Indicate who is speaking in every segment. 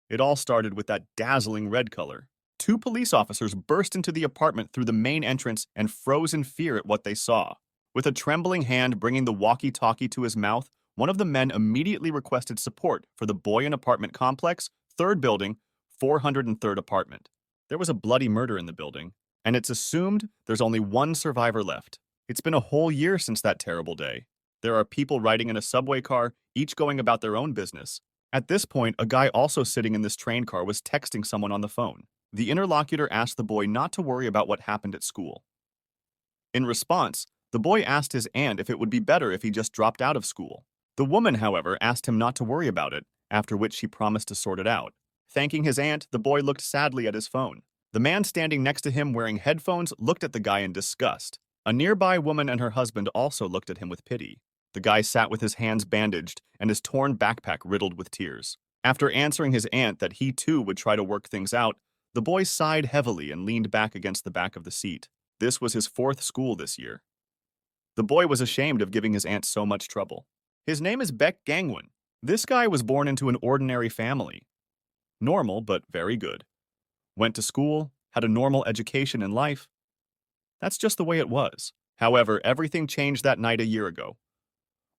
Speaker 1: It all started with that dazzling red color. Two police officers burst into the apartment through the main entrance and froze in fear at what they saw. With a trembling hand bringing the walkie-talkie to his mouth, one of the men immediately requested support for the boy in apartment complex, third building, 403rd apartment. There was a bloody murder in the building, and it's assumed there's only one survivor left. It's been a whole year since that terrible day. There are people riding in a subway car, each going about their own business. At this point, a guy also sitting in this train car was texting someone on the phone. The interlocutor asked the boy not to worry about what happened at school. In response, the boy asked his aunt if it would be better if he just dropped out of school. The woman, however, asked him not to worry about it, after which she promised to sort it out. Thanking his aunt, the boy looked sadly at his phone. The man standing next to him wearing headphones looked at the guy in disgust. A nearby woman and her husband also looked at him with pity. The guy sat with his hands bandaged and his torn backpack riddled with tears. After answering his aunt that he too would try to work things out, the boy sighed heavily and leaned back against the back of the seat. This was his fourth school this year. The boy was ashamed of giving his aunt so much trouble. His name is Baek Gangwon. This guy was born into an ordinary family. Normal, but very good. Went to school, had a normal education in life. That's just the way it was. However, everything changed that night a year ago.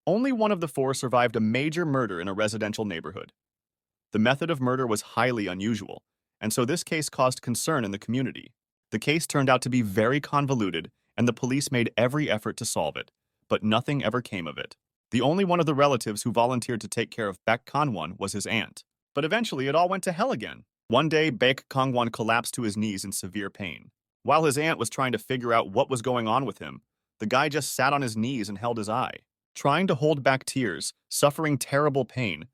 Speaker 1: Only one of the four survived a major murder in a residential neighborhood. The method of murder was highly unusual, and so this case caused concern in the community. The case turned out to be very convoluted, and the police made every effort to solve it, but nothing ever came of it. The only one of the relatives who volunteered to take care of Baek Kangwon was his aunt. But eventually it all went to hell again. One day, Baek Kangwon collapsed to his knees in severe pain. While his aunt was trying to figure out what was going on with him, the guy just sat on his knees and held his eye. Trying to hold back tears, suffering terrible pain,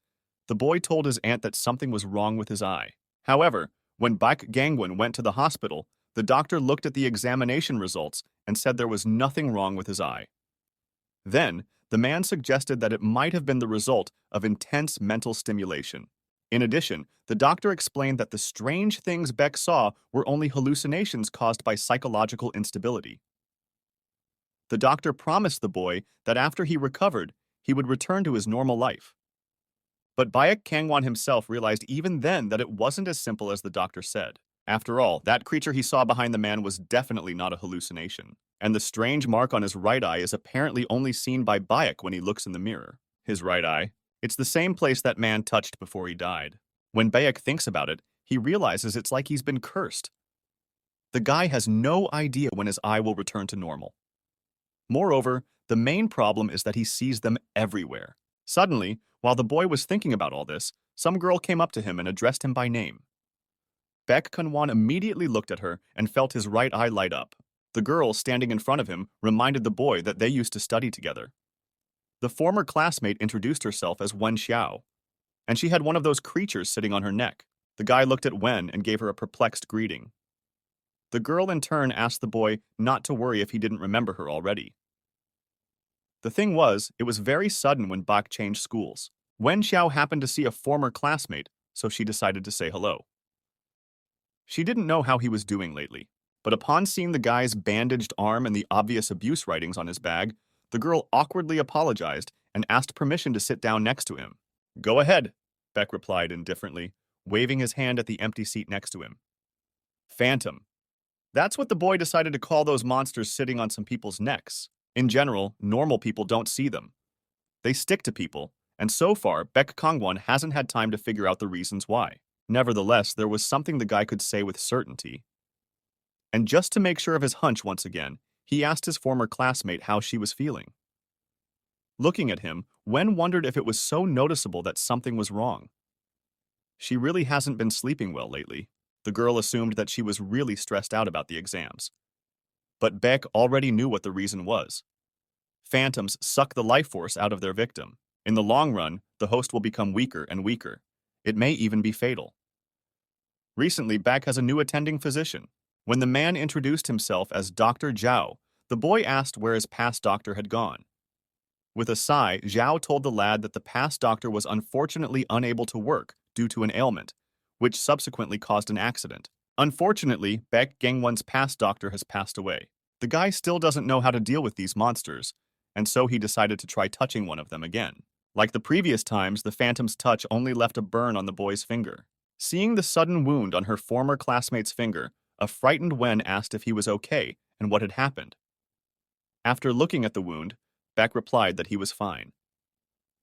Speaker 1: the boy told his aunt that something was wrong with his eye. However, when Baek Gangwon went to the hospital, the doctor looked at the examination results and said there was nothing wrong with his eye. Then, the man suggested that it might have been the result of intense mental stimulation. In addition, the doctor explained that the strange things Beck saw were only hallucinations caused by psychological instability. The doctor promised the boy that after he recovered, he would return to his normal life. But Baek Kangwon himself realized even then that it wasn't as simple as the doctor said. After all, that creature he saw behind the man was definitely not a hallucination. And the strange mark on his right eye is apparently only seen by Baek when he looks in the mirror. His right eye. It's the same place that man touched before he died. When Baek thinks about it, he realizes it's like he's been cursed. The guy has no idea when his eye will return to normal. Moreover, the main problem is that he sees them everywhere. Suddenly, while the boy was thinking about all this, some girl came up to him and addressed him by name. Baek Kangwon immediately looked at her and felt his right eye light up. The girl standing in front of him reminded the boy that they used to study together. The former classmate introduced herself as Wen Xiao, and she had one of those creatures sitting on her neck. The guy looked at Wen and gave her a perplexed greeting. The girl in turn asked the boy not to worry if he didn't remember her already. The thing was, it was very sudden when Bak changed schools. Wen Xiao happened to see a former classmate, so she decided to say hello. She didn't know how he was doing lately, but upon seeing the guy's bandaged arm and the obvious abuse writings on his bag, the girl awkwardly apologized and asked permission to sit down next to him. "Go ahead," Beck replied indifferently, waving his hand at the empty seat next to him. Phantom. That's what the boy decided to call those monsters sitting on some people's necks. In general, normal people don't see them. They stick to people, and so far, Baek Kangwon hasn't had time to figure out the reasons why. Nevertheless, there was something the guy could say with certainty. And just to make sure of his hunch once again, he asked his former classmate how she was feeling. Looking at him, Wen wondered if it was so noticeable that something was wrong. She really hasn't been sleeping well lately. The girl assumed that she was really stressed out about the exams. But Beck already knew what the reason was. Phantoms suck the life force out of their victim. In the long run, the host will become weaker and weaker. It may even be fatal. Recently, Beck has a new attending physician. When the man introduced himself as Dr. Zhao, the boy asked where his past doctor had gone. With a sigh, Zhao told the lad that the past doctor was unfortunately unable to work due to an ailment, which subsequently caused an accident. Unfortunately, Baek Gangwon's past doctor has passed away. The guy still doesn't know how to deal with these monsters, and so he decided to try touching one of them again. Like the previous times, the phantom's touch only left a burn on the boy's finger. Seeing the sudden wound on her former classmate's finger, a frightened Wen asked if he was okay and what had happened. After looking at the wound, Beck replied that he was fine.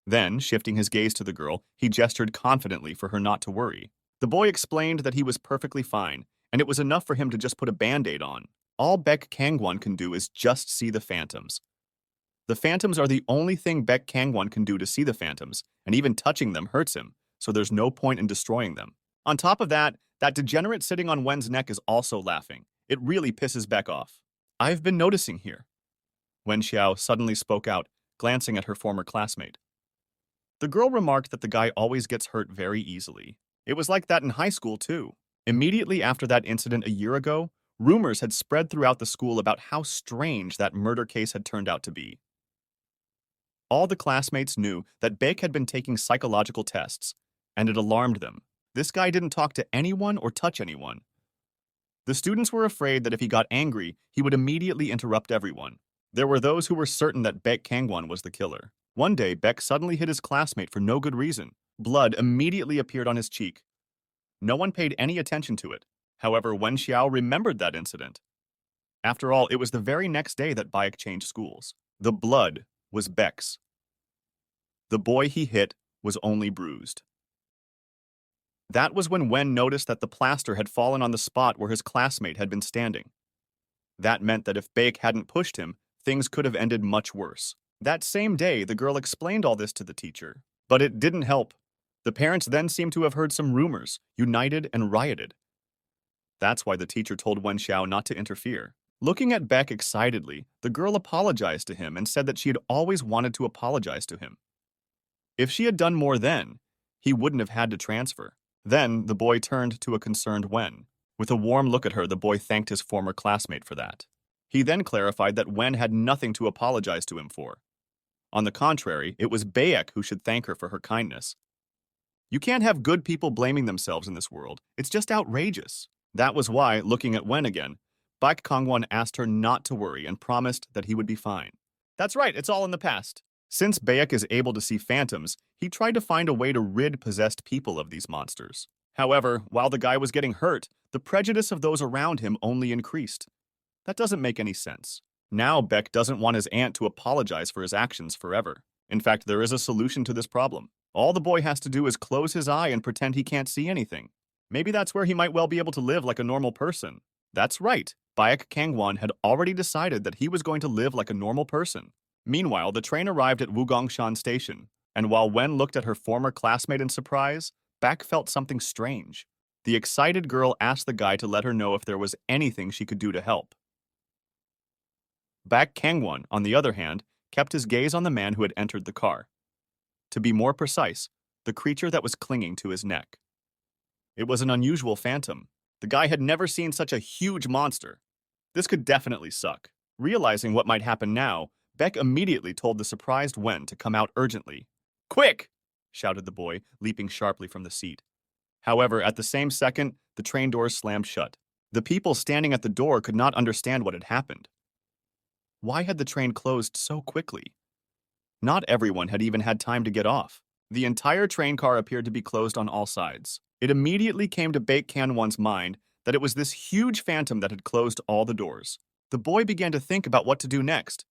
Speaker 1: Then, shifting his gaze to the girl, he gestured confidently for her not to worry. The boy explained that he was perfectly fine, and it was enough for him to just put a band-aid on. All Beck Kangwon can do is just see the phantoms. The phantoms are the only thing Beck Kangwon can do to see the phantoms, and even touching them hurts him, so there's no point in destroying them. On top of that, that degenerate sitting on Wen's neck is also laughing. It really pisses Beck off. I've been noticing here. Wen Xiao suddenly spoke out, glancing at her former classmate. The girl remarked that the guy always gets hurt very easily. It was like that in high school, too. Immediately after that incident a year ago, rumors had spread throughout the school about how strange that murder case had turned out to be. All the classmates knew that Baek had been taking psychological tests, and it alarmed them. This guy didn't talk to anyone or touch anyone. The students were afraid that if he got angry, he would immediately interrupt everyone. There were those who were certain that Baek Kangwon was the killer. One day, Beck suddenly hit his classmate for no good reason. Blood immediately appeared on his cheek. No one paid any attention to it. However, Wen Xiao remembered that incident. After all, it was the very next day that Baek changed schools. The blood was Beck's. The boy he hit was only bruised. That was when Wen noticed that the plaster had fallen on the spot where his classmate had been standing. That meant that if Baek hadn't pushed him, things could have ended much worse. That same day, the girl explained all this to the teacher. But it didn't help. The parents then seemed to have heard some rumors, united and rioted. That's why the teacher told Wen Xiao not to interfere. Looking at Beck excitedly, the girl apologized to him and said that she had always wanted to apologize to him. If she had done more then, he wouldn't have had to transfer. Then, the boy turned to a concerned Wen. With a warm look at her, the boy thanked his former classmate for that. He then clarified that Wen had nothing to apologize to him for. On the contrary, it was Baek who should thank her for her kindness. You can't have good people blaming themselves in this world. It's just outrageous. That was why, looking at Wen again, Baek Kangwon asked her not to worry and promised that he would be fine. That's right, it's all in the past. Since Baek is able to see phantoms, he tried to find a way to rid possessed people of these monsters. However, while the guy was getting hurt, the prejudice of those around him only increased. That doesn't make any sense. Now Beck doesn't want his aunt to apologize for his actions forever. In fact, there is a solution to this problem. All the boy has to do is close his eye and pretend he can't see anything. Maybe that's where he might well be able to live like a normal person. That's right. Baek Kangwon had already decided that he was going to live like a normal person. Meanwhile, the train arrived at Wugongshan Station, and while Wen looked at her former classmate in surprise, Baek felt something strange. The excited girl asked the guy to let her know if there was anything she could do to help. Baek Kangwon, on the other hand, kept his gaze on the man who had entered the car. To be more precise, the creature that was clinging to his neck. It was an unusual phantom. The guy had never seen such a huge monster. This could definitely suck. Realizing what might happen now, Beck immediately told the surprised Wen to come out urgently. "Quick!" shouted the boy, leaping sharply from the seat. However, at the same second, the train doors slammed shut. The people standing at the door could not understand what had happened. Why had the train closed so quickly? Not everyone had even had time to get off. The entire train car appeared to be closed on all sides. It immediately came to Baek Kangwon's mind that it was this huge phantom that had closed all the doors. The boy began to think about what to do next.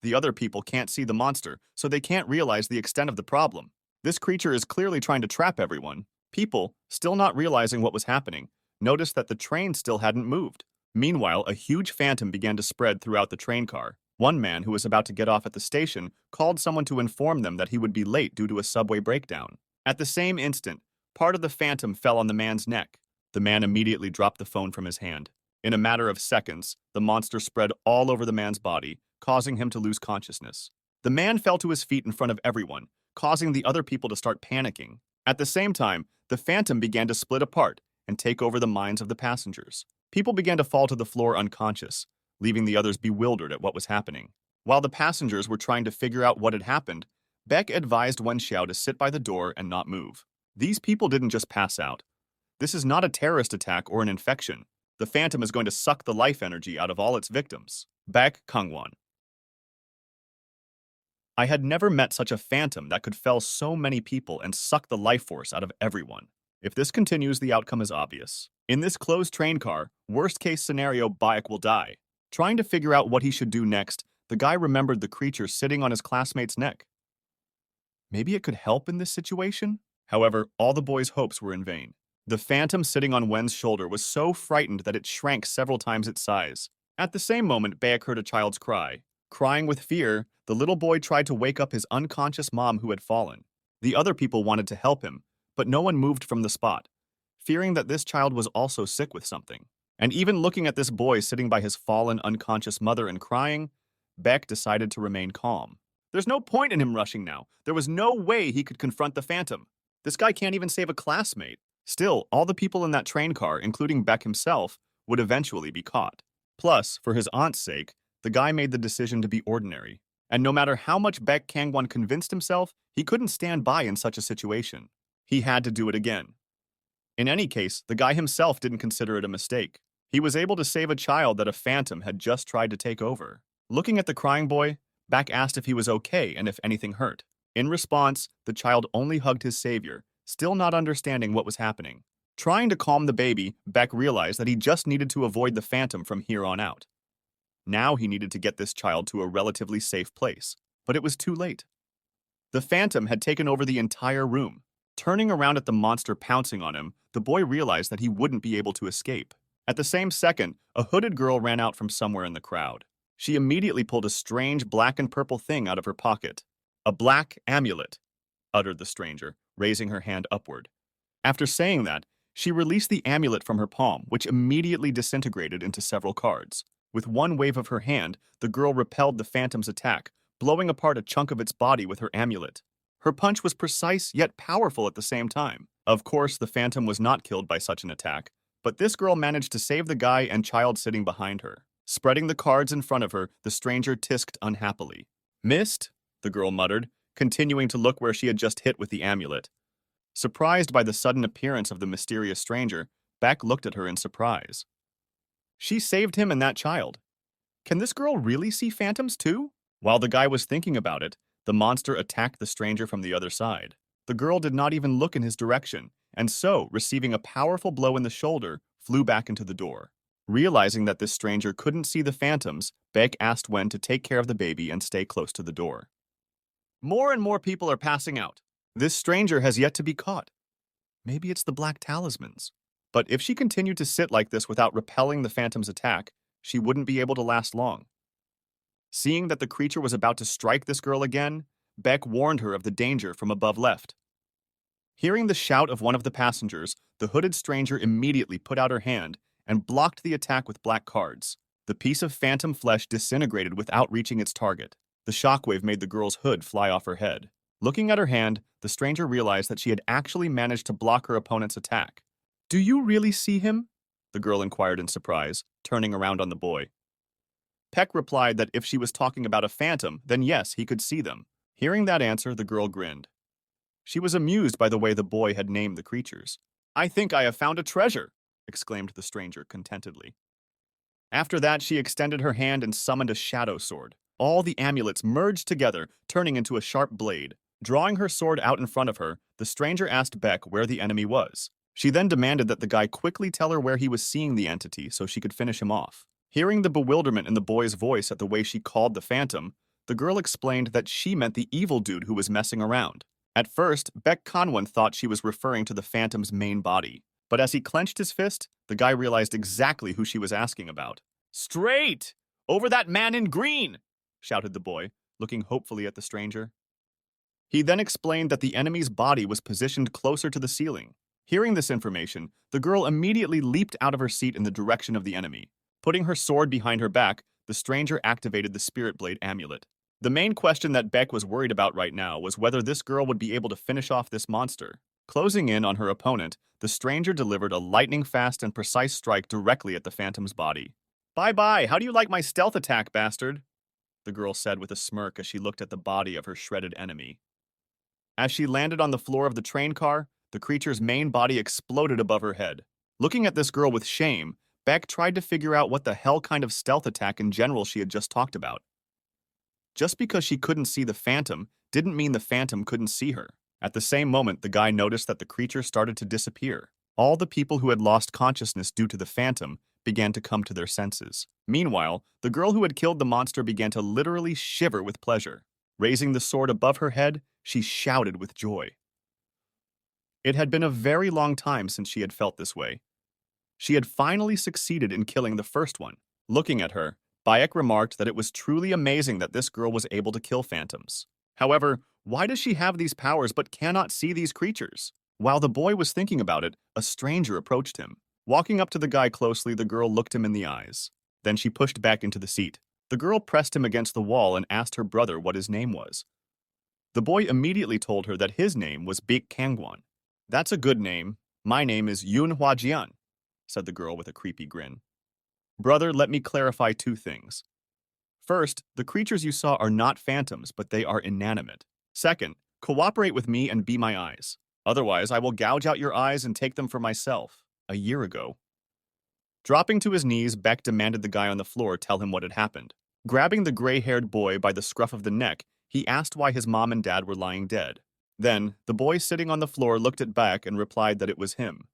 Speaker 1: The other people can't see the monster, so they can't realize the extent of the problem. This creature is clearly trying to trap everyone. People, still not realizing what was happening, noticed that the train still hadn't moved. Meanwhile, a huge phantom began to spread throughout the train car. One man who was about to get off at the station called someone to inform them that he would be late due to a subway breakdown. At the same instant, part of the phantom fell on the man's neck. The man immediately dropped the phone from his hand. In a matter of seconds, the monster spread all over the man's body, causing him to lose consciousness. The man fell to his feet in front of everyone, causing the other people to start panicking. At the same time, the phantom began to split apart and take over the minds of the passengers. People began to fall to the floor unconscious, leaving the others bewildered at what was happening. While the passengers were trying to figure out what had happened, Beck advised Wen Xiao to sit by the door and not move. These people didn't just pass out. This is not a terrorist attack or an infection. The phantom is going to suck the life energy out of all its victims. Baek Kangwon. I had never met such a phantom that could fell so many people and suck the life force out of everyone. If this continues, the outcome is obvious. In this closed train car, worst-case scenario, Bayek will die. Trying to figure out what he should do next, the guy remembered the creature sitting on his classmate's neck. Maybe it could help in this situation? However, all the boy's hopes were in vain. The phantom sitting on Wen's shoulder was so frightened that it shrank several times its size. At the same moment, Bayek heard a child's cry. Crying with fear, the little boy tried to wake up his unconscious mom who had fallen. The other people wanted to help him, but no one moved from the spot, fearing that this child was also sick with something. And even looking at this boy sitting by his fallen, unconscious mother and crying, Beck decided to remain calm. There's no point in him rushing now. There was no way he could confront the phantom. This guy can't even save a classmate. Still, all the people in that train car, including Beck himself, would eventually be caught. Plus, for his aunt's sake, the guy made the decision to be ordinary. And no matter how much Beck Kangwon convinced himself, he couldn't stand by in such a situation. He had to do it again. In any case, the guy himself didn't consider it a mistake. He was able to save a child that a phantom had just tried to take over. Looking at the crying boy, Beck asked if he was okay and if anything hurt. In response, the child only hugged his savior, still not understanding what was happening. Trying to calm the baby, Beck realized that he just needed to avoid the phantom from here on out. Now he needed to get this child to a relatively safe place, but it was too late. The phantom had taken over the entire room. Turning around at the monster pouncing on him, the boy realized that he wouldn't be able to escape. At the same second, a hooded girl ran out from somewhere in the crowd. She immediately pulled a strange black and purple thing out of her pocket. "A black amulet," uttered the stranger, raising her hand upward. After saying that, she released the amulet from her palm, which immediately disintegrated into several cards. With one wave of her hand, the girl repelled the phantom's attack, blowing apart a chunk of its body with her amulet. Her punch was precise yet powerful at the same time. Of course, the phantom was not killed by such an attack, but this girl managed to save the guy and child sitting behind her. Spreading the cards in front of her, the stranger tisked unhappily. "Missed?" the girl muttered, continuing to look where she had just hit with the amulet. Surprised by the sudden appearance of the mysterious stranger, Beck looked at her in surprise. She saved him and that child. Can this girl really see phantoms too? While the guy was thinking about it, the monster attacked the stranger from the other side. The girl did not even look in his direction, and so, receiving a powerful blow in the shoulder, flew back into the door. Realizing that this stranger couldn't see the phantoms, Beck asked Wen to take care of the baby and stay close to the door. More and more people are passing out. This stranger has yet to be caught. Maybe it's the black talismans. But if she continued to sit like this without repelling the phantom's attack, she wouldn't be able to last long. Seeing that the creature was about to strike this girl again, Beck warned her of the danger from above left. Hearing the shout of one of the passengers, the hooded stranger immediately put out her hand and blocked the attack with black cards. The piece of phantom flesh disintegrated without reaching its target. The shockwave made the girl's hood fly off her head. Looking at her hand, the stranger realized that she had actually managed to block her opponent's attack. "Do you really see him?" the girl inquired in surprise, turning around on the boy. Peck replied that if she was talking about a phantom, then yes, he could see them. Hearing that answer, the girl grinned. She was amused by the way the boy had named the creatures. "I think I have found a treasure," exclaimed the stranger contentedly. After that, she extended her hand and summoned a shadow sword. All the amulets merged together, turning into a sharp blade. Drawing her sword out in front of her, the stranger asked Beck where the enemy was. She then demanded that the guy quickly tell her where he was seeing the entity so she could finish him off. Hearing the bewilderment in the boy's voice at the way she called the phantom, the girl explained that she meant the evil dude who was messing around. At first, Beck Kanwan thought she was referring to the phantom's main body. But as he clenched his fist, the guy realized exactly who she was asking about. "Straight! Over that man in green!" shouted the boy, looking hopefully at the stranger. He then explained that the enemy's body was positioned closer to the ceiling. Hearing this information, the girl immediately leaped out of her seat in the direction of the enemy. Putting her sword behind her back, the stranger activated the Spirit Blade amulet. The main question that Beck was worried about right now was whether this girl would be able to finish off this monster. Closing in on her opponent, the stranger delivered a lightning-fast and precise strike directly at the phantom's body. "Bye-bye, how do you like my stealth attack, bastard?" the girl said with a smirk as she looked at the body of her shredded enemy. As she landed on the floor of the train car, the creature's main body exploded above her head. Looking at this girl with shame, Beck tried to figure out what the hell kind of stealth attack in general she had just talked about. Just because she couldn't see the phantom didn't mean the phantom couldn't see her. At the same moment, the guy noticed that the creature started to disappear. All the people who had lost consciousness due to the phantom began to come to their senses. Meanwhile, the girl who had killed the monster began to literally shiver with pleasure. Raising the sword above her head, she shouted with joy. It had been a very long time since she had felt this way. She had finally succeeded in killing the first one. Looking at her, Bayek remarked that it was truly amazing that this girl was able to kill phantoms. However, why does she have these powers but cannot see these creatures? While the boy was thinking about it, a stranger approached him. Walking up to the guy closely, the girl looked him in the eyes. Then she pushed back into the seat. The girl pressed him against the wall and asked her brother what his name was. The boy immediately told her that his name was Bik Kangwon. "That's a good name. My name is Yun Hua Jian," said the girl with a creepy grin. "Brother, let me clarify two things. First, the creatures you saw are not phantoms, but they are inanimate. Second, cooperate with me and be my eyes. Otherwise, I will gouge out your eyes and take them for myself. A year ago." Dropping to his knees, Beck demanded the guy on the floor tell him what had happened. Grabbing the gray-haired boy by the scruff of the neck, he asked why his mom and dad were lying dead. Then, the boy sitting on the floor looked at Beck and replied that it was him.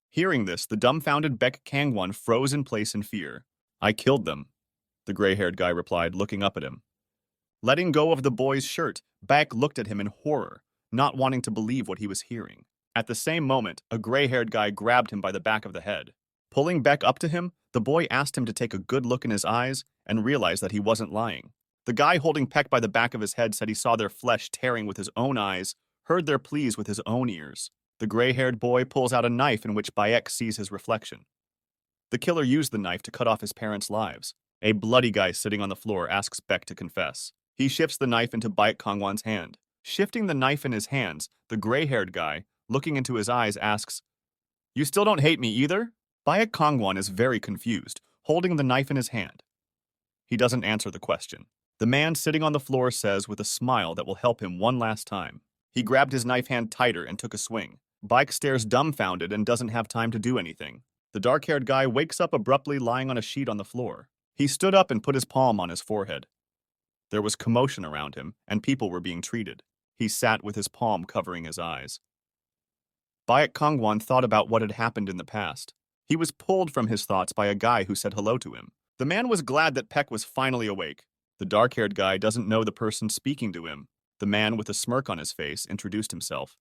Speaker 1: Hearing this, the dumbfounded Beck Kangwon froze in place in fear. "I killed them," the gray-haired guy replied, looking up at him. Letting go of the boy's shirt, Beck looked at him in horror, not wanting to believe what he was hearing. At the same moment, a gray-haired guy grabbed him by the back of the head. Pulling Beck up to him, the boy asked him to take a good look in his eyes and realized that he wasn't lying. The guy holding Peck by the back of his head said he saw their flesh tearing with his own eyes, heard their pleas with his own ears. The gray-haired boy pulls out a knife in which Bayek sees his reflection. The killer used the knife to cut off his parents' lives. A bloody guy sitting on the floor asks Beck to confess. He shifts the knife into Bayek Kangwon's hand. Shifting the knife in his hands, the gray-haired guy, looking into his eyes, asks, "You still don't hate me either?" Bayek Kangwon is very confused, holding the knife in his hand. He doesn't answer the question. The man sitting on the floor says with a smile that will help him one last time. He grabbed his knife hand tighter and took a swing. Bayek stares dumbfounded and doesn't have time to do anything. The dark-haired guy wakes up abruptly lying on a sheet on the floor. He stood up and put his palm on his forehead. There was commotion around him, and people were being treated. He sat with his palm covering his eyes. Bayek Kangwon thought about what had happened in the past. He was pulled from his thoughts by a guy who said hello to him. The man was glad that Peck was finally awake. The dark-haired guy doesn't know the person speaking to him. The man with a smirk on his face introduced himself.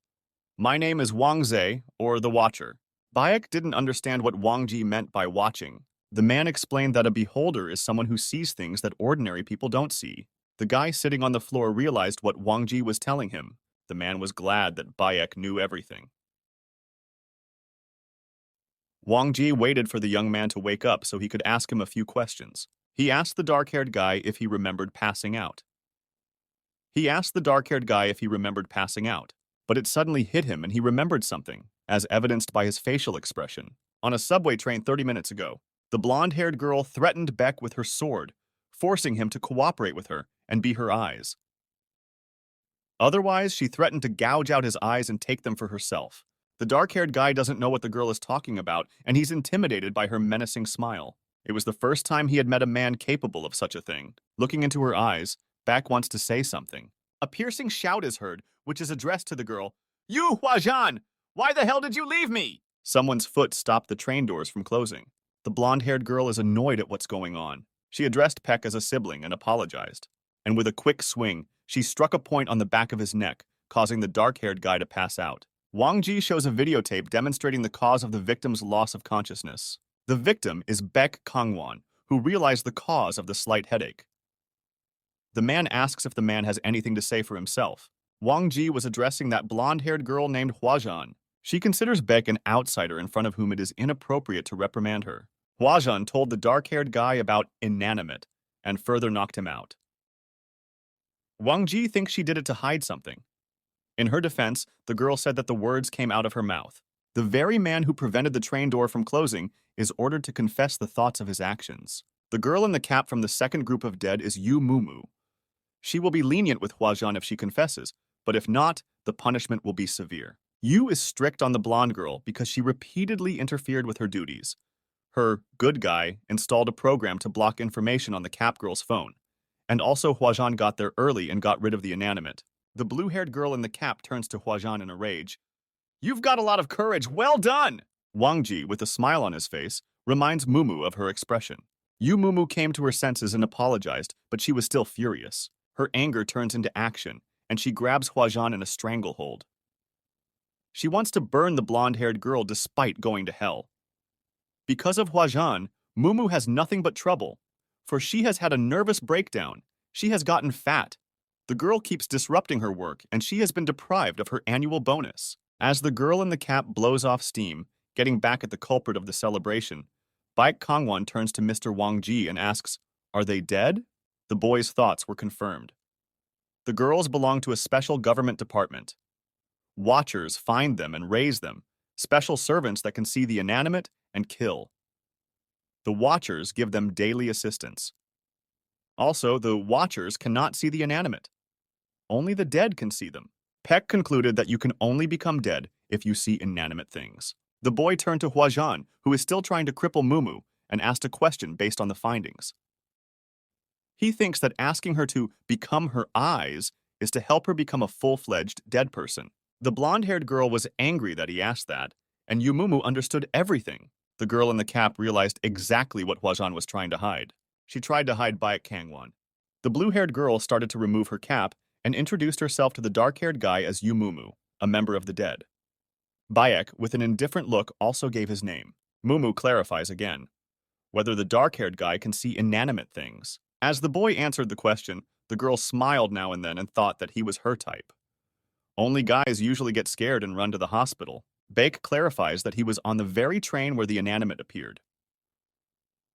Speaker 1: "My name is Wang Zhe, or the Watcher." Bayek didn't understand what Wang Ji meant by watching. The man explained that a beholder is someone who sees things that ordinary people don't see. The guy sitting on the floor realized what Wang Ji was telling him. The man was glad that Bayek knew everything. Wang Ji waited for the young man to wake up so he could ask him a few questions. He asked the dark-haired guy if he remembered passing out. But it suddenly hit him and he remembered something, as evidenced by his facial expression. On a subway train 30 minutes ago, the blonde-haired girl threatened Beck with her sword, forcing him to cooperate with her and be her eyes. Otherwise, she threatened to gouge out his eyes and take them for herself. The dark-haired guy doesn't know what the girl is talking about, and he's intimidated by her menacing smile. It was the first time he had met a man capable of such a thing. Looking into her eyes, Beck wants to say something. A piercing shout is heard, which is addressed to the girl. "You, Huajan! Why the hell did you leave me?" Someone's foot stopped the train doors from closing. The blonde-haired girl is annoyed at what's going on. She addressed Peck as a sibling and apologized. And with a quick swing, she struck a point on the back of his neck, causing the dark-haired guy to pass out. Wang Ji shows a videotape demonstrating the cause of the victim's loss of consciousness. The victim is Beck Kangwon, who realized the cause of the slight headache. The man asks if the man has anything to say for himself. Wang Ji was addressing that blonde-haired girl named Huajan. She considers Beck an outsider in front of whom it is inappropriate to reprimand her. Huajan told the dark-haired guy about inanimate and further knocked him out. Wang Ji thinks she did it to hide something. In her defense, the girl said that the words came out of her mouth. The very man who prevented the train door from closing is ordered to confess the thoughts of his actions. The girl in the cap from the second group of dead is Yu Mumu. She will be lenient with Huajan if she confesses, but if not, the punishment will be severe. Yu is strict on the blonde girl because she repeatedly interfered with her duties. Her good guy installed a program to block information on the cap girl's phone. And also Huajan got there early and got rid of the inanimate. The blue-haired girl in the cap turns to Huajan in a rage. You've got a lot of courage. Well done! Wang Ji, with a smile on his face, reminds Mumu of her expression. Yu Mumu came to her senses and apologized, but she was still furious. Her anger turns into action, and she grabs Huajan in a stranglehold. She wants to burn the blonde-haired girl despite going to hell. Because of Huajan, Mumu has nothing but trouble, for she has had a nervous breakdown. She has gotten fat. The girl keeps disrupting her work, and she has been deprived of her annual bonus. As the girl in the cap blows off steam, getting back at the culprit of the celebration, Baek Kangwon turns to Mr. Wang Ji and asks, "Are they dead?" The boy's thoughts were confirmed. The girls belong to a special government department. Watchers find them and raise them, special servants that can see the inanimate and kill. The Watchers give them daily assistance. Also, the Watchers cannot see the inanimate. Only the dead can see them. Peck concluded that you can only become dead if you see inanimate things. The boy turned to Huajan, who is still trying to cripple Mumu, and asked a question based on the findings. He thinks that asking her to become her eyes is to help her become a full-fledged dead person. The blonde-haired girl was angry that he asked that, and Yumumu understood everything. The girl in the cap realized exactly what Huajan was trying to hide. She tried to hide Baek Kangwon. The blue-haired girl started to remove her cap and introduced herself to the dark-haired guy as Yumumu, a member of the dead. Baek, with an indifferent look, also gave his name. Mumu clarifies again whether the dark-haired guy can see inanimate things. As the boy answered the question, the girl smiled now and then and thought that he was her type. Only guys usually get scared and run to the hospital. Baek clarifies that he was on the very train where the inanimate appeared.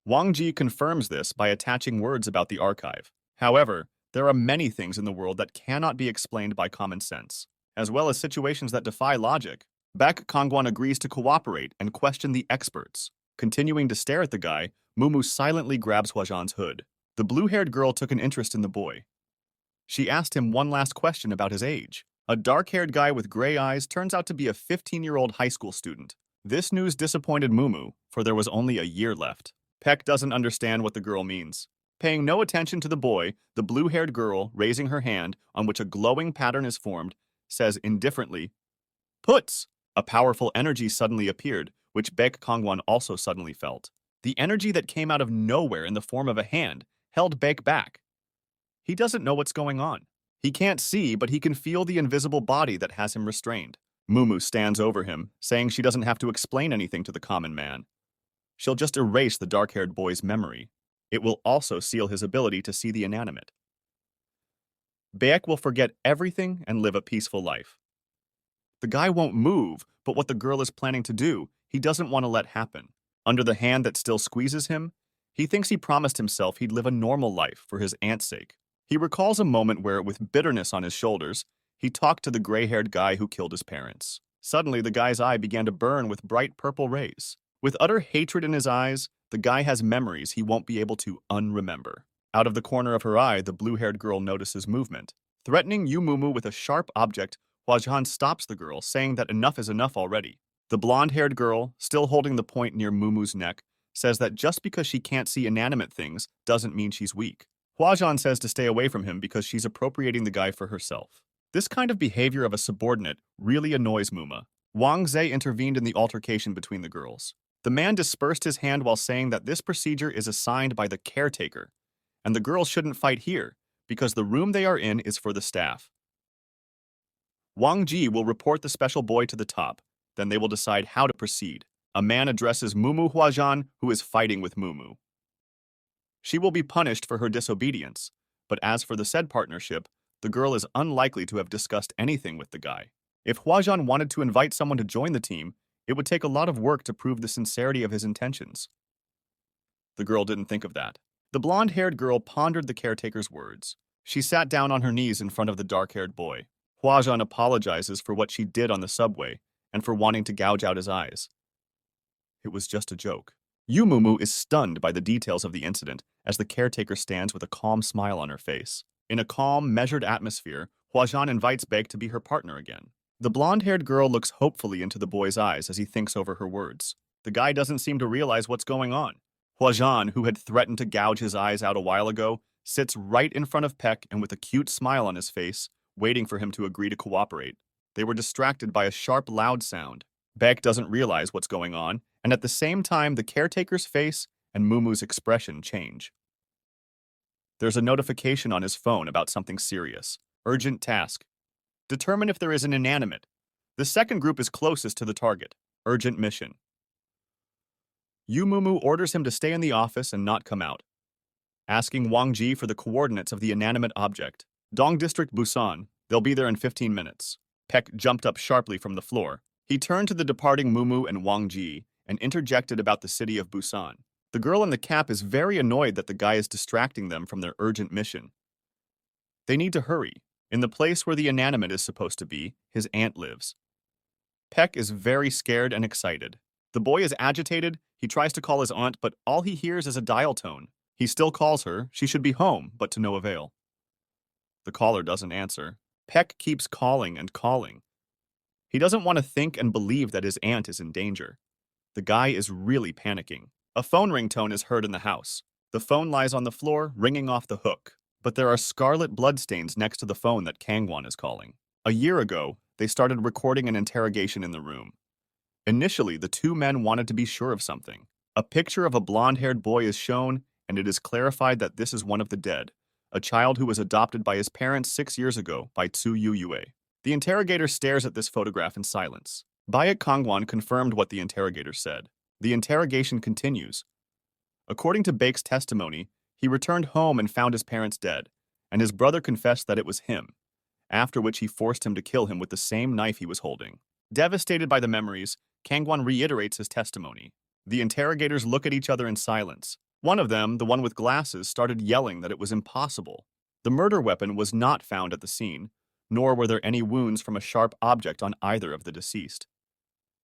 Speaker 1: Wang Ji confirms this by attaching words about the archive. However, there are many things in the world that cannot be explained by common sense, as well as situations that defy logic. Baek Kangwon agrees to cooperate and question the experts. Continuing to stare at the guy, Mumu silently grabs Huajan's hood. The blue-haired girl took an interest in the boy. She asked him one last question about his age. A dark-haired guy with gray eyes turns out to be a 15-year-old high school student. This news disappointed Mumu, for there was only a year left. Peck doesn't understand what the girl means. Paying no attention to the boy, the blue-haired girl, raising her hand, on which a glowing pattern is formed, says indifferently, "Puts!" A powerful energy suddenly appeared, which Baek Kangwon also suddenly felt. The energy that came out of nowhere in the form of a hand held Baek back. He doesn't know what's going on. He can't see, but he can feel the invisible body that has him restrained. Mumu stands over him, saying she doesn't have to explain anything to the common man. She'll just erase the dark-haired boy's memory. It will also seal his ability to see the inanimate. Baek will forget everything and live a peaceful life. The guy won't move, but what the girl is planning to do, he doesn't want to let happen. Under the hand that still squeezes him, he thinks he promised himself he'd live a normal life for his aunt's sake. He recalls a moment where, with bitterness on his shoulders, he talked to the gray-haired guy who killed his parents. Suddenly, the guy's eye began to burn with bright purple rays. With utter hatred in his eyes, the guy has memories he won't be able to unremember. Out of the corner of her eye, the blue-haired girl notices movement. Threatening Yumumu with a sharp object, Huajan stops the girl, saying that enough is enough already. The blonde-haired girl, still holding the point near Mumu's neck, says that just because she can't see inanimate things doesn't mean she's weak. Huajan says to stay away from him because she's appropriating the guy for herself. This kind of behavior of a subordinate really annoys Muma. Wang Zhe intervened in the altercation between the girls. The man dispersed his hand while saying that this procedure is assigned by the caretaker, and the girls shouldn't fight here because the room they are in is for the staff. Wang Ji will report the special boy to the top, then they will decide how to proceed. A man addresses Mumu Huajan, who is fighting with Mumu. She will be punished for her disobedience, but as for the said partnership, the girl is unlikely to have discussed anything with the guy. If Huajan wanted to invite someone to join the team, it would take a lot of work to prove the sincerity of his intentions. The girl didn't think of that. The blonde-haired girl pondered the caretaker's words. She sat down on her knees in front of the dark-haired boy. Huajan apologizes for what she did on the subway and for wanting to gouge out his eyes. It was just a joke. Yumumu is stunned by the details of the incident as the caretaker stands with a calm smile on her face. In a calm, measured atmosphere, Huajan invites Baek to be her partner again. The blonde-haired girl looks hopefully into the boy's eyes as he thinks over her words. The guy doesn't seem to realize what's going on. Huajan, who had threatened to gouge his eyes out a while ago, sits right in front of Peck and with a cute smile on his face, waiting for him to agree to cooperate. They were distracted by a sharp, loud sound. Baek doesn't realize what's going on, and at the same time, the caretaker's face and Mumu's expression change. There's a notification on his phone about something serious. Urgent task. Determine if there is an inanimate. The second group is closest to the target. Urgent mission. Yu Mumu orders him to stay in the office and not come out, asking Wang Ji for the coordinates of the inanimate object. Dong District, Busan. They'll be there in 15 minutes. Peck jumped up sharply from the floor. He turned to the departing Mumu and Wang Ji and interjected about the city of Busan. The girl in the cap is very annoyed that the guy is distracting them from their urgent mission. They need to hurry. In the place where the inanimate is supposed to be, his aunt lives. Peck is very scared and excited. The boy is agitated. He tries to call his aunt, but all he hears is a dial tone. He still calls her. She should be home, but to no avail. The caller doesn't answer. Peck keeps calling and calling. He doesn't want to think and believe that his aunt is in danger. The guy is really panicking. A phone ringtone is heard in the house. The phone lies on the floor, ringing off the hook. But there are scarlet bloodstains next to the phone that Kangwon is calling. A year ago, they started recording an interrogation in the room. Initially, the two men wanted to be sure of something. A picture of a blonde-haired boy is shown, and it is clarified that this is one of the dead, a child who was adopted by his parents 6 years ago by Tsu Yue. The interrogator stares at this photograph in silence. Baek Kangwon confirmed what the interrogator said. The interrogation continues. According to Baek's testimony, he returned home and found his parents dead, and his brother confessed that it was him, after which he forced him to kill him with the same knife he was holding. Devastated by the memories, Kangwon reiterates his testimony. The interrogators look at each other in silence. One of them, the one with glasses, started yelling that it was impossible. The murder weapon was not found at the scene, nor were there any wounds from a sharp object on either of the deceased.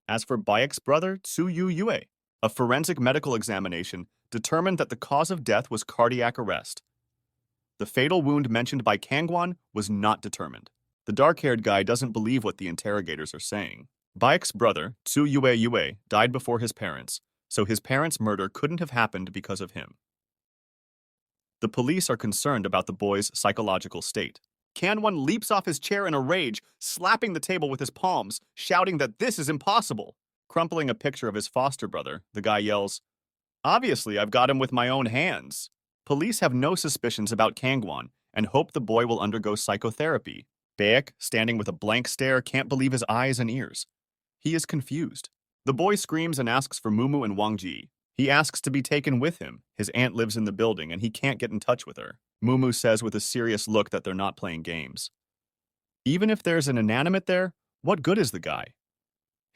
Speaker 1: As for Baek's brother, Tsu Yue, a forensic medical examination determined that the cause of death was cardiac arrest. The fatal wound mentioned by Kangwon was not determined. The dark-haired guy doesn't believe what the interrogators are saying. Baek's brother, Tsu Yue, died before his parents, so his parents' murder couldn't have happened because of him. The police are concerned about the boy's psychological state. Kangwon leaps off his chair in a rage, slapping the table with his palms, shouting that this is impossible. Crumpling a picture of his foster brother, the guy yells, "Obviously, I've got him with my own hands." Police have no suspicions about Kangwon and hope the boy will undergo psychotherapy. Baek, standing with a blank stare, can't believe his eyes and ears. He is confused. The boy screams and asks for Mumu and Wang Ji. He asks to be taken with him. His aunt lives in the building and he can't get in touch with her. Mumu says with a serious look that they're not playing games. Even if there's an inanimate there, what good is the guy?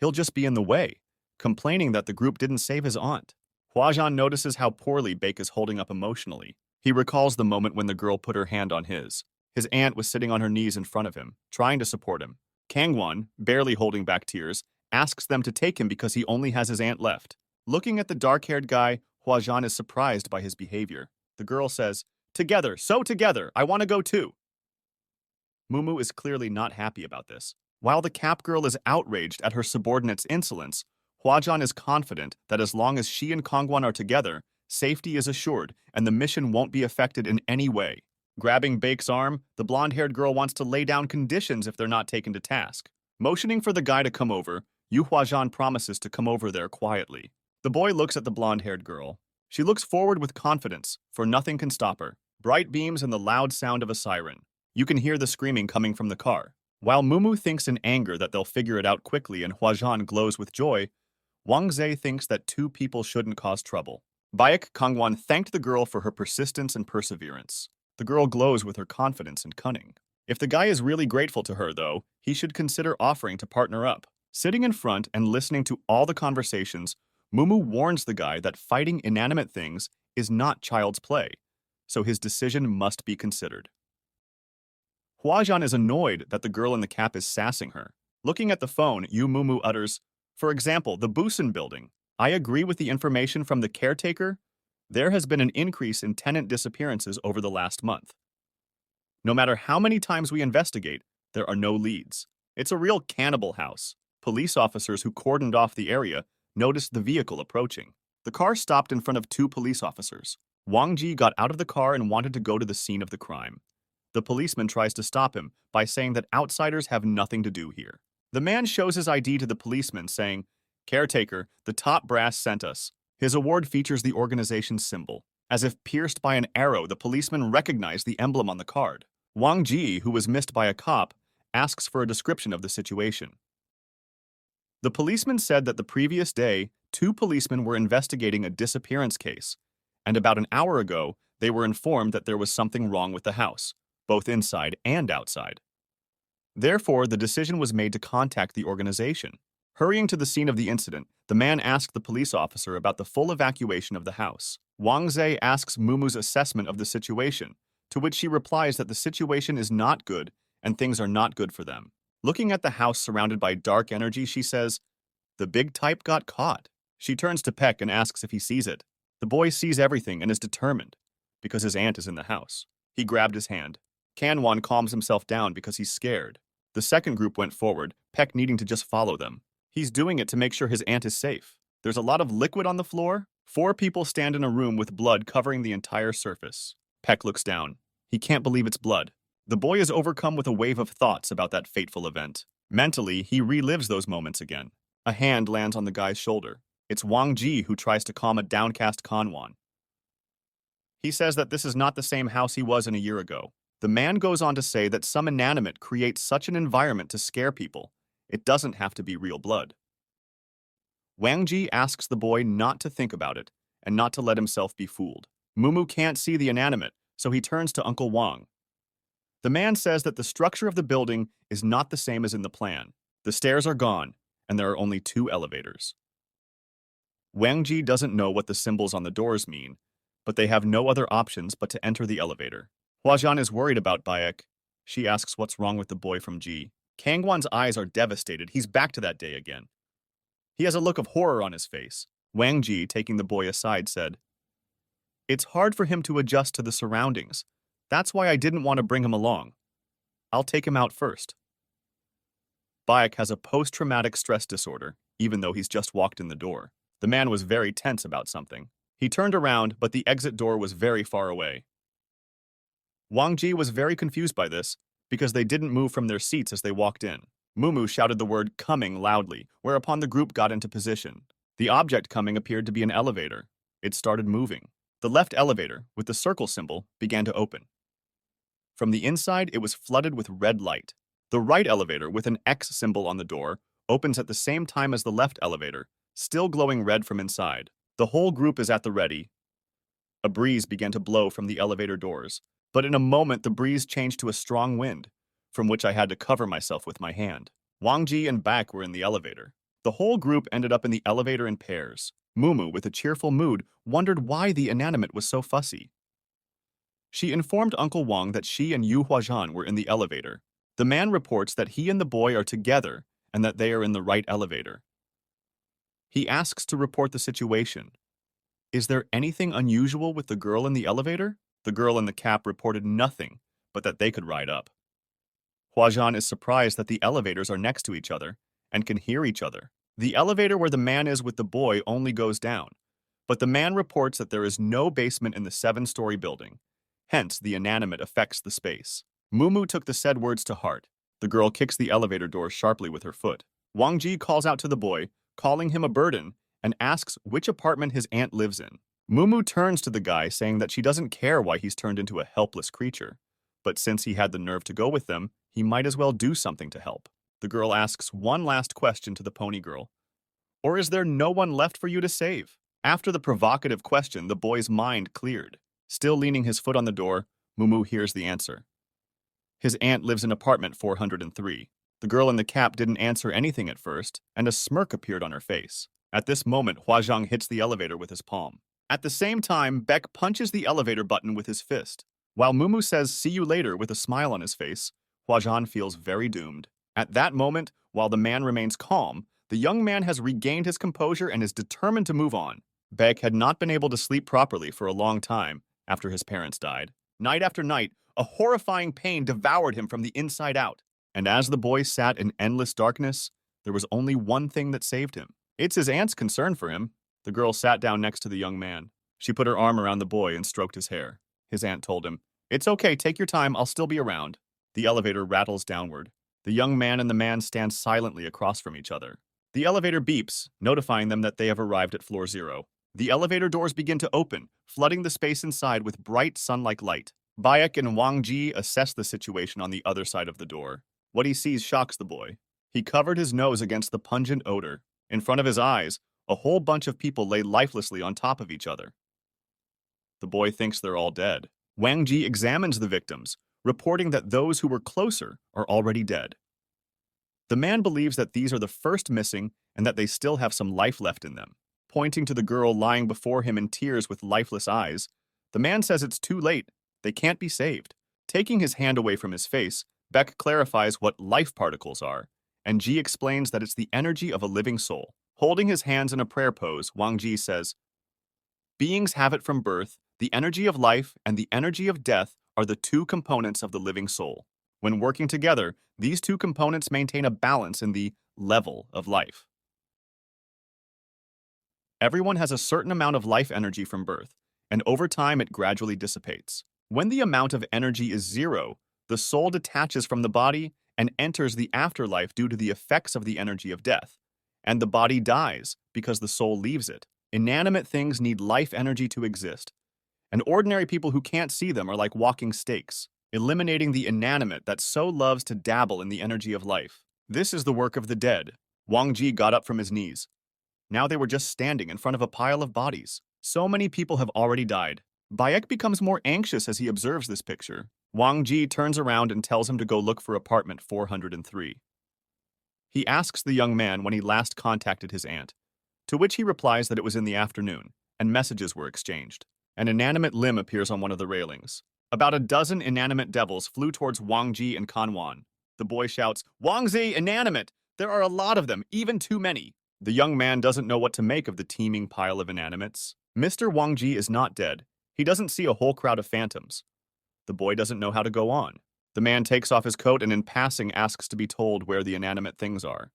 Speaker 1: He'll just be in the way, complaining that the group didn't save his aunt. Huajian notices how poorly Baek is holding up emotionally. He recalls the moment when the girl put her hand on his. His aunt was sitting on her knees in front of him, trying to support him. Kangwon, barely holding back tears, asks them to take him because he only has his aunt left. Looking at the dark-haired guy, Huajian is surprised by his behavior. The girl says, "Together, so together, I want to go too." Mumu is clearly not happy about this. While the Cap girl is outraged at her subordinate's insolence, Huajian is confident that as long as she and Kangwon are together, safety is assured and the mission won't be affected in any way. Grabbing Baek's arm, the blonde-haired girl wants to lay down conditions if they're not taken to task. Motioning for the guy to come over, Yu Huajian promises to come over there quietly. The boy looks at the blonde-haired girl. She looks forward with confidence, for nothing can stop her. Bright beams and the loud sound of a siren. You can hear the screaming coming from the car. While Mumu thinks in anger that they'll figure it out quickly and Huajian glows with joy, Wang Zhe thinks that two people shouldn't cause trouble. Baek Kangwon thanked the girl for her persistence and perseverance. The girl glows with her confidence and cunning. If the guy is really grateful to her, though, he should consider offering to partner up. Sitting in front and listening to all the conversations, Mumu warns the guy that fighting inanimate things is not child's play, so his decision must be considered. Huajian is annoyed that the girl in the cap is sassing her. Looking at the phone, Yu Mumu utters, "For example, the Busan building. I agree with the information from the caretaker. There has been an increase in tenant disappearances over the last month. No matter how many times we investigate, there are no leads. It's a real cannibal house. Police officers who cordoned off the area noticed the vehicle approaching. The car stopped in front of two police officers. Wang Ji got out of the car and wanted to go to the scene of the crime. The policeman tries to stop him by saying that outsiders have nothing to do here. The man shows his ID to the policeman, saying, "Caretaker, the top brass sent us." His award features the organization's symbol. As if pierced by an arrow, the policeman recognized the emblem on the card. Wang Ji, who was missed by a cop, asks for a description of the situation. The policeman said that the previous day, 2 policemen were investigating a disappearance case, and about an hour ago, they were informed that there was something wrong with the house, both inside and outside. Therefore, the decision was made to contact the organization. Hurrying to the scene of the incident, the man asked the police officer about the full evacuation of the house. Wang Zhe asks Mumu's assessment of the situation, to which she replies that the situation is not good and things are not good for them. Looking at the house surrounded by dark energy, she says, "The big type got caught." She turns to Peck and asks if he sees it. The boy sees everything and is determined, because his aunt is in the house. He grabbed his hand. Kanwan calms himself down because he's scared. The second group went forward, Peck needing to just follow them. He's doing it to make sure his aunt is safe. There's a lot of liquid on the floor. 4 people stand in a room with blood covering the entire surface. Peck looks down. He can't believe it's blood. The boy is overcome with a wave of thoughts about that fateful event. Mentally, he relives those moments again. A hand lands on the guy's shoulder. It's Wang Ji who tries to calm a downcast Kanwan. He says that this is not the same house he was in a year ago. The man goes on to say that some inanimate creates such an environment to scare people. It doesn't have to be real blood. Wang Ji asks the boy not to think about it and not to let himself be fooled. Mumu can't see the inanimate, so he turns to Uncle Wang. The man says that the structure of the building is not the same as in the plan. The stairs are gone, and there are only 2 elevators. Wang Ji doesn't know what the symbols on the doors mean, but they have no other options but to enter the elevator. Huajian is worried about Bayek. She asks what's wrong with the boy from Ji. Kangwan's eyes are devastated. He's back to that day again. He has a look of horror on his face. Wang Ji, taking the boy aside, said, "It's hard for him to adjust to the surroundings. That's why I didn't want to bring him along. I'll take him out first." Bayek has a post-traumatic stress disorder, even though he's just walked in the door. The man was very tense about something. He turned around, but the exit door was very far away. Wang Ji was very confused by this, because they didn't move from their seats as they walked in. Mumu shouted the word "coming" loudly, whereupon the group got into position. The object coming appeared to be an elevator. It started moving. The left elevator, with the circle symbol, began to open. From the inside, it was flooded with red light. The right elevator, with an X symbol on the door, opens at the same time as the left elevator, still glowing red from inside. The whole group is at the ready. A breeze began to blow from the elevator doors, but in a moment the breeze changed to a strong wind, from which I had to cover myself with my hand. Wang Ji and Bak were in the elevator. The whole group ended up in the elevator in pairs. Mumu, with a cheerful mood, wondered why the inanimate was so fussy. She informed Uncle Wang that she and Yu Huajian were in the elevator. The man reports that he and the boy are together and that they are in the right elevator. He asks to report the situation. Is there anything unusual with the girl in the elevator? The girl in the cap reported nothing, but that they could ride up. Huajian is surprised that the elevators are next to each other and can hear each other. The elevator where the man is with the boy only goes down, but the man reports that there is no basement in the 7-story building. Hence, the inanimate affects the space. Mumu took the said words to heart. The girl kicks the elevator door sharply with her foot. Wang Ji calls out to the boy, calling him a burden, and asks which apartment his aunt lives in. Mumu turns to the guy, saying that she doesn't care why he's turned into a helpless creature, but since he had the nerve to go with them, he might as well do something to help. The girl asks one last question to the pony girl. Or is there no one left for you to save? After the provocative question, the boy's mind cleared. Still leaning his foot on the door, Mumu hears the answer. His aunt lives in apartment 403. The girl in the cap didn't answer anything at first, and a smirk appeared on her face. At this moment, Huajiang hits the elevator with his palm. At the same time, Beck punches the elevator button with his fist. While Mumu says "see you later" with a smile on his face, Huajian feels very doomed. At that moment, while the man remains calm, the young man has regained his composure and is determined to move on. Beck had not been able to sleep properly for a long time after his parents died. Night after night, a horrifying pain devoured him from the inside out. And as the boy sat in endless darkness, there was only one thing that saved him. It's his aunt's concern for him. The girl sat down next to the young man. She put her arm around the boy and stroked his hair. His aunt told him, It's okay, take your time, I'll still be around. The elevator rattles downward. The young man and the man stand silently across from each other. The elevator beeps, notifying them that they have arrived at floor 0. The elevator doors begin to open, flooding the space inside with bright sun-like light. Bayek and Wang Ji assess the situation on the other side of the door. What he sees shocks the boy. He covered his nose against the pungent odor. In front of his eyes, a whole bunch of people lay lifelessly on top of each other. The boy thinks they're all dead. Wang Ji examines the victims, reporting that those who were closer are already dead. The man believes that these are the first missing and that they still have some life left in them. Pointing to the girl lying before him in tears with lifeless eyes, the man says it's too late. They can't be saved. Taking his hand away from his face, Beck clarifies what life particles are, and Ji explains that it's the energy of a living soul. Holding his hands in a prayer pose, Wang Ji says, "Beings have it from birth. The energy of life and the energy of death are the two components of the living soul. When working together, these two components maintain a balance in the level of life. Everyone has a certain amount of life energy from birth, and over time it gradually dissipates. When the amount of energy is 0, the soul detaches from the body and enters the afterlife due to the effects of the energy of death, and the body dies because the soul leaves it. Inanimate things need life energy to exist, and ordinary people who can't see them are like walking stakes, eliminating the inanimate that so loves to dabble in the energy of life. This is the work of the dead." Wang Ji got up from his knees. Now they were just standing in front of a pile of bodies. So many people have already died. Bayek becomes more anxious as he observes this picture. Wang Ji turns around and tells him to go look for apartment 403. He asks the young man when he last contacted his aunt, to which he replies that it was in the afternoon, and messages were exchanged. An inanimate limb appears on one of the railings. About a dozen inanimate devils flew towards Wang Ji and Kanwan. The boy shouts, "Wang Zi, inanimate! There are a lot of them, even too many." The young man doesn't know what to make of the teeming pile of inanimates. Mr. Wang Ji is not dead. He doesn't see a whole crowd of phantoms. The boy doesn't know how to go on. The man takes off his coat and in passing asks to be told where the inanimate things are.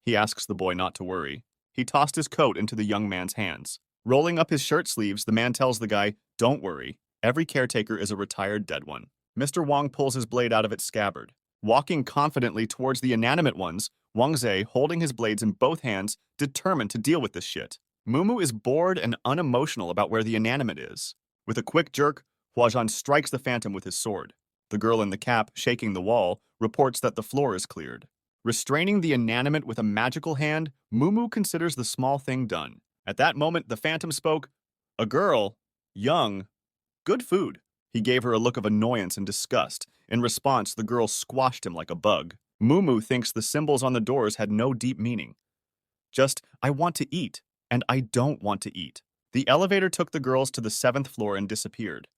Speaker 1: He asks the boy not to worry. He tossed his coat into the young man's hands. Rolling up his shirt sleeves, the man tells the guy, "Don't worry. Every caretaker is a retired dead one." Mr. Wang pulls his blade out of its scabbard. Walking confidently towards the inanimate ones, Wang Zhe, holding his blades in both hands, determined to deal with this shit. Mumu is bored and unemotional about where the inanimate is. With a quick jerk, Huajan strikes the phantom with his sword. The girl in the cap, shaking the wall, reports that the floor is cleared. Restraining the inanimate with a magical hand, Mumu considers the small thing done. At that moment, the phantom spoke, "A girl, young, good food." He gave her a look of annoyance and disgust. In response, the girl squashed him like a bug. Mumu thinks the symbols on the doors had no deep meaning. Just, "I want to eat," and "I don't want to eat." The elevator took the girls to the 7th floor and disappeared.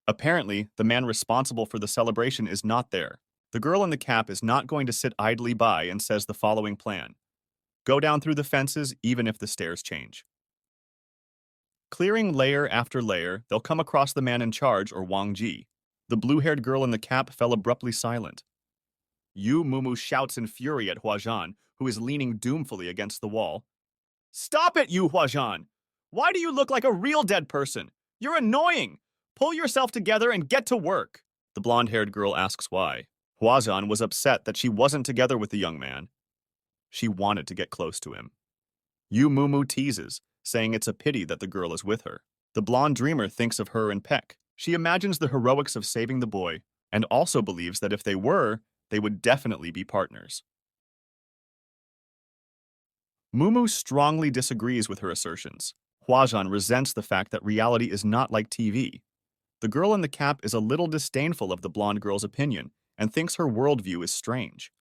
Speaker 1: Apparently, the man responsible for the celebration is not there. The girl in the cap is not going to sit idly by and says the following plan: go down through the fences even if the stairs change. Clearing layer after layer, they'll come across the man in charge, or Wang Ji. The blue-haired girl in the cap fell abruptly silent. Yu Mumu shouts in fury at Huajan, who is leaning doomfully against the wall. "Stop it, you Huajan! Why do you look like a real dead person? You're annoying! Pull yourself together and get to work!" The blonde-haired girl asks why. Huajan was upset that she wasn't together with the young man. She wanted to get close to him. Yu Mumu teases, saying it's a pity that the girl is with her. The blonde dreamer thinks of her and Peck. She imagines the heroics of saving the boy, and also believes that if they were, they would definitely be partners. Mumu strongly disagrees with her assertions. Huajan resents the fact that reality is not like TV. The girl in the cap is a little disdainful of the blonde girl's opinion and thinks her worldview is strange.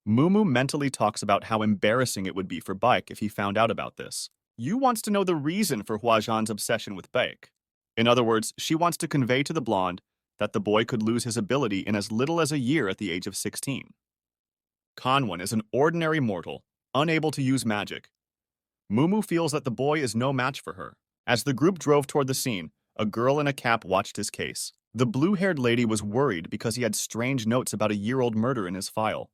Speaker 1: Mumu mentally talks about how embarrassing it would be for Baek if he found out about this. Yu wants to know the reason for Huajan's obsession with Baek. In other words, she wants to convey to the blonde that the boy could lose his ability in as little as a year at the age of 16. Kanwan is an ordinary mortal, unable to use magic. Mumu feels that the boy is no match for her. As the group drove toward the scene, a girl in a cap watched his case. The blue-haired lady was worried because he had strange notes about a year-old murder in his file.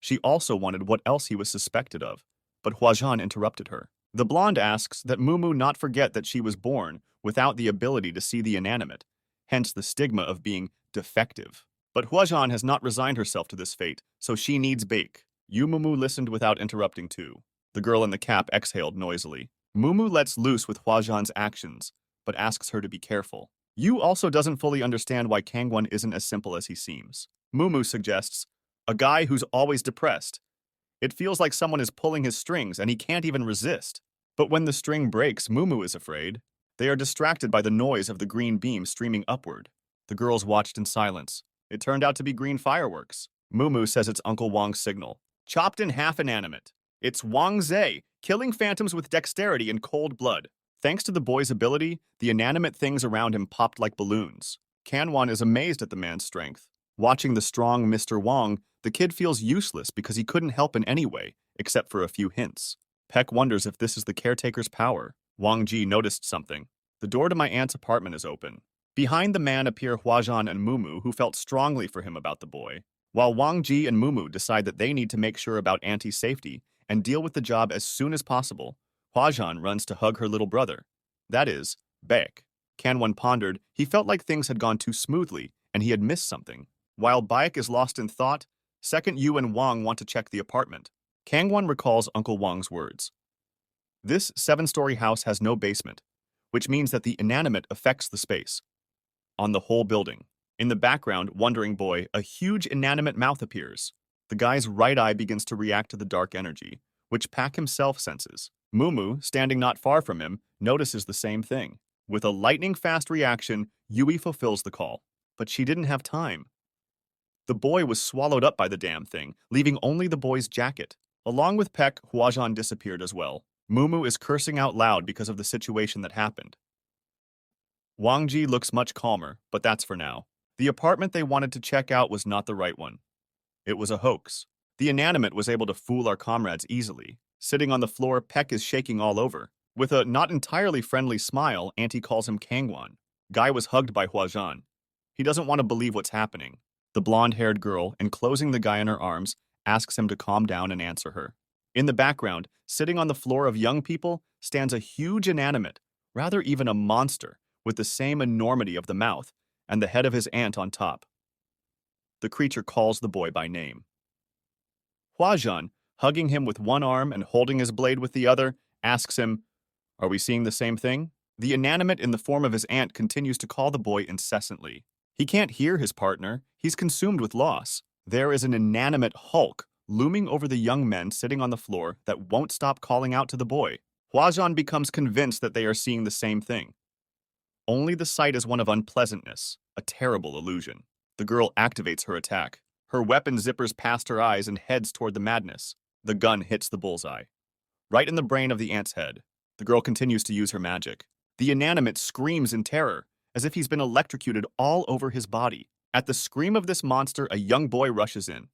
Speaker 1: She also wanted what else he was suspected of, but Huajan interrupted her. The blonde asks that Mumu not forget that she was born without the ability to see the inanimate, hence the stigma of being defective. But Huajian has not resigned herself to this fate, so she needs bake. Mumu listened without interrupting too. The girl in the cap exhaled noisily. Mumu lets loose with Huajian's actions, but asks her to be careful. Yu also doesn't fully understand why Kangwon isn't as simple as he seems. Mumu suggests, a guy who's always depressed. It feels like someone is pulling his strings and he can't even resist. But when the string breaks, Mumu is afraid. They are distracted by the noise of the green beam streaming upward. The girls watched in silence. It turned out to be green fireworks. Mumu says it's Uncle Wang's signal. Chopped in half inanimate. It's Wang Zhe, killing phantoms with dexterity and cold blood. Thanks to the boy's ability, the inanimate things around him popped like balloons. Kanwan is amazed at the man's strength. Watching the strong Mr. Wang, the kid feels useless because he couldn't help in any way, except for a few hints. Peck wonders if this is the caretaker's power. Wang Ji noticed something. The door to my aunt's apartment is open. Behind the man appear Huajian and Mumu, who felt strongly for him about the boy, while Wang Ji and Mumu decide that they need to make sure about Auntie's safety and deal with the job as soon as possible. Huajian runs to hug her little brother. That is, Baek. Kanwan pondered, he felt like things had gone too smoothly and he had missed something. While Baek is lost in thought, Second Yu and Wang want to check the apartment. Kangwon recalls Uncle Wang's words. This 7-story house has no basement, which means that the inanimate affects the space on the whole building. In the background, wondering boy, a huge inanimate mouth appears. The guy's right eye begins to react to the dark energy, which Pak himself senses. Mumu, standing not far from him, notices the same thing. With a lightning-fast reaction, Yui fulfills the call. But she didn't have time. The boy was swallowed up by the damn thing, leaving only the boy's jacket. Along with Peck, Huajian disappeared as well. Mumu is cursing out loud because of the situation that happened. Wang Ji looks much calmer, but that's for now. The apartment they wanted to check out was not the right one. It was a hoax. The inanimate was able to fool our comrades easily. Sitting on the floor, Peck is shaking all over. With a not entirely friendly smile, Auntie calls him Kangwon. Guy was hugged by Huajian. He doesn't want to believe what's happening. The blonde-haired girl, enclosing the guy in her arms, asks him to calm down and answer her. In the background, sitting on the floor of young people, stands a huge inanimate, rather even a monster, with the same enormity of the mouth and the head of his aunt on top. The creature calls the boy by name. Huajian, hugging him with one arm and holding his blade with the other, asks him, "Are we seeing the same thing?" The inanimate in the form of his aunt continues to call the boy incessantly. He can't hear his partner. He's consumed with loss. There is an inanimate hulk looming over the young men sitting on the floor that won't stop calling out to the boy. Huajian becomes convinced that they are seeing the same thing. Only the sight is one of unpleasantness, a terrible illusion. The girl activates her attack. Her weapon zippers past her eyes and heads toward the madness. The gun hits the bullseye, right in the brain of the ant's head. The girl continues to use her magic. The inanimate screams in terror, as if he's been electrocuted all over his body. At the scream of this monster, a young boy rushes in.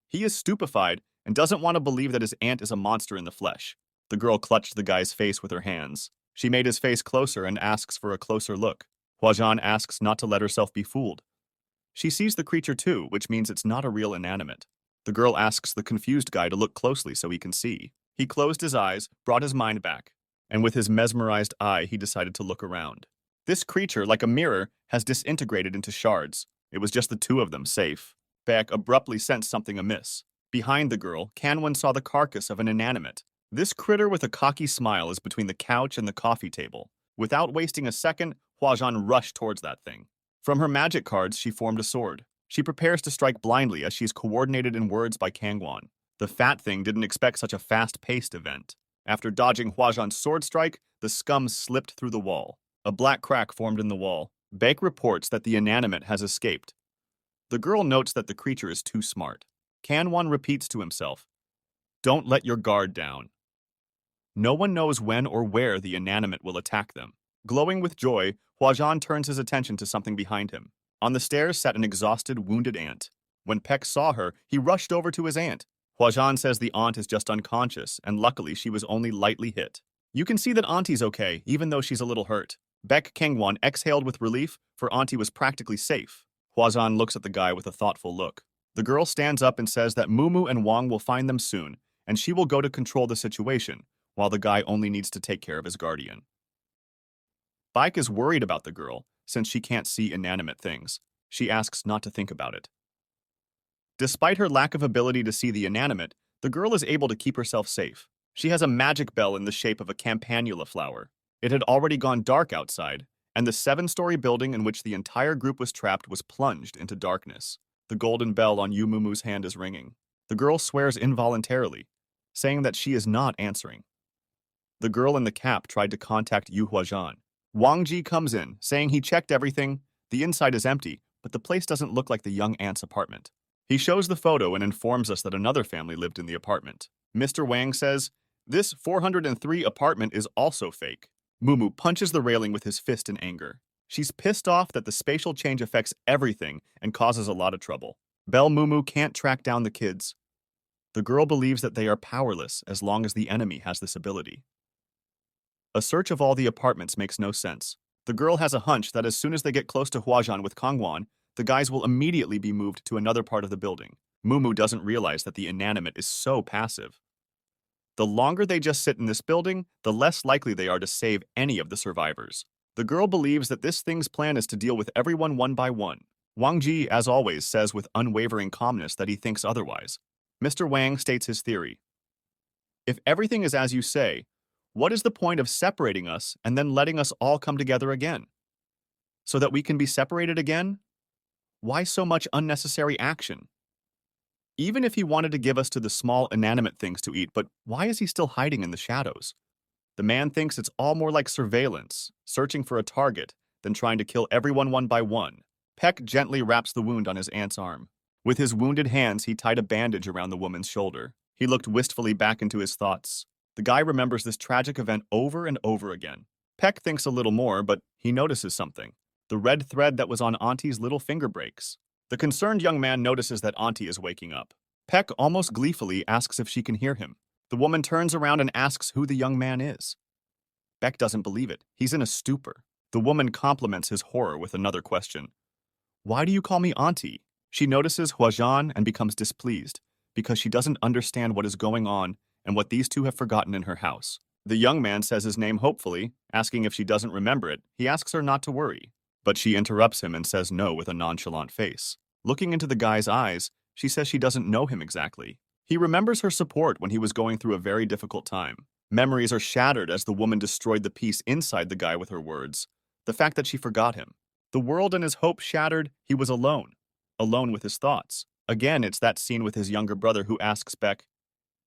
Speaker 1: He is stupefied and doesn't want to believe that his aunt is a monster in the flesh. The girl clutched the guy's face with her hands. She made his face closer and asks for a closer look. Huajian asks not to let herself be fooled. She sees the creature too, which means it's not a real inanimate. The girl asks the confused guy to look closely so he can see. He closed his eyes, brought his mind back, and with his mesmerized eye, he decided to look around. This creature, like a mirror, has disintegrated into shards. It was just the two of them, safe. Baek abruptly sensed something amiss. Behind the girl, Kanwan saw the carcass of an inanimate. This critter with a cocky smile is between the couch and the coffee table. Without wasting a second, Huajian rushed towards that thing. From her magic cards, she formed a sword. She prepares to strike blindly as she's coordinated in words by Kangwan. The fat thing didn't expect such a fast-paced event. After dodging Huajian's sword strike, the scum slipped through the wall. A black crack formed in the wall. Baek reports that the inanimate has escaped. The girl notes that the creature is too smart. Kanwan repeats to himself, "Don't let your guard down." No one knows when or where the inanimate will attack them. Glowing with joy, Huajian turns his attention to something behind him. On the stairs sat an exhausted, wounded aunt. When Peck saw her, he rushed over to his aunt. Huajian says the aunt is just unconscious, and luckily she was only lightly hit. You can see that Auntie's okay, even though she's a little hurt. Baek Kangwan exhaled with relief, for Auntie was practically safe. Huajian looks at the guy with a thoughtful look. The girl stands up and says that Mumu and Wang will find them soon, and she will go to control the situation, while the guy only needs to take care of his guardian. Baek is worried about the girl, since she can't see inanimate things. She asks not to think about it. Despite her lack of ability to see the inanimate, the girl is able to keep herself safe. She has a magic bell in the shape of a campanula flower. It had already gone dark outside, and the 7-story building in which the entire group was trapped was plunged into darkness. The golden bell on Yumumu's hand is ringing. The girl swears involuntarily, saying that she is not answering. The girl in the cap tried to contact Yu Huajian. Wang Ji comes in, saying he checked everything. The inside is empty, but the place doesn't look like the young aunt's apartment. He shows the photo and informs us that another family lived in the apartment. Mr. Wang says, "This 403 apartment is also fake." Mumu punches the railing with his fist in anger. She's pissed off that the spatial change affects everything and causes a lot of trouble. Belle Mumu can't track down the kids. The girl believes that they are powerless as long as the enemy has this ability. A search of all the apartments makes no sense. The girl has a hunch that as soon as they get close to Huajian with Kongwan, the guys will immediately be moved to another part of the building. Mumu doesn't realize that the inanimate is so passive. The longer they just sit in this building, the less likely they are to save any of the survivors. The girl believes that this thing's plan is to deal with everyone one by one. Wang Ji, as always, says with unwavering calmness that he thinks otherwise. Mr. Wang states his theory. If everything is as you say, what is the point of separating us and then letting us all come together again? So that we can be separated again? Why so much unnecessary action? Even if he wanted to give us to the small inanimate things to eat, but why is he still hiding in the shadows? The man thinks it's all more like surveillance, searching for a target, than trying to kill everyone one by one. Peck gently wraps the wound on his aunt's arm. With his wounded hands, he tied a bandage around the woman's shoulder. He looked wistfully back into his thoughts. The guy remembers this tragic event over and over again. Peck thinks a little more, but he notices something. The red thread that was on Auntie's little finger breaks. The concerned young man notices that Auntie is waking up. Peck almost gleefully asks if she can hear him. The woman turns around and asks who the young man is. Beck doesn't believe it. He's in a stupor. The woman compliments his horror with another question. Why do you call me Auntie? She notices Huajian and becomes displeased because she doesn't understand what is going on and what these two have forgotten in her house. The young man says his name hopefully, asking if she doesn't remember it. He asks her not to worry, but she interrupts him and says no with a nonchalant face. Looking into the guy's eyes, she says she doesn't know him exactly. He remembers her support when he was going through a very difficult time. Memories are shattered as the woman destroyed the peace inside the guy with her words. The fact that she forgot him. The world and his hope shattered, he was alone. Alone with his thoughts. Again, it's that scene with his younger brother who asks Beck,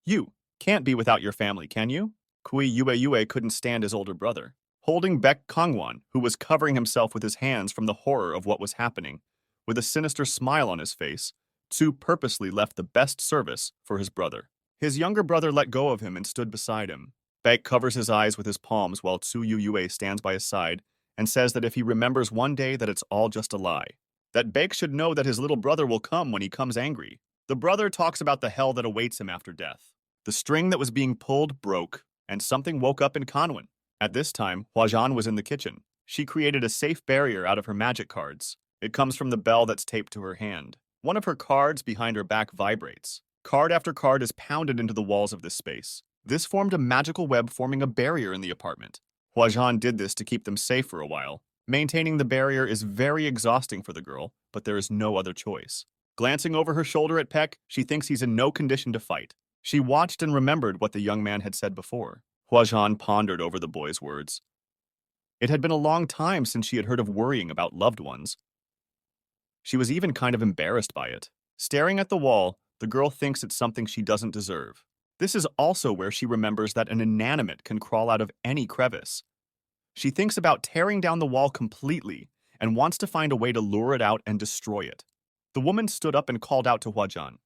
Speaker 1: "You can't be without your family, can you?" Kui Yue couldn't stand his older brother. Holding Beck Kongwan, who was covering himself with his hands from the horror of what was happening, with a sinister smile on his face, Tsu purposely left the best service for his brother. His younger brother let go of him and stood beside him. Beck covers his eyes with his palms while Tsu Yue stands by his side and says that if he remembers one day that it's all just a lie. That Beck should know that his little brother will come when he comes angry. The brother talks about the hell that awaits him after death. The string that was being pulled broke, and something woke up in Kanwen. At this time, Huajian was in the kitchen. She created a safe barrier out of her magic cards. It comes from the bell that's taped to her hand. One of her cards behind her back vibrates. Card after card is pounded into the walls of this space. This formed a magical web forming a barrier in the apartment. Huajian did this to keep them safe for a while. Maintaining the barrier is very exhausting for the girl, but there is no other choice. Glancing over her shoulder at Peck, she thinks he's in no condition to fight. She watched and remembered what the young man had said before. Huajian pondered over the boy's words. It had been a long time since she had heard of worrying about loved ones. She was even kind of embarrassed by it. Staring at the wall, the girl thinks it's something she doesn't deserve. This is also where she remembers that an inanimate can crawl out of any crevice. She thinks about tearing down the wall completely and wants to find a way to lure it out and destroy it. The woman stood up and called out to Huajian.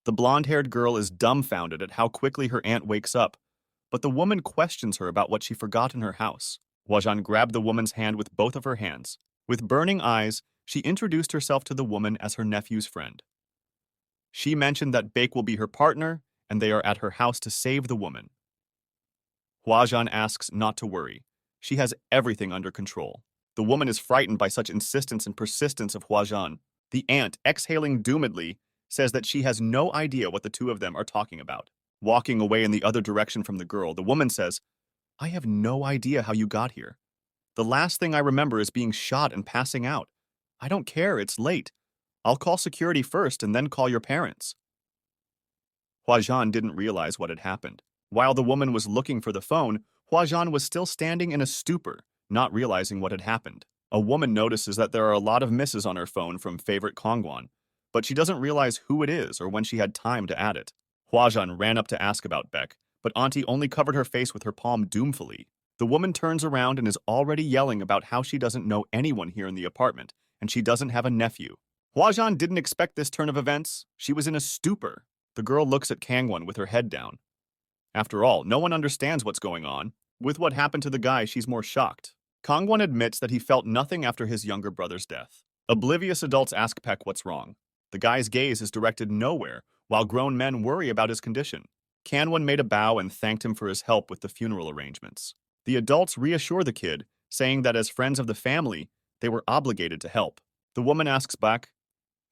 Speaker 1: The blonde-haired girl is dumbfounded at how quickly her aunt wakes up, but the woman questions her about what she forgot in her house. Huajian grabbed the woman's hand with both of her hands. With burning eyes, she introduced herself to the woman as her nephew's friend. She mentioned that Bake will be her partner, and they are at her house to save the woman. Huajian asks not to worry. She has everything under control. The woman is frightened by such insistence and persistence of Huajian. The aunt, exhaling doomedly, says that she has no idea what the two of them are talking about. Walking away in the other direction from the girl, the woman says, "I have no idea how you got here. The last thing I remember is being shot and passing out. I don't care, it's late. I'll call security first and then call your parents. Huajian didn't realize what had happened. While the woman was looking for the phone, Huajian was still standing in a stupor, not realizing what had happened. A woman notices that there are a lot of misses on her phone from favorite Kongwan, but she doesn't realize who it is or when she had time to add it. Huajian ran up to ask about Beck, but Auntie only covered her face with her palm doomfully. The woman turns around and is already yelling about how she doesn't know anyone here in the apartment, and she doesn't have a nephew. Huajian didn't expect this turn of events. She was in a stupor. The girl looks at Kangwon with her head down. After all, no one understands what's going on. With what happened to the guy, she's more shocked. Kangwon admits that he felt nothing after his younger brother's death. Oblivious adults ask Peck what's wrong. The guy's gaze is directed nowhere, while grown men worry about his condition. Kangwon made a bow and thanked him for his help with the funeral arrangements. The adults reassure the kid, saying that as friends of the family, they were obligated to help. The woman asks back,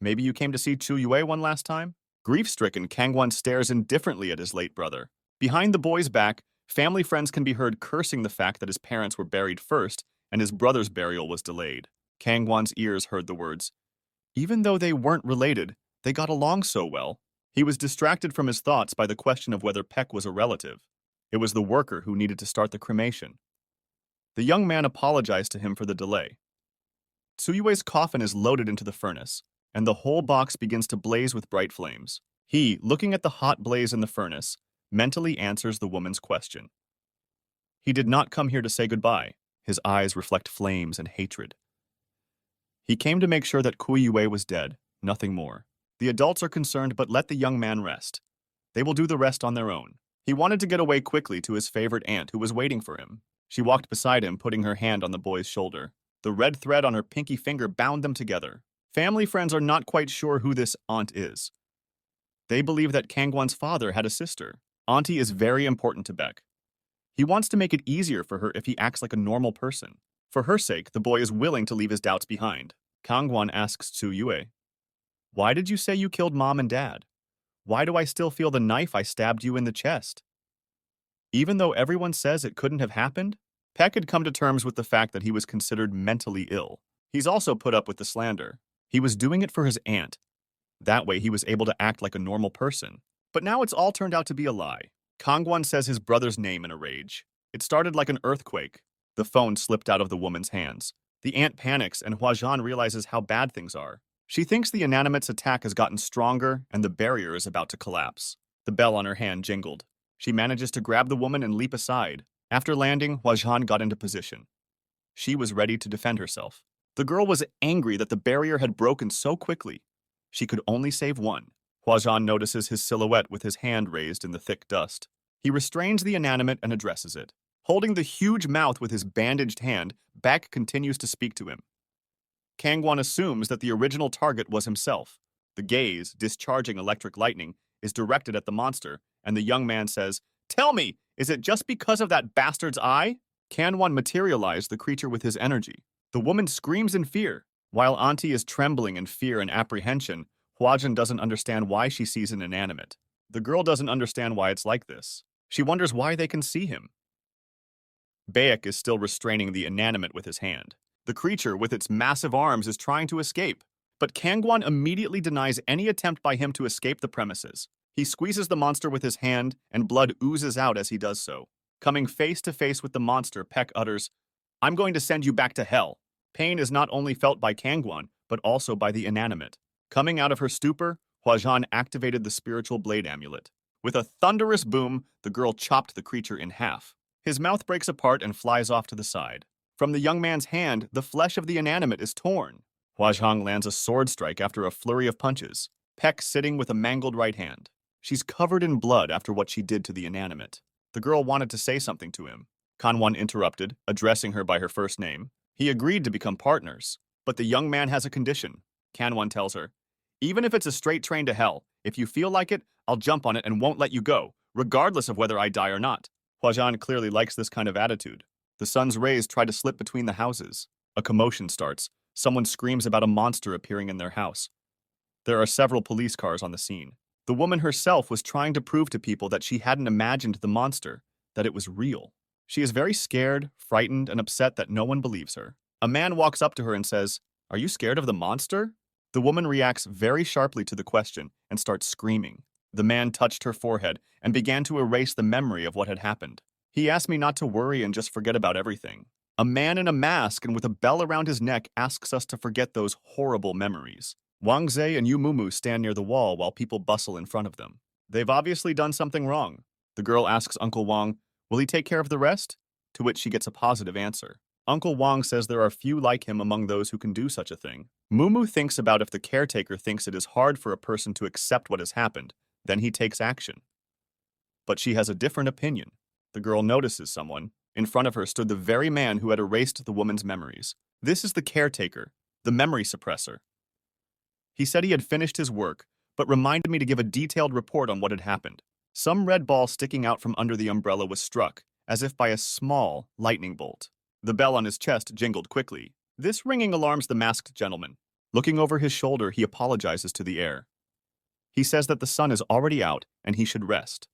Speaker 1: "Maybe you came to see Chu Yue one last time?" Grief-stricken, Kangwon stares indifferently at his late brother. Behind the boy's back, family friends can be heard cursing the fact that his parents were buried first and his brother's burial was delayed. Kangwon's ears heard the words, "Even though they weren't related, they got along so well." He was distracted from his thoughts by the question of whether Peck was a relative. It was the worker who needed to start the cremation. The young man apologized to him for the delay. Tsuyue's coffin is loaded into the furnace, and the whole box begins to blaze with bright flames. He, looking at the hot blaze in the furnace, mentally answers the woman's question. He did not come here to say goodbye. His eyes reflect flames and hatred. He came to make sure that Kui Yue was dead, nothing more. The adults are concerned but let the young man rest. They will do the rest on their own. He wanted to get away quickly to his favorite aunt who was waiting for him. She walked beside him, putting her hand on the boy's shoulder. The red thread on her pinky finger bound them together. Family friends are not quite sure who this aunt is. They believe that Kangwon's father had a sister. Auntie is very important to Beck. He wants to make it easier for her if he acts like a normal person. For her sake, the boy is willing to leave his doubts behind. Kangwon asks Tsu Yue, "Why did you say you killed mom and dad? Why do I still feel the knife I stabbed you in the chest?" Even though everyone says it couldn't have happened, Peck had come to terms with the fact that he was considered mentally ill. He's also put up with the slander. He was doing it for his aunt. That way he was able to act like a normal person. But now it's all turned out to be a lie. Kangwon says his brother's name in a rage. It started like an earthquake. The phone slipped out of the woman's hands. The aunt panics and Huajian realizes how bad things are. She thinks the inanimate's attack has gotten stronger and the barrier is about to collapse. The bell on her hand jingled. She manages to grab the woman and leap aside. After landing, Huajian got into position. She was ready to defend herself. The girl was angry that the barrier had broken so quickly. She could only save one. Huajian notices his silhouette with his hand raised in the thick dust. He restrains the inanimate and addresses it. Holding the huge mouth with his bandaged hand, Beck continues to speak to him. Kangwon assumes that the original target was himself. The gaze, discharging electric lightning, is directed at the monster, and the young man says, "Tell me, is it just because of that bastard's eye?" Kangwon materialized the creature with his energy. The woman screams in fear. While Auntie is trembling in fear and apprehension, Huajian doesn't understand why she sees an inanimate. The girl doesn't understand why it's like this. She wonders why they can see him. Baek is still restraining the inanimate with his hand. The creature, with its massive arms, is trying to escape. But Kangwon immediately denies any attempt by him to escape the premises. He squeezes the monster with his hand, and blood oozes out as he does so. Coming face to face with the monster, Peck utters, "I'm going to send you back to hell." Pain is not only felt by Kangwon, but also by the inanimate. Coming out of her stupor, Huajian activated the spiritual blade amulet. With a thunderous boom, the girl chopped the creature in half. His mouth breaks apart and flies off to the side. From the young man's hand, the flesh of the inanimate is torn. Huajian lands a sword strike after a flurry of punches. Peck sitting with a mangled right hand. She's covered in blood after what she did to the inanimate. The girl wanted to say something to him. Kangwon interrupted, addressing her by her first name. He agreed to become partners, but the young man has a condition. Kangwon tells her, "Even if it's a straight train to hell, if you feel like it, I'll jump on it and won't let you go, regardless of whether I die or not." Huajian clearly likes this kind of attitude. The sun's rays try to slip between the houses. A commotion starts. Someone screams about a monster appearing in their house. There are several police cars on the scene. The woman herself was trying to prove to people that she hadn't imagined the monster, that it was real. She is very scared, frightened, and upset that no one believes her. A man walks up to her and says, "Are you scared of the monster?" The woman reacts very sharply to the question and starts screaming. The man touched her forehead and began to erase the memory of what had happened. He asked me not to worry and just forget about everything. A man in a mask and with a bell around his neck asks us to forget those horrible memories. Wang Zhe and Yu Mumu stand near the wall while people bustle in front of them. They've obviously done something wrong. The girl asks Uncle Wang, "Will he take care of the rest?" To which she gets a positive answer. Uncle Wang says there are few like him among those who can do such a thing. Mumu thinks about if the caretaker thinks it is hard for a person to accept what has happened, then he takes action. But she has a different opinion. The girl notices someone. In front of her stood the very man who had erased the woman's memories. This is the caretaker, the memory suppressor. He said he had finished his work, but reminded me to give a detailed report on what had happened. Some red ball sticking out from under the umbrella was struck, as if by a small lightning bolt. The bell on his chest jingled quickly. This ringing alarms the masked gentleman. Looking over his shoulder, he apologizes to the air. He says that the sun is already out and he should rest.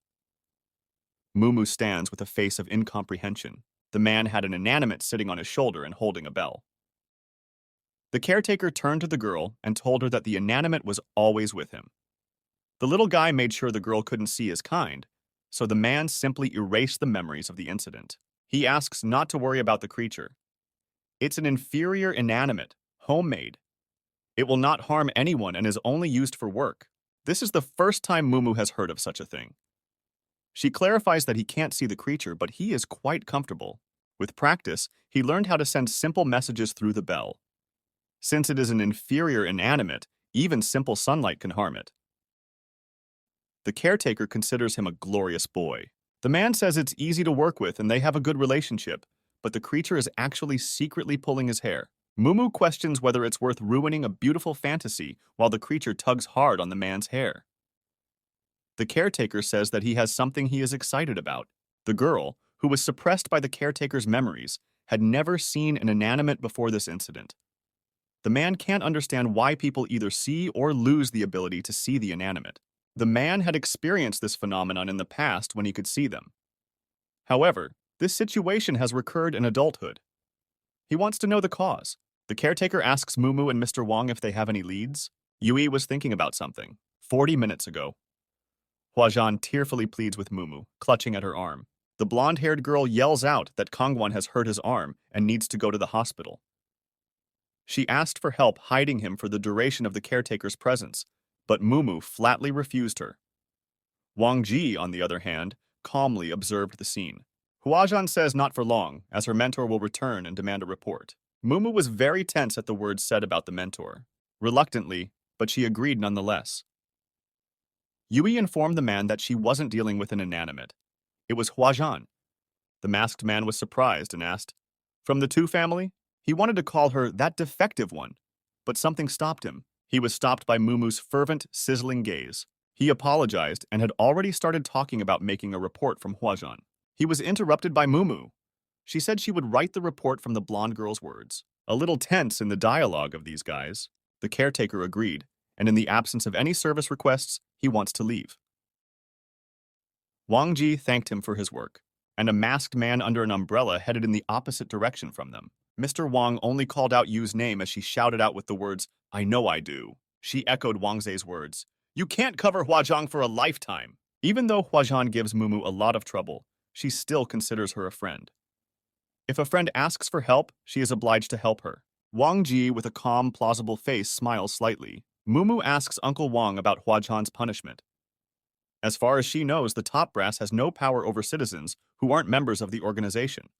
Speaker 1: Mumu stands with a face of incomprehension. The man had an inanimate sitting on his shoulder and holding a bell. The caretaker turned to the girl and told her that the inanimate was always with him. The little guy made sure the girl couldn't see his kind, so the man simply erased the memories of the incident. He asks not to worry about the creature. It's an inferior inanimate, homemade. It will not harm anyone and is only used for work. This is the first time Mumu has heard of such a thing. She clarifies that he can't see the creature, but he is quite comfortable. With practice, he learned how to send simple messages through the bell. Since it is an inferior inanimate, even simple sunlight can harm it. The caretaker considers him a glorious boy. The man says it's easy to work with and they have a good relationship, but the creature is actually secretly pulling his hair. Mumu questions whether it's worth ruining a beautiful fantasy while the creature tugs hard on the man's hair. The caretaker says that he has something he is excited about. The girl, who was suppressed by the caretaker's memories, had never seen an inanimate before this incident. The man can't understand why people either see or lose the ability to see the inanimate. The man had experienced this phenomenon in the past when he could see them. However, this situation has recurred in adulthood. He wants to know the cause. The caretaker asks Mumu and Mr. Wang if they have any leads. Yui was thinking about something 40 minutes ago. Huajian tearfully pleads with Mumu, clutching at her arm. The blonde-haired girl yells out that Kongwan has hurt his arm and needs to go to the hospital. She asked for help hiding him for the duration of the caretaker's presence, but Mumu flatly refused her. Wang Ji, on the other hand, calmly observed the scene. Huajian says not for long, as her mentor will return and demand a report. Mumu was very tense at the words said about the mentor. Reluctantly, but she agreed nonetheless. Yui informed the man that she wasn't dealing with an inanimate. It was Huajian. The masked man was surprised and asked, "From the Tu family?" He wanted to call her that defective one, but something stopped him. He was stopped by Mumu's fervent, sizzling gaze. He apologized and had already started talking about making a report from Huajian. He was interrupted by Mumu. She said she would write the report from the blonde girl's words. A little tense in the dialogue of these guys. The caretaker agreed, and in the absence of any service requests, he wants to leave. Wang Ji thanked him for his work, and a masked man under an umbrella headed in the opposite direction from them. Mr. Wang only called out Yu's name as she shouted out with the words, "I know I do." She echoed Wang Zhe's words. "You can't cover Huajian for a lifetime." Even though Huajian gives Mumu a lot of trouble, she still considers her a friend. If a friend asks for help, she is obliged to help her. Wang Ji, with a calm, plausible face, smiles slightly. Mumu asks Uncle Wang about Huajian's punishment. As far as she knows, the top brass has no power over citizens who aren't members of the organization.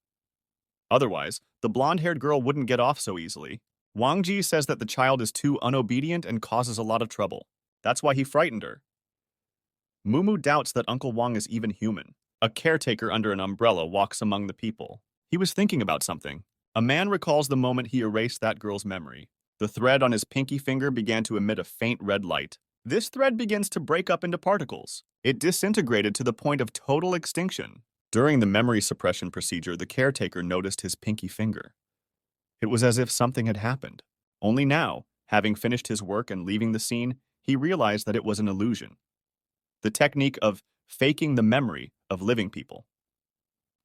Speaker 1: Otherwise, the blonde-haired girl wouldn't get off so easily. Wang Ji says that the child is too unobedient and causes a lot of trouble. That's why he frightened her. Mumu doubts that Uncle Wang is even human. A caretaker under an umbrella walks among the people. He was thinking about something. A man recalls the moment he erased that girl's memory. The thread on his pinky finger began to emit a faint red light. This thread begins to break up into particles. It disintegrated to the point of total extinction. During the memory suppression procedure, the caretaker noticed his pinky finger. It was as if something had happened. Only now, having finished his work and leaving the scene, he realized that it was an illusion. The technique of faking the memory of living people.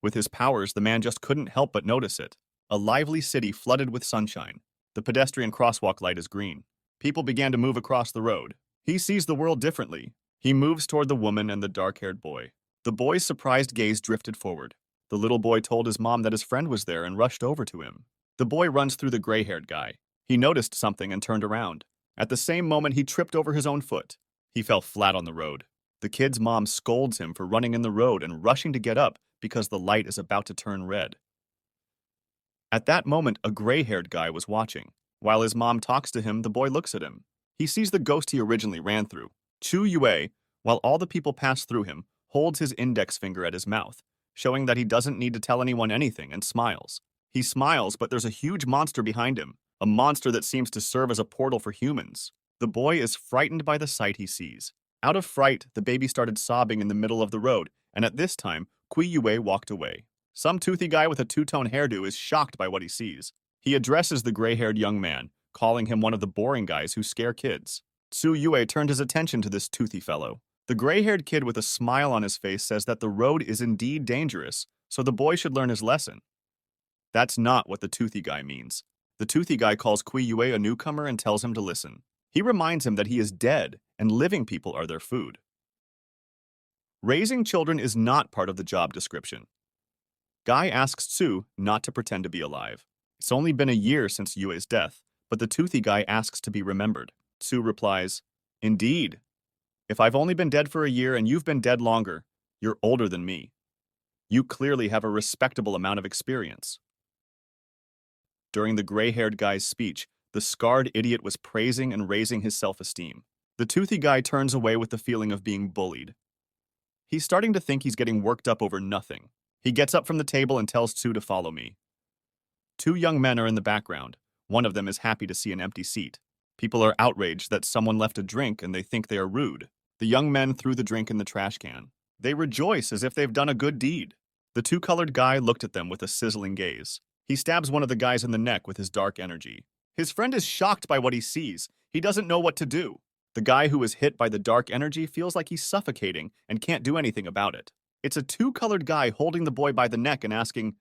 Speaker 1: With his powers, the man just couldn't help but notice it. A lively city flooded with sunshine. The pedestrian crosswalk light is green. People began to move across the road. He sees the world differently. He moves toward the woman and the dark-haired boy. The boy's surprised gaze drifted forward. The little boy told his mom that his friend was there and rushed over to him. The boy runs through the gray-haired guy. He noticed something and turned around. At the same moment, he tripped over his own foot. He fell flat on the road. The kid's mom scolds him for running in the road and rushing to get up because the light is about to turn red. At that moment, a gray-haired guy was watching. While his mom talks to him, the boy looks at him. He sees the ghost he originally ran through. Chu Yue, while all the people pass through him, holds his index finger at his mouth, showing that he doesn't need to tell anyone anything, and smiles. He smiles, but there's a huge monster behind him, a monster that seems to serve as a portal for humans. The boy is frightened by the sight he sees. Out of fright, the baby started sobbing in the middle of the road, and at this time, Kui Yue walked away. Some toothy guy with a two-tone hairdo is shocked by what he sees. He addresses the gray-haired young man, calling him one of the boring guys who scare kids. Tsu Yue turned his attention to this toothy fellow. The gray-haired kid with a smile on his face says that the road is indeed dangerous, so the boy should learn his lesson. That's not what the toothy guy means. The toothy guy calls Kui Yue a newcomer and tells him to listen. He reminds him that he is dead and living people are their food. Raising children is not part of the job description. Guy asks Tsu not to pretend to be alive. It's only been a year since Yue's death, but the toothy guy asks to be remembered. Tsu replies, "Indeed. If I've only been dead for a year and you've been dead longer, you're older than me. You clearly have a respectable amount of experience." During the gray-haired guy's speech, the scarred idiot was praising and raising his self-esteem. The toothy guy turns away with the feeling of being bullied. He's starting to think he's getting worked up over nothing. He gets up from the table and tells Tsu to follow me. Two young men are in the background. One of them is happy to see an empty seat. People are outraged that someone left a drink and they think they are rude. The young men threw the drink in the trash can. They rejoice as if they've done a good deed. The two-colored guy looked at them with a sizzling gaze. He stabs one of the guys in the neck with his dark energy. His friend is shocked by what he sees. He doesn't know what to do. The guy who was hit by the dark energy feels like he's suffocating and can't do anything about it. It's a two-colored guy holding the boy by the neck and asking,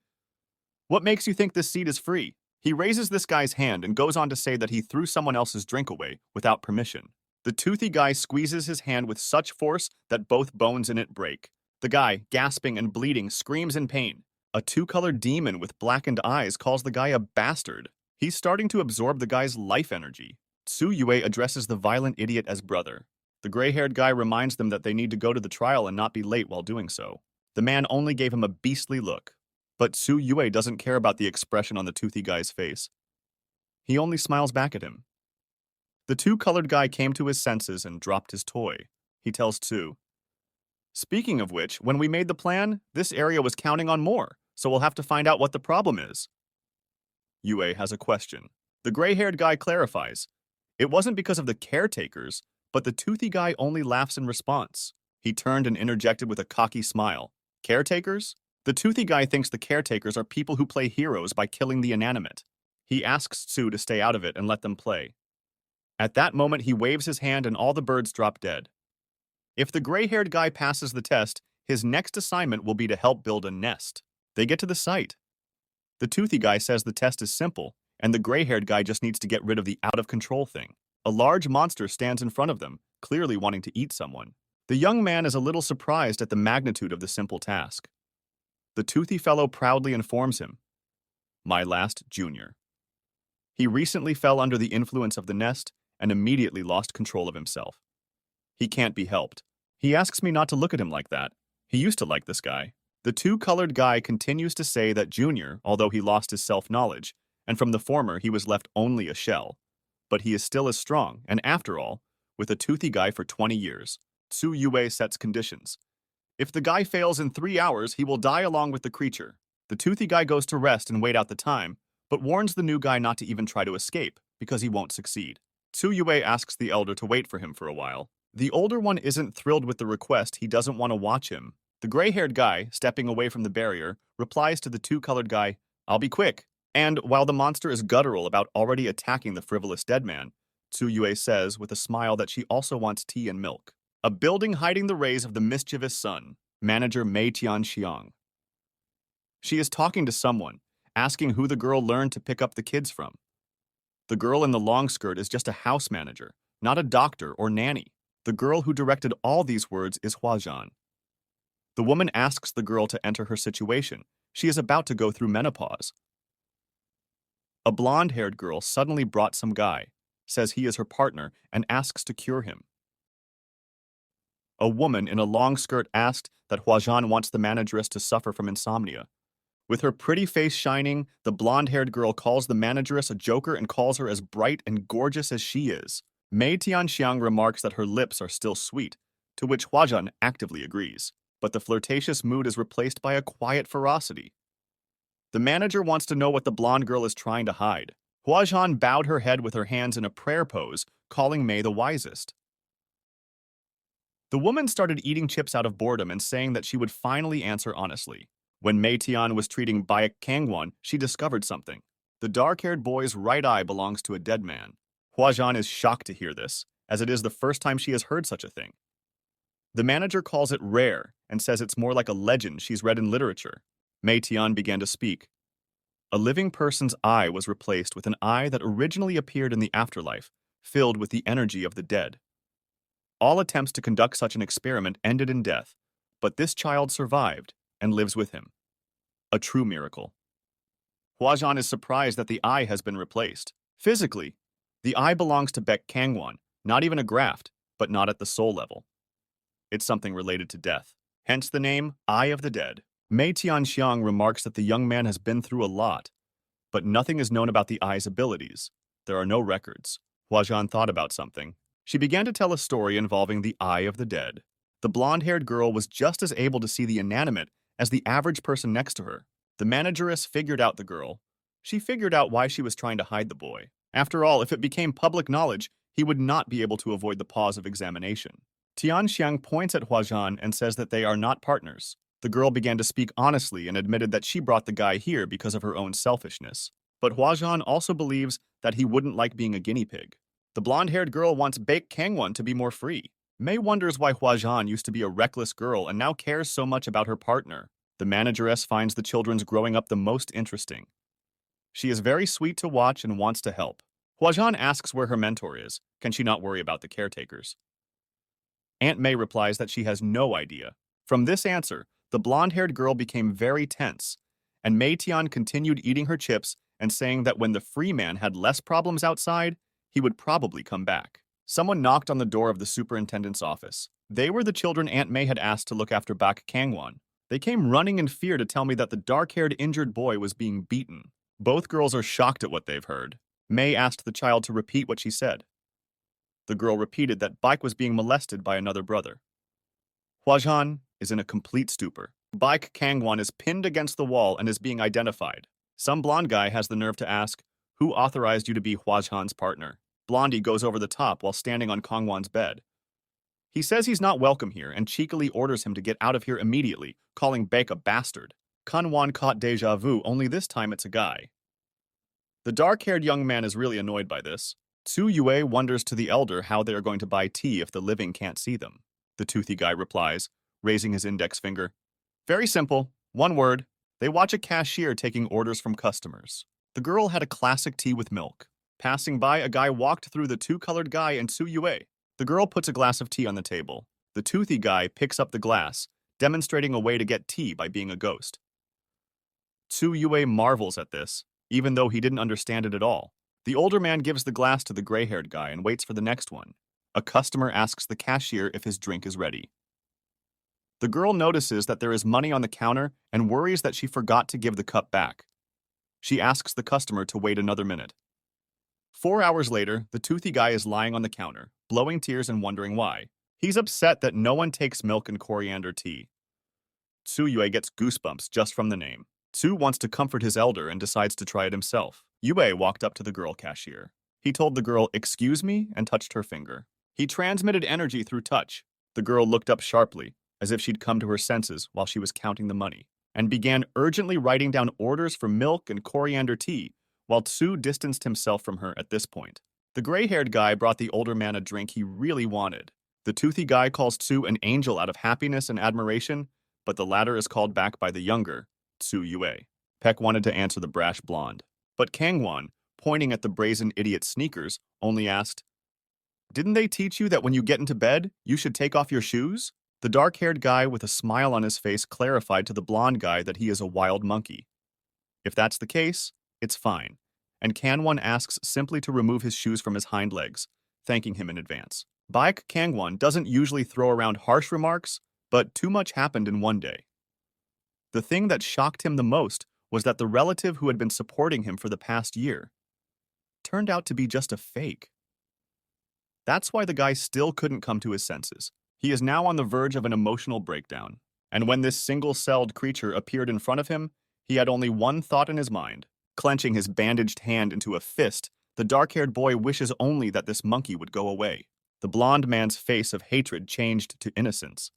Speaker 1: "What makes you think this seat is free?" He raises this guy's hand and goes on to say that he threw someone else's drink away without permission. The toothy guy squeezes his hand with such force that both bones in it break. The guy, gasping and bleeding, screams in pain. A two-colored demon with blackened eyes calls the guy a bastard. He's starting to absorb the guy's life energy. Tsu Yue addresses the violent idiot as brother. The gray-haired guy reminds them that they need to go to the trial and not be late while doing so. The man only gave him a beastly look. But Tsu Yue doesn't care about the expression on the toothy guy's face. He only smiles back at him. The two-colored guy came to his senses and dropped his toy. He tells Tsu, "Speaking of which, when we made the plan, this area was counting on more, so we'll have to find out what the problem is." Yue has a question. The gray-haired guy clarifies. It wasn't because of the caretakers, but the toothy guy only laughs in response. He turned and interjected with a cocky smile. "Caretakers?" The toothy guy thinks the caretakers are people who play heroes by killing the inanimate. He asks Tsu to stay out of it and let them play. At that moment, he waves his hand and all the birds drop dead. If the gray-haired guy passes the test, his next assignment will be to help build a nest. They get to the site. The toothy guy says the test is simple, and the gray-haired guy just needs to get rid of the out-of-control thing. A large monster stands in front of them, clearly wanting to eat someone. The young man is a little surprised at the magnitude of the simple task. The toothy fellow proudly informs him, "My last junior." He recently fell under the influence of the nest and immediately lost control of himself. He can't be helped. He asks me not to look at him like that. He used to like this guy. The two-colored guy continues to say that Junior, although he lost his self-knowledge, and from the former he was left only a shell, but he is still as strong, and after all, with a toothy guy for 20 years. Tsu Yue sets conditions. If the guy fails in 3 hours, he will die along with the creature. The toothy guy goes to rest and wait out the time, but warns the new guy not to even try to escape, because he won't succeed. Tsu Yue asks the elder to wait for him for a while. The older one isn't thrilled with the request. He doesn't want to watch him. The gray-haired guy, stepping away from the barrier, replies to the two-colored guy, "I'll be quick." And while the monster is guttural about already attacking the frivolous dead man, Tsu Yue says with a smile that she also wants tea and milk. A building hiding the rays of the mischievous sun. Manager Mei Tianxiang. She is talking to someone, asking who the girl learned to pick up the kids from. The girl in the long skirt is just a house manager, not a doctor or nanny. The girl who directed all these words is Huajan. The woman asks the girl to enter her situation. She is about to go through menopause. A blonde-haired girl suddenly brought some guy, says he is her partner, and asks to cure him. A woman in a long skirt asked that Huajan wants the manageress to suffer from insomnia. With her pretty face shining, the blonde-haired girl calls the manageress a joker and calls her as bright and gorgeous as she is. Mei Tianxiang remarks that her lips are still sweet, to which Huajan actively agrees. But the flirtatious mood is replaced by a quiet ferocity. The manager wants to know what the blonde girl is trying to hide. Huajan bowed her head with her hands in a prayer pose, calling Mei the wisest. The woman started eating chips out of boredom and saying that she would finally answer honestly. When Mei Tian was treating Baek Kangwon, she discovered something. The dark-haired boy's right eye belongs to a dead man. Huajan is shocked to hear this, as it is the first time she has heard such a thing. The manager calls it rare and says it's more like a legend she's read in literature. Mei Tian began to speak. A living person's eye was replaced with an eye that originally appeared in the afterlife, filled with the energy of the dead. All attempts to conduct such an experiment ended in death, but this child survived and lives with him. A true miracle. Huajan is surprised that the eye has been replaced. Physically, the eye belongs to Baek Kangwon, not even a graft, but not at the soul level. It's something related to death, hence the name Eye of the Dead. Mei Tianxiang remarks that the young man has been through a lot, but nothing is known about the eye's abilities. There are no records. Huajan thought about something. She began to tell a story involving the Eye of the Dead. The blonde-haired girl was just as able to see the inanimate as the average person next to her. The manageress figured out the girl. She figured out why she was trying to hide the boy. After all, if it became public knowledge, he would not be able to avoid the pause of examination. Tianxiang points at Huajan and says that they are not partners. The girl began to speak honestly and admitted that she brought the guy here because of her own selfishness. But Huajan also believes that he wouldn't like being a guinea pig. The blonde-haired girl wants Baek Kangwon to be more free. Mei wonders why Huajan used to be a reckless girl and now cares so much about her partner. The manageress finds the children's growing up the most interesting. She is very sweet to watch and wants to help. Huajan asks where her mentor is. Can she not worry about the caretakers? Aunt Mei replies that she has no idea. From this answer, the blonde-haired girl became very tense, and Mei Tian continued eating her chips and saying that when the free man had less problems outside, he would probably come back. Someone knocked on the door of the superintendent's office. They were the children Aunt Mei had asked to look after Baek Kangwon. They came running in fear to tell me that the dark-haired injured boy was being beaten. Both girls are shocked at what they've heard. Mei asked the child to repeat what she said. The girl repeated that Baek was being molested by another brother. Huajan is in a complete stupor. Baek Kangwon is pinned against the wall and is being identified. Some blonde guy has the nerve to ask, "Who authorized you to be Huajan's partner?" Blondie goes over the top while standing on Kangwon's bed. He says he's not welcome here and cheekily orders him to get out of here immediately, calling Baek a bastard. Kangwon caught deja vu, only this time it's a guy. The dark-haired young man is really annoyed by this. Tsu Yue wonders to the elder how they are going to buy tea if the living can't see them. The toothy guy replies, raising his index finger. Very simple. One word. They watch a cashier taking orders from customers. The girl had a classic tea with milk. Passing by, a guy walked through the two-colored guy and Tsu Yue. The girl puts a glass of tea on the table. The toothy guy picks up the glass, demonstrating a way to get tea by being a ghost. Tsu Yue marvels at this, even though he didn't understand it at all. The older man gives the glass to the gray-haired guy and waits for the next one. A customer asks the cashier if his drink is ready. The girl notices that there is money on the counter and worries that she forgot to give the cup back. She asks the customer to wait another minute. 4 hours later, the toothy guy is lying on the counter, blowing tears and wondering why. He's upset that no one takes milk and coriander tea. Tsu Yue gets goosebumps just from the name. Tsu wants to comfort his elder and decides to try it himself. Yue walked up to the girl cashier. He told the girl, "Excuse me," and touched her finger. He transmitted energy through touch. The girl looked up sharply, as if she'd come to her senses while she was counting the money, and began urgently writing down orders for milk and coriander tea, while Tsu distanced himself from her at this point. The gray-haired guy brought the older man a drink he really wanted. The toothy guy calls Tsu an angel out of happiness and admiration, but the latter is called back by the younger. Tsu Yue. Peck wanted to answer the brash blonde, but Kangwon, pointing at the brazen idiot's sneakers, only asked, "Didn't they teach you that when you get into bed, you should take off your shoes?" The dark-haired guy with a smile on his face clarified to the blonde guy that he is a wild monkey. If that's the case, it's fine, and Kangwon asks simply to remove his shoes from his hind legs, thanking him in advance. Baek Kangwon doesn't usually throw around harsh remarks, but too much happened in one day. The thing that shocked him the most was that the relative who had been supporting him for the past year turned out to be just a fake. That's why the guy still couldn't come to his senses. He is now on the verge of an emotional breakdown, and when this single-celled creature appeared in front of him, he had only one thought in his mind. Clenching his bandaged hand into a fist, the dark-haired boy wishes only that this monkey would go away. The blonde man's face of hatred changed to innocence.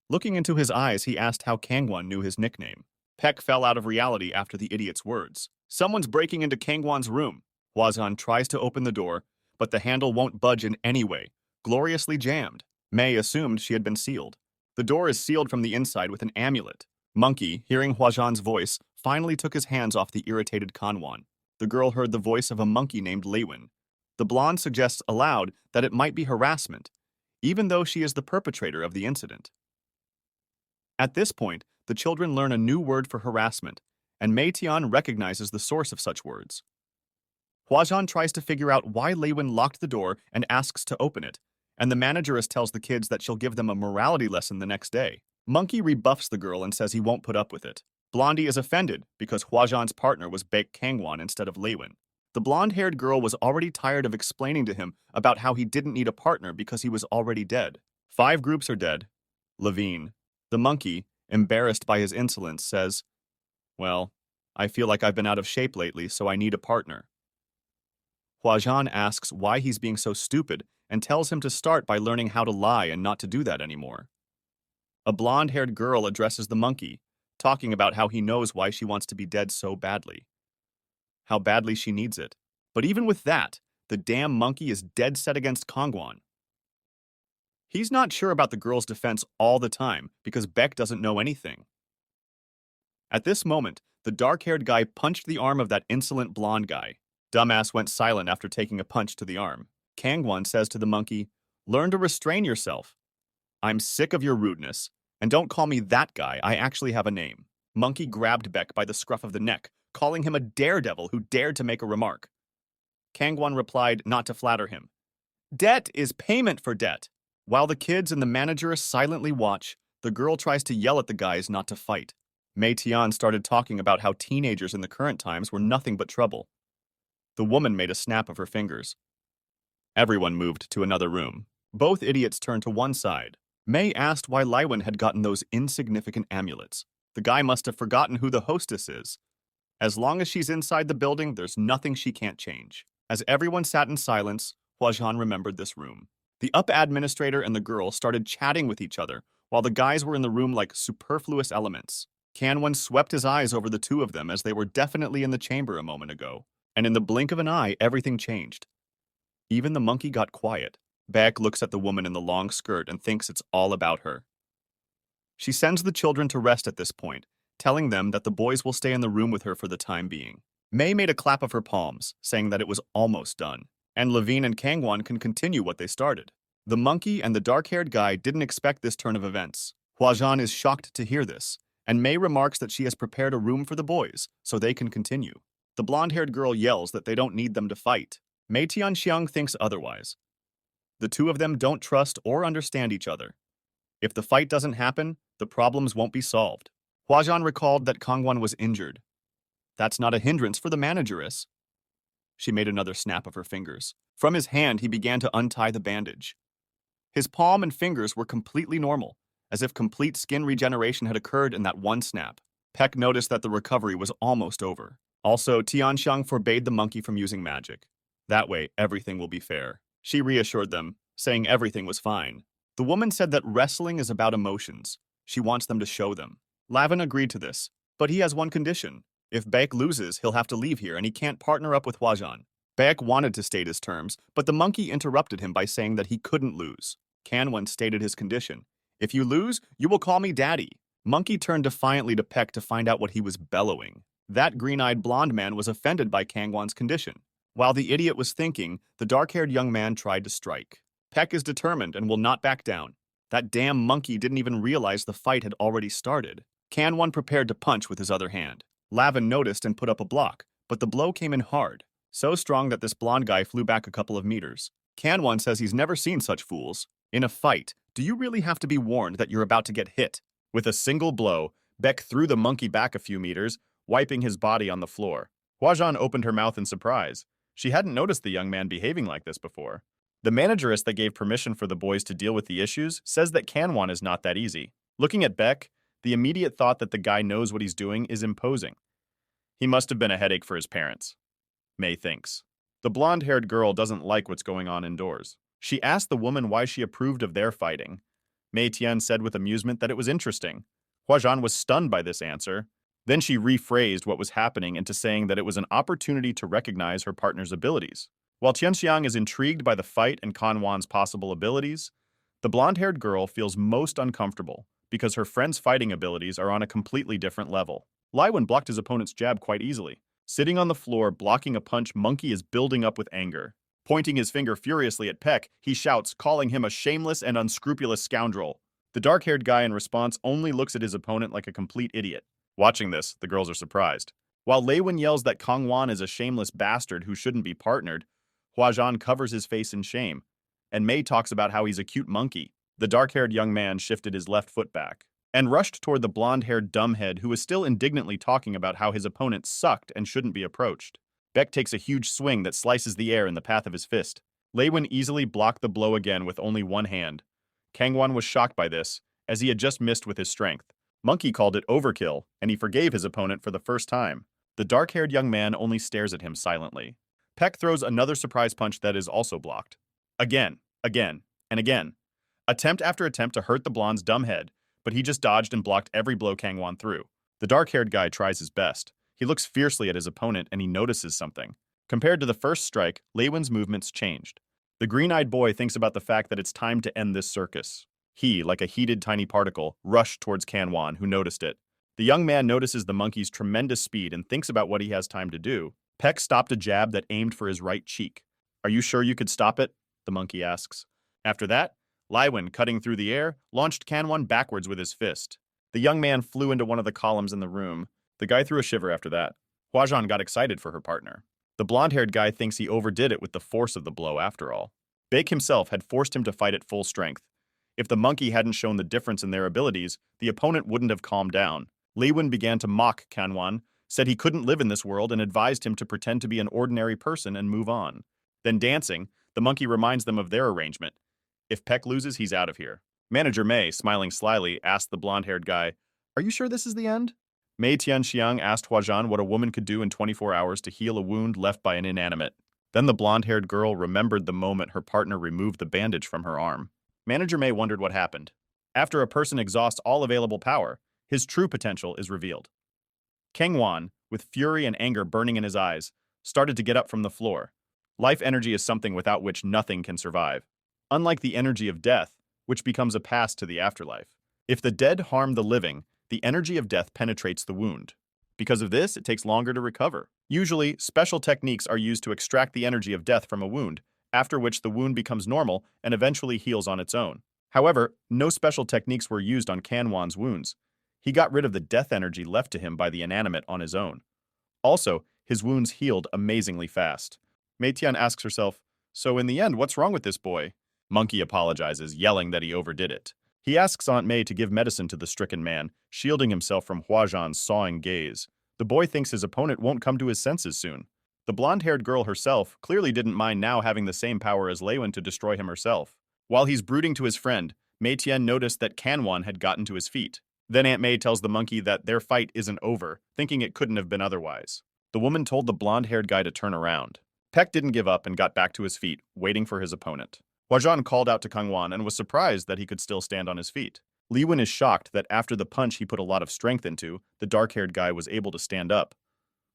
Speaker 1: Looking into his eyes, he asked how Kangwon knew his nickname. Peck fell out of reality after the idiot's words. "Someone's breaking into Kangwon's room." Hwazan tries to open the door, but the handle won't budge in any way, gloriously jammed. May assumed she had been sealed. The door is sealed from the inside with an amulet. Monkey, hearing Hwazan's voice, finally took his hands off the irritated Kanwon. The girl heard the voice of a monkey named Lewin. The blonde suggests aloud that it might be harassment, even though she is the perpetrator of the incident. At this point, the children learn a new word for harassment, and Mei Tian recognizes the source of such words. Hwazan tries to figure out why Lewin locked the door and asks to open it, and the manageress tells the kids that she'll give them a morality lesson the next day. Monkey rebuffs the girl and says he won't put up with it. Blondie is offended because Hwazan's partner was Baek Kangwon instead of Lewin. The blonde-haired girl was already tired of explaining to him about how he didn't need a partner because he was already dead. 5 groups are dead. Levine. The monkey, embarrassed by his insolence, says, "Well, I feel like I've been out of shape lately, so I need a partner." Hwazan asks why he's being so stupid and tells him to start by learning how to lie and not to do that anymore. A blonde-haired girl addresses the monkey, talking about how he knows why she wants to be dead so badly. How badly she needs it. But even with that, the damn monkey is dead set against Kangwon. He's not sure about the girl's defense all the time because Beck doesn't know anything. At this moment, the dark-haired guy punched the arm of that insolent blonde guy. Dumbass went silent after taking a punch to the arm. Kangwon says to the monkey, "Learn to restrain yourself. I'm sick of your rudeness. And don't call me that guy, I actually have a name." Monkey grabbed Beck by the scruff of the neck, calling him a daredevil who dared to make a remark. Kangwon replied not to flatter him. "Debt is payment for debt." While the kids and the manageress silently watch, the girl tries to yell at the guys not to fight. Mei Tian started talking about how teenagers in the current times were nothing but trouble. The woman made a snap of her fingers. Everyone moved to another room. Both idiots turned to one side. Mei asked why Lywin had gotten those insignificant amulets. The guy must have forgotten who the hostess is. As long as she's inside the building, there's nothing she can't change. As everyone sat in silence, Hwazan remembered this room. The up administrator and the girl started chatting with each other, while the guys were in the room like superfluous elements. Kanwon swept his eyes over the two of them as they were definitely in the chamber a moment ago. And in the blink of an eye, everything changed. Even the monkey got quiet. Baek looks at the woman in the long skirt and thinks it's all about her. She sends the children to rest at this point, telling them that the boys will stay in the room with her for the time being. Mei made a clap of her palms, saying that it was almost done, and Levine and Kangwon can continue what they started. The monkey and the dark-haired guy didn't expect this turn of events. Hwazan is shocked to hear this, and Mei remarks that she has prepared a room for the boys, so they can continue. The blonde-haired girl yells that they don't need them to fight. Mei Tianxiang thinks otherwise. The two of them don't trust or understand each other. If the fight doesn't happen, the problems won't be solved. Hwazan recalled that Kangwon was injured. That's not a hindrance for the manageress. She made another snap of her fingers. From his hand, he began to untie the bandage. His palm and fingers were completely normal, as if complete skin regeneration had occurred in that one snap. Peck noticed that the recovery was almost over. Also, Tianxiang forbade the monkey from using magic. That way, everything will be fair. She reassured them, saying everything was fine. The woman said that wrestling is about emotions. She wants them to show them. Lavin agreed to this, but he has one condition. If Baek loses, he'll have to leave here and he can't partner up with Hwazan. Baek wanted to state his terms, but the monkey interrupted him by saying that he couldn't lose. Kanwon stated his condition. "If you lose, you will call me daddy." Monkey turned defiantly to Peck to find out what he was bellowing. That green-eyed blonde man was offended by Kangwon's condition. While the idiot was thinking, the dark-haired young man tried to strike. Peck is determined and will not back down. That damn monkey didn't even realize the fight had already started. Kangwon prepared to punch with his other hand. Lavin noticed and put up a block, but the blow came in hard, so strong that this blonde guy flew back a couple of meters. Kangwon says he's never seen such fools. In a fight, do you really have to be warned that you're about to get hit? With a single blow, Beck threw the monkey back a few meters, wiping his body on the floor. Huajan opened her mouth in surprise. She hadn't noticed the young man behaving like this before. The manageress that gave permission for the boys to deal with the issues says that Kangwon is not that easy. Looking at Beck, the immediate thought that the guy knows what he's doing is imposing. He must have been a headache for his parents, May thinks. The blonde-haired girl doesn't like what's going on indoors. She asked the woman why she approved of their fighting. Mei Tian said with amusement that it was interesting. Huajan was stunned by this answer. Then she rephrased what was happening into saying that it was an opportunity to recognize her partner's abilities. While Tianxiang is intrigued by the fight and Kangwon's possible abilities, the blonde-haired girl feels most uncomfortable because her friend's fighting abilities are on a completely different level. Laiwen blocked his opponent's jab quite easily. Sitting on the floor, blocking a punch, Monkey is building up with anger. Pointing his finger furiously at Peck, he shouts, calling him a shameless and unscrupulous scoundrel. The dark-haired guy in response only looks at his opponent like a complete idiot. Watching this, the girls are surprised. While Laiwen yells that Kangwon is a shameless bastard who shouldn't be partnered, Huajan covers his face in shame, and Mei talks about how he's a cute monkey. The dark-haired young man shifted his left foot back and rushed toward the blonde-haired dumbhead who was still indignantly talking about how his opponent sucked and shouldn't be approached. Beck takes a huge swing that slices the air in the path of his fist. Laiwen easily blocked the blow again with only one hand. Kangwon was shocked by this, as he had just missed with his strength. Monkey called it overkill, and he forgave his opponent for the first time. The dark-haired young man only stares at him silently. Peck throws another surprise punch that is also blocked. Again, and again. Attempt after attempt to hurt the blonde's dumb head, but he just dodged and blocked every blow Kangwon threw. The dark-haired guy tries his best. He looks fiercely at his opponent and he notices something. Compared to the first strike, Laiwen's movements changed. The green-eyed boy thinks about the fact that it's time to end this circus. He, like a heated tiny particle, rushed towards Kangwon, who noticed it. The young man notices the monkey's tremendous speed and thinks about what he has time to do. Peck stopped a jab that aimed for his right cheek. "Are you sure you could stop it?" the monkey asks. After that, Laiwen, cutting through the air, launched Kangwon backwards with his fist. The young man flew into one of the columns in the room. The guy threw a shiver after that. Huajan got excited for her partner. The blonde-haired guy thinks he overdid it with the force of the blow after all. Bake himself had forced him to fight at full strength. If the monkey hadn't shown the difference in their abilities, the opponent wouldn't have calmed down. Laiwen began to mock Kangwon, said he couldn't live in this world and advised him to pretend to be an ordinary person and move on. Then dancing, the monkey reminds them of their arrangement. If Peck loses, he's out of here. Manager Mei, smiling slyly, asked the blonde-haired guy, "Are you sure this is the end?" Mei Tianxiang asked Huajan what a woman could do in 24 hours to heal a wound left by an inanimate. Then the blonde-haired girl remembered the moment her partner removed the bandage from her arm. Manager Mei wondered what happened. After a person exhausts all available power, his true potential is revealed. Kangwon, with fury and anger burning in his eyes, started to get up from the floor. Life energy is something without which nothing can survive. Unlike the energy of death, which becomes a pass to the afterlife. If the dead harm the living, the energy of death penetrates the wound. Because of this, it takes longer to recover. Usually, special techniques are used to extract the energy of death from a wound, after which the wound becomes normal and eventually heals on its own. However, no special techniques were used on Kangwon's wounds. He got rid of the death energy left to him by the inanimate on his own. Also, his wounds healed amazingly fast. Mei Tian asks herself, "So in the end, what's wrong with this boy?" Monkey apologizes, yelling that he overdid it. He asks Aunt Mei to give medicine to the stricken man, shielding himself from Huajan's sawing gaze. The boy thinks his opponent won't come to his senses soon. The blonde-haired girl herself clearly didn't mind now having the same power as Laiwen to destroy him herself. While he's brooding to his friend, Mei Tian noticed that Kangwon had gotten to his feet. Then Aunt Mei tells the monkey that their fight isn't over, thinking it couldn't have been otherwise. The woman told the blonde-haired guy to turn around. Peck didn't give up and got back to his feet, waiting for his opponent. Huajan called out to Kangwon and was surprised that he could still stand on his feet. Laiwen is shocked that after the punch he put a lot of strength into, the dark-haired guy was able to stand up.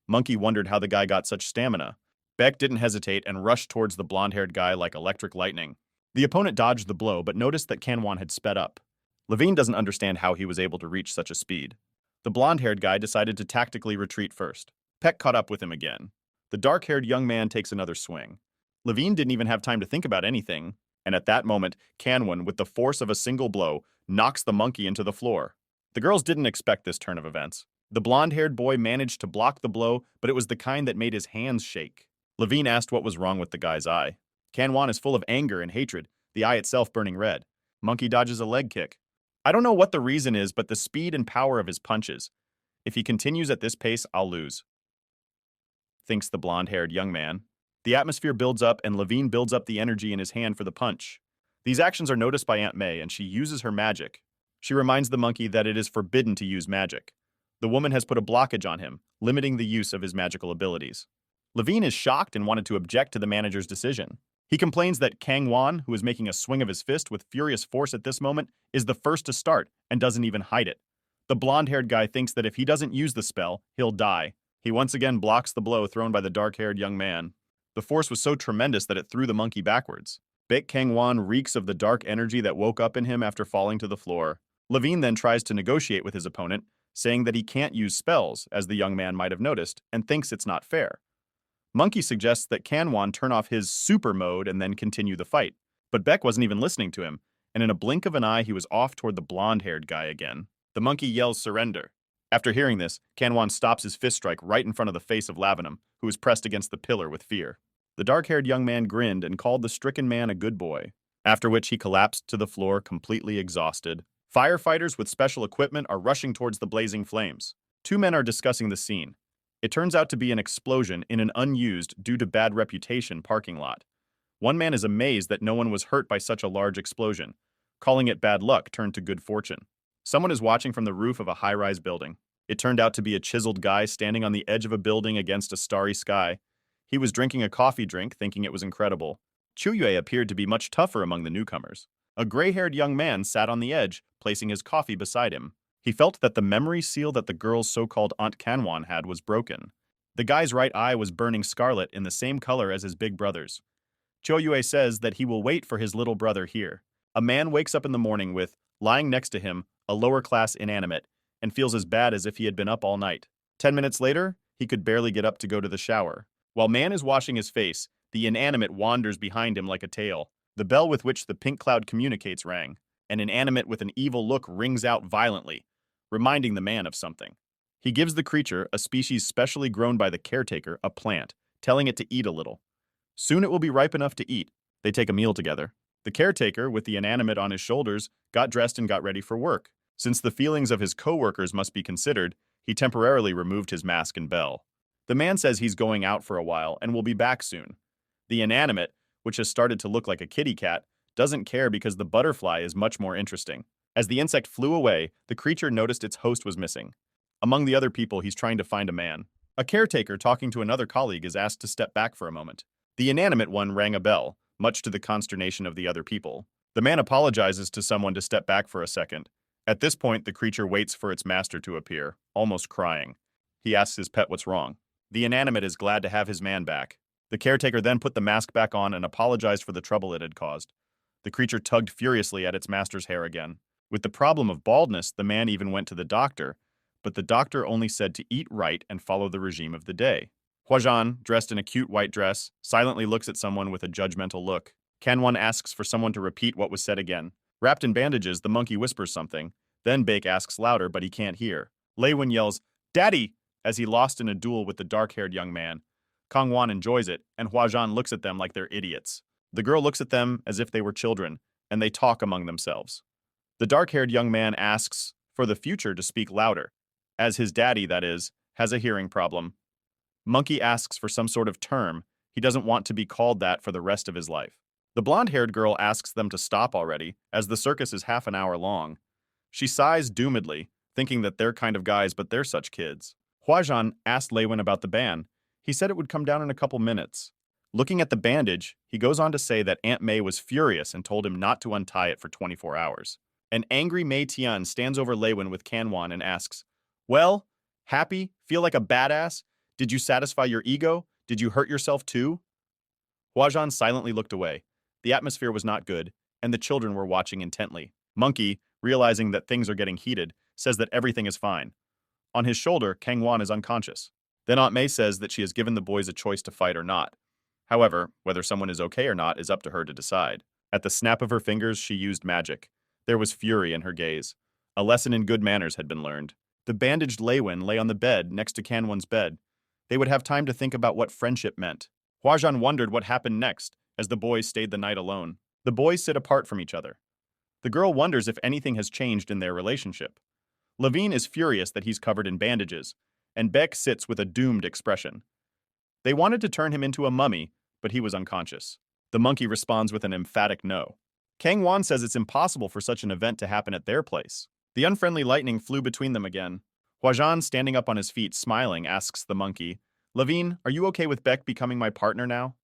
Speaker 1: Monkey wondered how the guy got such stamina. Beck didn't hesitate and rushed towards the blonde-haired guy like electric lightning. The opponent dodged the blow but noticed that Kangwon had sped up. Levine doesn't understand how he was able to reach such a speed. The blonde-haired guy decided to tactically retreat first. Peck caught up with him again. The dark-haired young man takes another swing. Levine didn't even have time to think about anything, and at that moment, Canwan, with the force of a single blow, knocks the monkey into the floor. The girls didn't expect this turn of events. The blonde-haired boy managed to block the blow, but it was the kind that made his hands shake. Levine asked what was wrong with the guy's eye. Canwan is full of anger and hatred, the eye itself burning red. Monkey dodges a leg kick. I don't know what the reason is, but the speed and power of his punches. If he continues at this pace, I'll lose, thinks the blonde-haired young man. The atmosphere builds up, and Levine builds up the energy in his hand for the punch. These actions are noticed by Aunt May, and she uses her magic. She reminds the monkey that it is forbidden to use magic. The woman has put a blockage on him, limiting the use of his magical abilities. Levine is shocked and wanted to object to the manager's decision. He complains that Kang Wan, who is making a swing of his fist with furious force at this moment, is the first to start and doesn't even hide it. The blonde-haired guy thinks that if he doesn't use the spell, he'll die. He once again blocks the blow thrown by the dark-haired young man. The force was so tremendous that it threw the monkey backwards. Baek Kang Wan reeks of the dark energy that woke up in him after falling to the floor. Levine then tries to negotiate with his opponent, saying that he can't use spells, as the young man might have noticed, and thinks it's not fair. Monkey suggests that Canwan turn off his super mode and then continue the fight. But Beck wasn't even listening to him, and in a blink of an eye he was off toward the blonde-haired guy again. The monkey yells surrender. After hearing this, Canwan stops his fist strike right in front of the face of Lavenham, who was pressed against the pillar with fear. The dark-haired young man grinned and called the stricken man a good boy, after which he collapsed to the floor completely exhausted. Firefighters with special equipment are rushing towards the blazing flames. Two men are discussing the scene. It turns out to be an explosion in an unused, due to bad reputation, parking lot. One man is amazed that no one was hurt by such a large explosion, calling it bad luck turned to good fortune. Someone is watching from the roof of a high-rise building. It turned out to be a chiseled guy standing on the edge of a building against a starry sky. He was drinking a coffee drink, thinking it was incredible. Chuyue appeared to be much tougher among the newcomers. A gray-haired young man sat on the edge, placing his coffee beside him. He felt that the memory seal that the girl's so-called Aunt Canwan had was broken. The guy's right eye was burning scarlet in the same color as his big brother's. Choyue says that he will wait for his little brother here. A man wakes up in the morning with, lying next to him, a lower-class inanimate, and feels as bad as if he had been up all night. 10 minutes later, he could barely get up to go to the shower. While man is washing his face, the inanimate wanders behind him like a tail. The bell with which the pink cloud communicates rang. An inanimate with an evil look rings out violently, reminding the man of something. He gives the creature, a species specially grown by the caretaker, a plant, telling it to eat a little. Soon it will be ripe enough to eat. They take a meal together. The caretaker, with the inanimate on his shoulders, got dressed and got ready for work. Since the feelings of his co-workers must be considered, he temporarily removed his mask and bell. The man says he's going out for a while and will be back soon. The inanimate, which has started to look like a kitty cat, doesn't care because the butterfly is much more interesting. As the insect flew away, the creature noticed its host was missing. Among the other people, he's trying to find a man. A caretaker talking to another colleague is asked to step back for a moment. The inanimate one rang a bell, much to the consternation of the other people. The man apologizes to someone to step back for a second. At this point, the creature waits for its master to appear, almost crying. He asks his pet what's wrong. The inanimate is glad to have his man back. The caretaker then put the mask back on and apologized for the trouble it had caused. The creature tugged furiously at its master's hair again. With the problem of baldness, the man even went to the doctor, but the doctor only said to eat right and follow the regime of the day. Huajan, dressed in a cute white dress, silently looks at someone with a judgmental look. Canwan asks for someone to repeat what was said again. Wrapped in bandages, the monkey whispers something. Then Baek asks louder, but he can't hear. Leiwin yells, "Daddy!" as he lost in a duel with the dark-haired young man. Kangwan enjoys it, and Huajan looks at them like they're idiots. The girl looks at them as if they were children, and they talk among themselves. The dark-haired young man asks for the future to speak louder, as his daddy, that is, has a hearing problem. Monkey asks for some sort of term. He doesn't want to be called that for the rest of his life. The blonde-haired girl asks them to stop already, as the circus is half an hour long. She sighs doomedly, thinking that they're kind of guys, but they're such kids. Huajan asked Leiwin about the ban. He said it would come down in a couple minutes. Looking at the bandage, he goes on to say that Aunt May was furious and told him not to untie it for 24 hours. An angry Mei Tian stands over Leiwin with Canwan and asks, "Well, happy? Feel like a badass? Did you satisfy your ego? Did you hurt yourself too?" Huajan silently looked away. The atmosphere was not good, and the children were watching intently. Monkey, realizing that things are getting heated, says that everything is fine. On his shoulder, Kangwon is unconscious. Then Aunt May says that she has given the boys a choice to fight or not. However, whether someone is okay or not is up to her to decide. At the snap of her fingers, she used magic. There was fury in her gaze. A lesson in good manners had been learned. The bandaged Lewin lay on the bed next to Kanwon's bed. They would have time to think about what friendship meant. Huajan wondered what happened next as the boys stayed the night alone. The boys sit apart from each other. The girl wonders if anything has changed in their relationship. Levine is furious that he's covered in bandages, and Beck sits with a doomed expression. They wanted to turn him into a mummy, but he was unconscious. The monkey responds with an emphatic no. Kangwon says it's impossible for such an event to happen at their place. The unfriendly lightning flew between them again. Huajan, standing up on his feet, smiling, asks the monkey, "Levine, are you okay with Beck becoming my partner now?"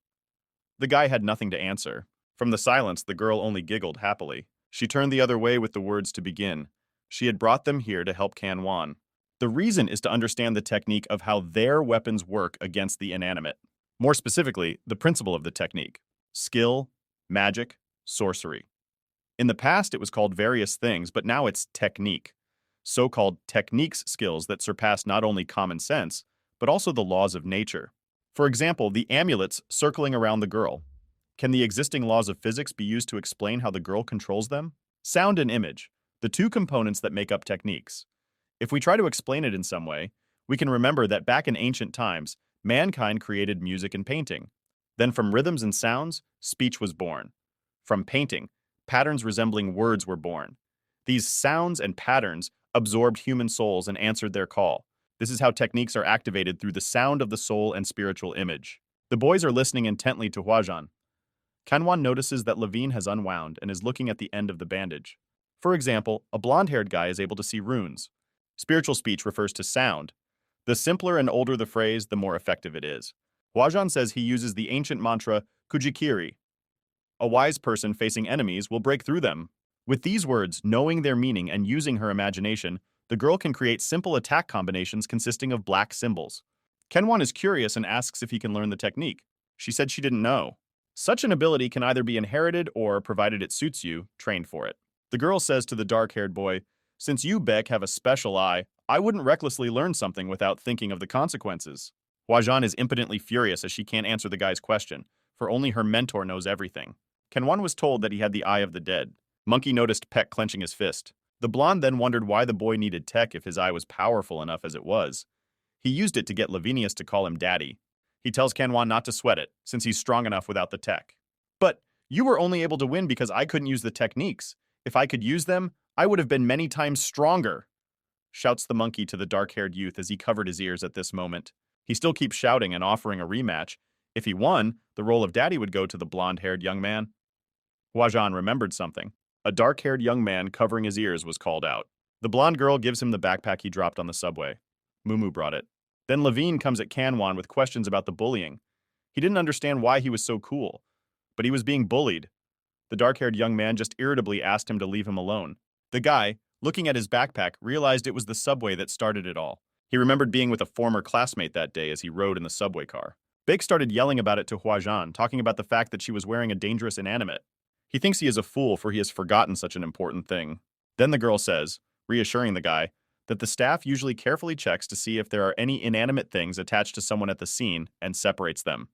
Speaker 1: The guy had nothing to answer. From the silence, the girl only giggled happily. She turned the other way with the words to begin. She had brought them here to help Kangwon. The reason is to understand the technique of how their weapons work against the inanimate. More specifically, the principle of the technique: skill, magic, sorcery. In the past, it was called various things, but now it's technique. So-called techniques skills that surpass not only common sense, but also the laws of nature. For example, the amulets circling around the girl. Can the existing laws of physics be used to explain how the girl controls them? Sound and image, the two components that make up techniques. If we try to explain it in some way, we can remember that back in ancient times, mankind created music and painting. Then from rhythms and sounds, speech was born. From painting, patterns resembling words were born. These sounds and patterns absorbed human souls and answered their call. This is how techniques are activated through the sound of the soul and spiritual image. The boys are listening intently to Huajan. Kanwan notices that Levine has unwound and is looking at the end of the bandage. For example, a blonde-haired guy is able to see runes. Spiritual speech refers to sound. The simpler and older the phrase, the more effective it is. Huajan says he uses the ancient mantra Kujikiri. A wise person facing enemies will break through them. With these words, knowing their meaning and using her imagination, the girl can create simple attack combinations consisting of black symbols. Kenwan is curious and asks if he can learn the technique. She said she didn't know. Such an ability can either be inherited or, provided it suits you, trained for it. The girl says to the dark-haired boy, "Since you, Beck, have a special eye, I wouldn't recklessly learn something without thinking of the consequences." Huajan is impotently furious as she can't answer the guy's question, for only her mentor knows everything. Kenwan was told that he had the eye of the dead. Monkey noticed Peck clenching his fist. The blonde then wondered why the boy needed tech if his eye was powerful enough as it was. He used it to get Lavinius to call him daddy. He tells Kanwan not to sweat it, since he's strong enough without the tech. "But you were only able to win because I couldn't use the techniques. If I could use them, I would have been many times stronger," shouts the monkey to the dark-haired youth as he covered his ears at this moment. He still keeps shouting and offering a rematch. If he won, the role of daddy would go to the blonde-haired young man. Huajan remembered something. A dark-haired young man covering his ears was called out. The blonde girl gives him the backpack he dropped on the subway. Mumu brought it. Then Levine comes at Kanwan with questions about the bullying. He didn't understand why he was so cool, but he was being bullied. The dark-haired young man just irritably asked him to leave him alone. The guy, looking at his backpack, realized it was the subway that started it all. He remembered being with a former classmate that day as he rode in the subway car. Bake started yelling about it to Huajan, talking about the fact that she was wearing a dangerous inanimate. He thinks he is a fool for he has forgotten such an important thing. Then the girl says, reassuring the guy, that the staff usually carefully checks to see if there are any inanimate things attached to someone at the scene and separates them.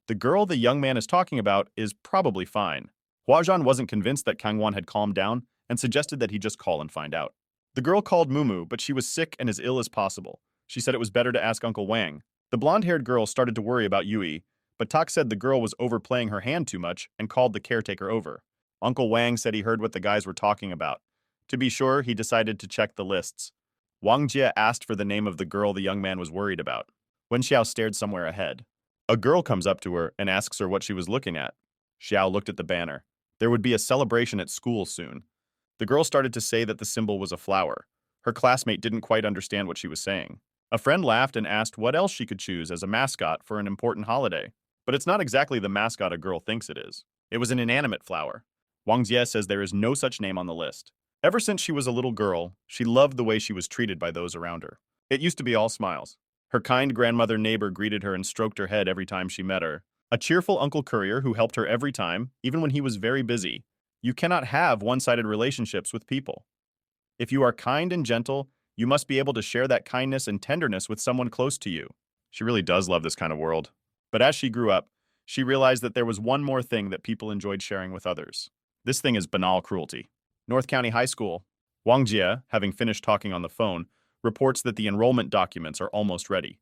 Speaker 1: The girl the young man is talking about is probably fine. Huajan wasn't convinced that Kangwan had calmed down and suggested that he just call and find out. The girl called Mumu, but she was sick and as ill as possible. She said it was better to ask Uncle Wang. The blonde-haired girl started to worry about Yui, but Tak said the girl was overplaying her hand too much and called the caretaker over. Uncle Wang said he heard what the guys were talking about. To be sure, he decided to check the lists. Wang Jie asked for the name of the girl the young man was worried about. Wen Xiao stared somewhere ahead. A girl comes up to her and asks her what she was looking at. Xiao looked at the banner. There would be a celebration at school soon. The girl started to say that the symbol was a flower. Her classmate didn't quite understand what she was saying. A friend laughed and asked what else she could choose as a mascot for an important holiday. But it's not exactly the mascot a girl thinks it is. It was an inanimate flower. Wang Jie says there is no such name on the list. Ever since she was a little girl, she loved the way she was treated by those around her. It used to be all smiles. Her kind grandmother neighbor greeted her and stroked her head every time she met her. A cheerful Uncle Courier who helped her every time, even when he was very busy. You cannot have one-sided relationships with people. If you are kind and gentle, you must be able to share that kindness and tenderness with someone close to you. She really does love this kind of world. But as she grew up, she realized that there was one more thing that people enjoyed sharing with others. This thing is banal cruelty. North County High School. Wang Jie, having finished talking on the phone, reports that the enrollment documents are almost ready.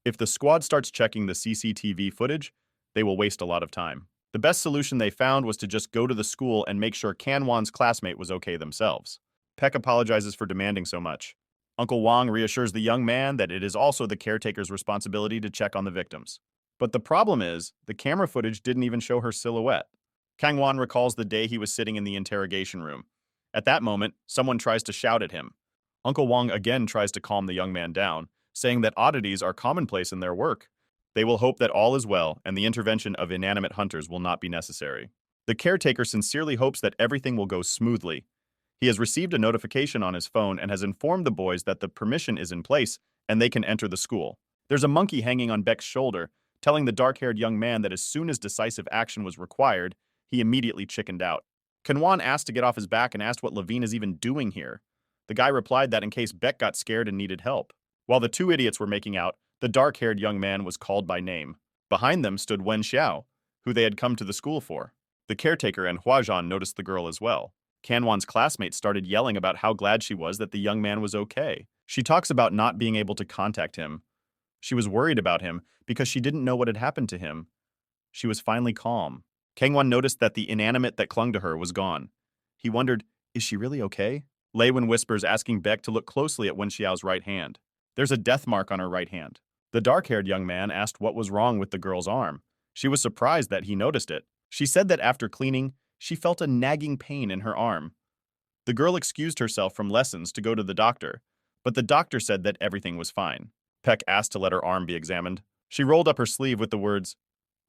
Speaker 1: If the squad starts checking the CCTV footage, they will waste a lot of time. The best solution they found was to just go to the school and make sure Kanwan's classmate was okay themselves. Peck apologizes for demanding so much. Uncle Wang reassures the young man that it is also the caretaker's responsibility to check on the victims. But the problem is, the camera footage didn't even show her silhouette. Kangwan recalls the day he was sitting in the interrogation room. At that moment, someone tries to shout at him. Uncle Wang again tries to calm the young man down, saying that oddities are commonplace in their work. They will hope that all is well and the intervention of inanimate hunters will not be necessary. The caretaker sincerely hopes that everything will go smoothly. He has received a notification on his phone and has informed the boys that the permission is in place and they can enter the school. There's a monkey hanging on Beck's shoulder, telling the dark-haired young man that as soon as decisive action was required, he immediately chickened out. Kanwan asked to get off his back and asked what Levine is even doing here. The guy replied that in case Beck got scared and needed help. While the two idiots were making out, the dark-haired young man was called by name. Behind them stood Wen Xiao, who they had come to the school for. The caretaker and Huazhan noticed the girl as well. Kanwan's classmates started yelling about how glad she was that the young man was okay. She talks about not being able to contact him. She was worried about him because she didn't know what had happened to him. She was finally calm. Kangwan noticed that the inanimate that clung to her was gone. He wondered, is she really okay? Lei-Wen whispers, asking Beck to look closely at Wen Xiao's right hand. There's a death mark on her right hand. The dark-haired young man asked what was wrong with the girl's arm. She was surprised that he noticed it. She said that after cleaning, she felt a nagging pain in her arm. The girl excused herself from lessons to go to the doctor, but the doctor said that everything was fine. Peck asked to let her arm be examined. She rolled up her sleeve with the words,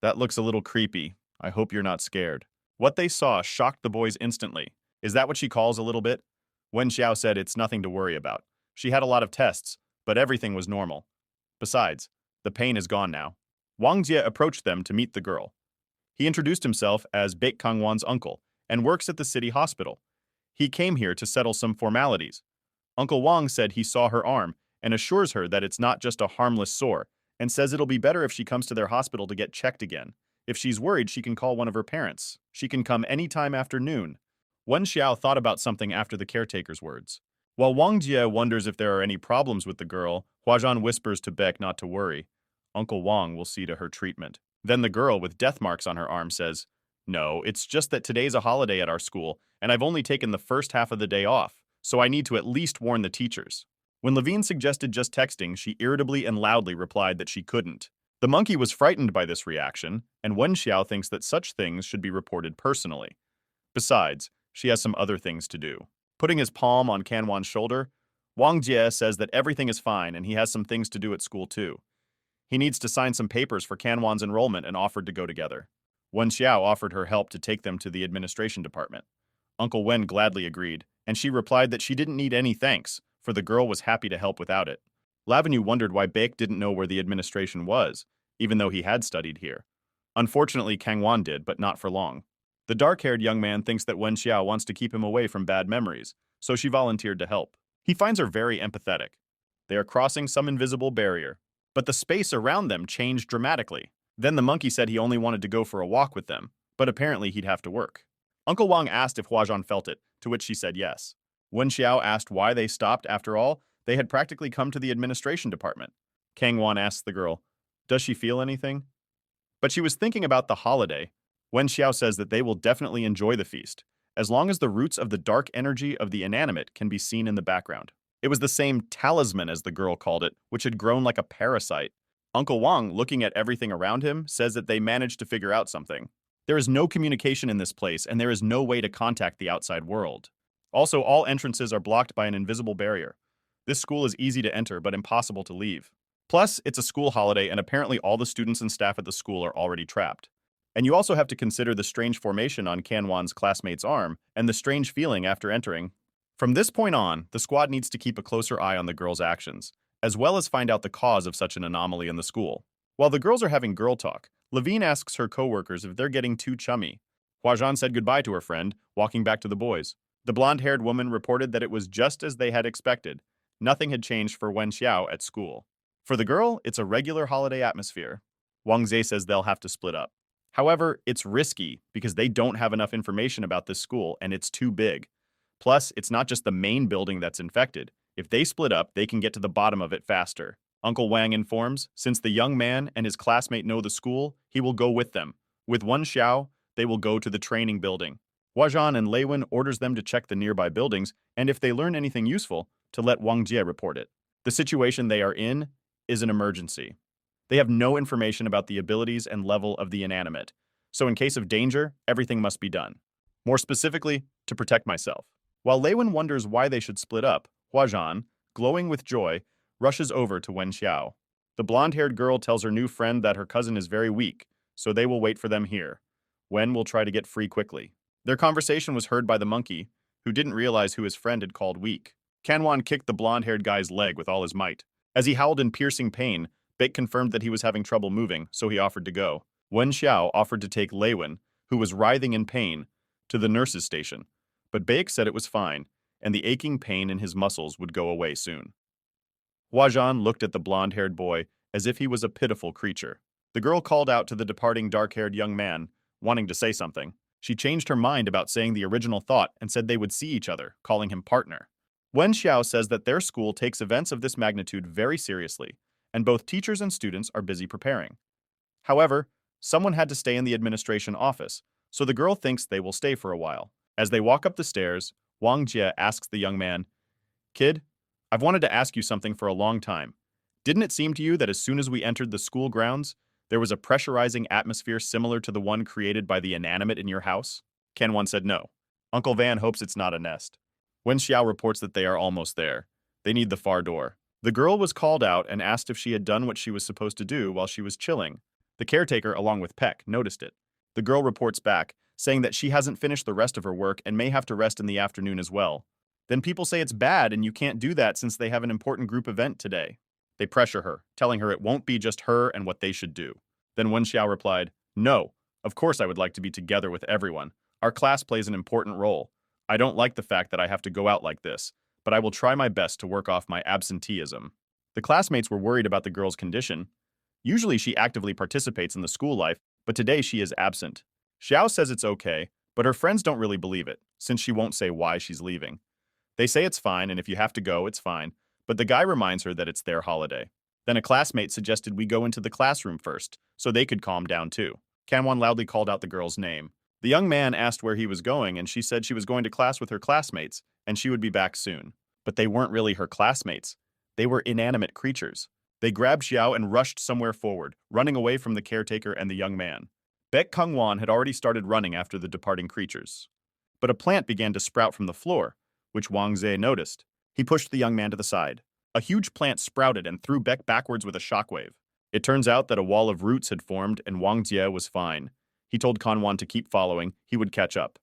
Speaker 1: "That looks a little creepy. I hope you're not scared." What they saw shocked the boys instantly. Is that what she calls a little bit? Wen Xiao said it's nothing to worry about. She had a lot of tests, but everything was normal. Besides, the pain is gone now. Wang Jie approached them to meet the girl. He introduced himself as Baek Kangwan's uncle and works at the city hospital. He came here to settle some formalities. Uncle Wang said he saw her arm and assures her that it's not just a harmless sore and says it'll be better if she comes to their hospital to get checked again. If she's worried, she can call one of her parents. She can come anytime after noon. Wen Xiao thought about something after the caretaker's words. While Wang Jie wonders if there are any problems with the girl, Huazhan whispers to Beck not to worry. Uncle Wang will see to her treatment. Then the girl with death marks on her arm says, "No, it's just that today's a holiday at our school, and I've only taken the first half of the day off, so I need to at least warn the teachers." When Levine suggested just texting, she irritably and loudly replied that she couldn't. The monkey was frightened by this reaction, and Wen Xiao thinks that such things should be reported personally. Besides, she has some other things to do. Putting his palm on Kanwan's shoulder, Wang Jie says that everything is fine and he has some things to do at school too. He needs to sign some papers for Kanwan's enrollment and offered to go together. Wen Xiao offered her help to take them to the administration department. Uncle Wen gladly agreed, and she replied that she didn't need any thanks, for the girl was happy to help without it. Lavenu wondered why Baek didn't know where the administration was, even though he had studied here. Unfortunately, Kangwan did, but not for long. The dark-haired young man thinks that Wen Xiao wants to keep him away from bad memories, so she volunteered to help. He finds her very empathetic. They are crossing some invisible barrier, but the space around them changed dramatically. Then the monkey said he only wanted to go for a walk with them, but apparently he'd have to work. Uncle Wang asked if Huazhan felt it, to which she said yes. Wen Xiao asked why they stopped. After all, they had practically come to the administration department. Kangwan asked the girl, "Does she feel anything?" But she was thinking about the holiday. Wen Xiao says that they will definitely enjoy the feast, as long as the roots of the dark energy of the inanimate can be seen in the background. It was the same talisman, as the girl called it, which had grown like a parasite. Uncle Wang, looking at everything around him, says that they managed to figure out something. There is no communication in this place, and there is no way to contact the outside world. Also, all entrances are blocked by an invisible barrier. This school is easy to enter, but impossible to leave. Plus, it's a school holiday, and apparently all the students and staff at the school are already trapped. And you also have to consider the strange formation on Kanwan's classmate's arm and the strange feeling after entering. From this point on, the squad needs to keep a closer eye on the girl's actions, as well as find out the cause of such an anomaly in the school. While the girls are having girl talk, Levine asks her coworkers if they're getting too chummy. Huajian said goodbye to her friend, walking back to the boys. The blonde-haired woman reported that it was just as they had expected. Nothing had changed for Wen Xiao at school. For the girl, it's a regular holiday atmosphere. Wang Zhe says they'll have to split up. However, it's risky because they don't have enough information about this school and it's too big. Plus, it's not just the main building that's infected. If they split up, they can get to the bottom of it faster. Uncle Wang informs, since the young man and his classmate know the school, he will go with them. With Wen Xiao, they will go to the training building. Huajian and Lei Wen orders them to check the nearby buildings, and if they learn anything useful, to let Wang Jie report it. The situation they are in is an emergency. They have no information about the abilities and level of the inanimate, so in case of danger, everything must be done. More specifically, to protect myself. While Lei Wen wonders why they should split up, Huajian, glowing with joy, rushes over to Wen Xiao. The blonde-haired girl tells her new friend that her cousin is very weak, so they will wait for them here. Wen will try to get free quickly. Their conversation was heard by the monkey, who didn't realize who his friend had called weak. Canwan kicked the blonde-haired guy's leg with all his might. As he howled in piercing pain, Baek confirmed that he was having trouble moving, so he offered to go. Wen Xiao offered to take Lei Wen, who was writhing in pain, to the nurse's station, but Baek said it was fine, and the aching pain in his muscles would go away soon. Huajian looked at the blonde-haired boy as if he was a pitiful creature. The girl called out to the departing dark-haired young man, wanting to say something. She changed her mind about saying the original thought and said they would see each other, calling him partner. Wen Xiao says that their school takes events of this magnitude very seriously, and both teachers and students are busy preparing. However, someone had to stay in the administration office, so the girl thinks they will stay for a while. As they walk up the stairs, Wang Jie asks the young man, "Kid, I've wanted to ask you something for a long time. Didn't it seem to you that as soon as we entered the school grounds, there was a pressurizing atmosphere similar to the one created by the inanimate in your house?" Canwan said no. Uncle Van hopes it's not a nest. Wen Xiao reports that they are almost there. They need the far door. The girl was called out and asked if she had done what she was supposed to do while she was chilling. The caretaker, along with Peck, noticed it. The girl reports back, saying that she hasn't finished the rest of her work and may have to rest in the afternoon as well. Then people say it's bad and you can't do that since they have an important group event today. They pressure her, telling her it won't be just her and what they should do. Then Wen Xiao replied, "No, of course I would like to be together with everyone. Our class plays an important role. I don't like the fact that I have to go out like this, but I will try my best to work off my absenteeism." The classmates were worried about the girl's condition. Usually she actively participates in the school life, but today she is absent. Xiao says it's okay, but her friends don't really believe it, since she won't say why she's leaving. They say it's fine, and if you have to go, it's fine, but the guy reminds her that it's their holiday. Then a classmate suggested we go into the classroom first, so they could calm down too. Canwan loudly called out the girl's name. The young man asked where he was going, and she said she was going to class with her classmates, and she would be back soon. But they weren't really her classmates. They were inanimate creatures. They grabbed Xiao and rushed somewhere forward, running away from the caretaker and the young man. Baek Kungwan had already started running after the departing creatures. But a plant began to sprout from the floor, which Wang Zhe noticed. He pushed the young man to the side. A huge plant sprouted and threw Baek backwards with a shockwave. It turns out that a wall of roots had formed and Wang Jie was fine. He told Kanwan to keep following, he would catch up.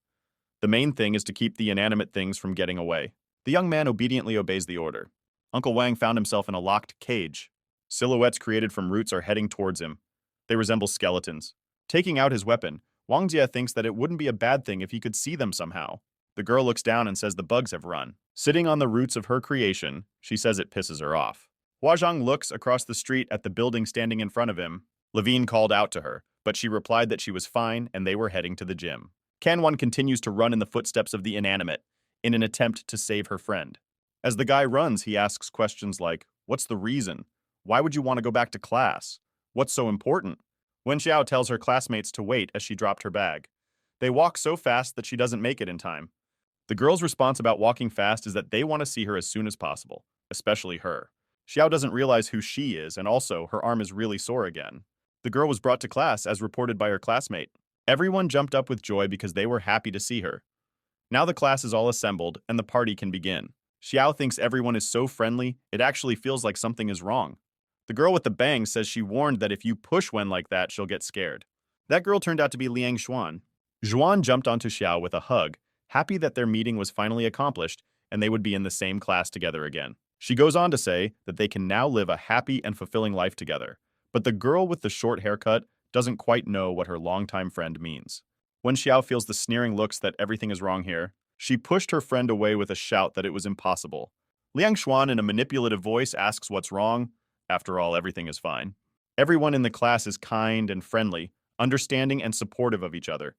Speaker 1: The main thing is to keep the inanimate things from getting away. The young man obediently obeys the order. Uncle Wang found himself in a locked cage. Silhouettes created from roots are heading towards him. They resemble skeletons. Taking out his weapon, Wang Jie thinks that it wouldn't be a bad thing if he could see them somehow. The girl looks down and says the bugs have run. Sitting on the roots of her creation, she says it pisses her off. Huazhang looks across the street at the building standing in front of him. Levine called out to her, but she replied that she was fine and they were heading to the gym. Canwan continues to run in the footsteps of the inanimate, in an attempt to save her friend. As the guy runs, he asks questions like, "What's the reason? Why would you want to go back to class? What's so important?" Wen Xiao tells her classmates to wait as she dropped her bag. They walk so fast that she doesn't make it in time. The girl's response about walking fast is that they want to see her as soon as possible, especially her. Xiao doesn't realize who she is, and also, her arm is really sore again. The girl was brought to class as reported by her classmate. Everyone jumped up with joy because they were happy to see her. Now the class is all assembled, and the party can begin. Xiao thinks everyone is so friendly, it actually feels like something is wrong. The girl with the bangs says she warned that if you push Wen like that, she'll get scared. That girl turned out to be Liang Xuan. Xuan jumped onto Xiao with a hug, happy that their meeting was finally accomplished and they would be in the same class together again. She goes on to say that they can now live a happy and fulfilling life together, but the girl with the short haircut doesn't quite know what her longtime friend means. Wen Xiao feels the sneering looks that everything is wrong here. She pushed her friend away with a shout that it was impossible. Liang Xuan, in a manipulative voice, asks what's wrong. After all, everything is fine. Everyone in the class is kind and friendly, understanding and supportive of each other.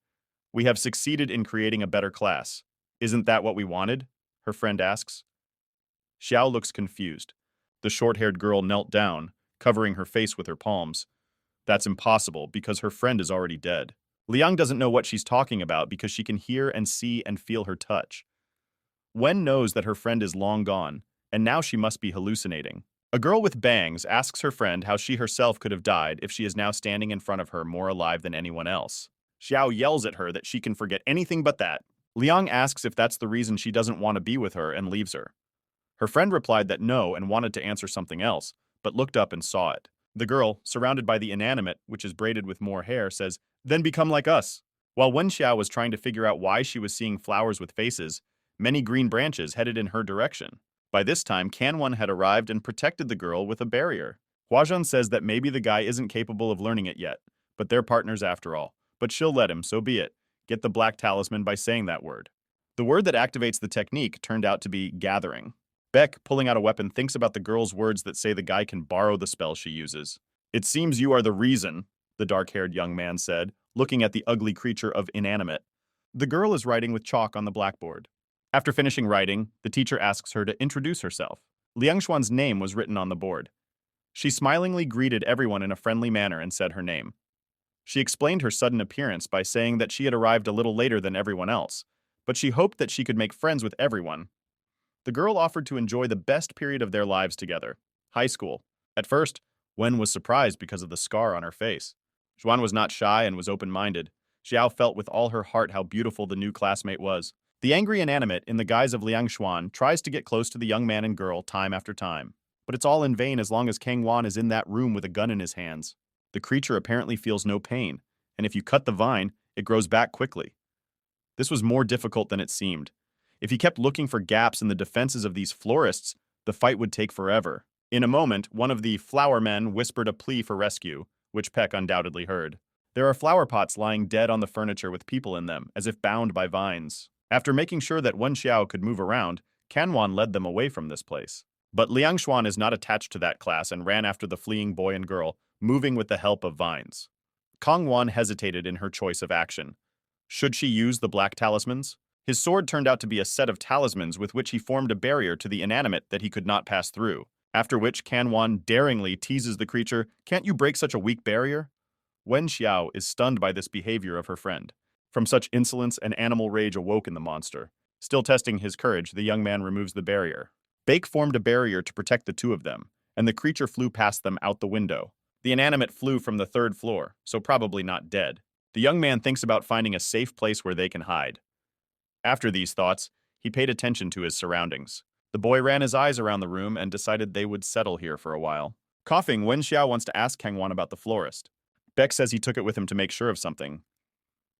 Speaker 1: We have succeeded in creating a better class. Isn't that what we wanted? Her friend asks. Xiao looks confused. The short-haired girl knelt down, covering her face with her palms. That's impossible because her friend is already dead. Liang doesn't know what she's talking about because she can hear and see and feel her touch. Wen knows that her friend is long gone, and now she must be hallucinating. A girl with bangs asks her friend how she herself could have died if she is now standing in front of her more alive than anyone else. Xiao yells at her that she can forget anything but that. Liang asks if that's the reason she doesn't want to be with her and leaves her. Her friend replied that no and wanted to answer something else, but looked up and saw it. The girl, surrounded by the inanimate, which is braided with more hair, says, "Then become like us." While Wen Xiao was trying to figure out why she was seeing flowers with faces, many green branches headed in her direction. By this time, Canwan had arrived and protected the girl with a barrier. Huazhan says that maybe the guy isn't capable of learning it yet, but they're partners after all. But she'll let him, so be it. Get the black talisman by saying that word. The word that activates the technique turned out to be gathering. Beck, pulling out a weapon, thinks about the girl's words that say the guy can borrow the spell she uses. "It seems you are the reason," the dark-haired young man said, looking at the ugly creature of inanimate. The girl is writing with chalk on the blackboard. After finishing writing, the teacher asks her to introduce herself. Liang Xuan's name was written on the board. She smilingly greeted everyone in a friendly manner and said her name. She explained her sudden appearance by saying that she had arrived a little later than everyone else, but she hoped that she could make friends with everyone. The girl offered to enjoy the best period of their lives together, high school. At first, Wen was surprised because of the scar on her face. Xuan was not shy and was open-minded. Xiao felt with all her heart how beautiful the new classmate was. The angry inanimate, in the guise of Liang Xuan, tries to get close to the young man and girl time after time. But it's all in vain as long as Kang Wan is in that room with a gun in his hands. The creature apparently feels no pain, and if you cut the vine, it grows back quickly. This was more difficult than it seemed. If he kept looking for gaps in the defenses of these florists, the fight would take forever. In a moment, one of the flower men whispered a plea for rescue, which Peck undoubtedly heard. There are flower pots lying dead on the furniture with people in them, as if bound by vines. After making sure that Wen Xiao could move around, Canwan led them away from this place. But Liang Xuan is not attached to that class and ran after the fleeing boy and girl, moving with the help of vines. Kang Wan hesitated in her choice of action. Should she use the black talismans? His sword turned out to be a set of talismans with which he formed a barrier to the inanimate that he could not pass through, after which Canwan daringly teases the creature, "Can't you break such a weak barrier?" Wen Xiao is stunned by this behavior of her friend. From such insolence, an animal rage awoke in the monster. Still testing his courage, the young man removes the barrier. Bake formed a barrier to protect the two of them, and the creature flew past them out the window. The inanimate flew from the third floor, so probably not dead. The young man thinks about finding a safe place where they can hide. After these thoughts, he paid attention to his surroundings. The boy ran his eyes around the room and decided they would settle here for a while. Coughing, Wen Xiao wants to ask Kangwan about the florist. Beck says he took it with him to make sure of something.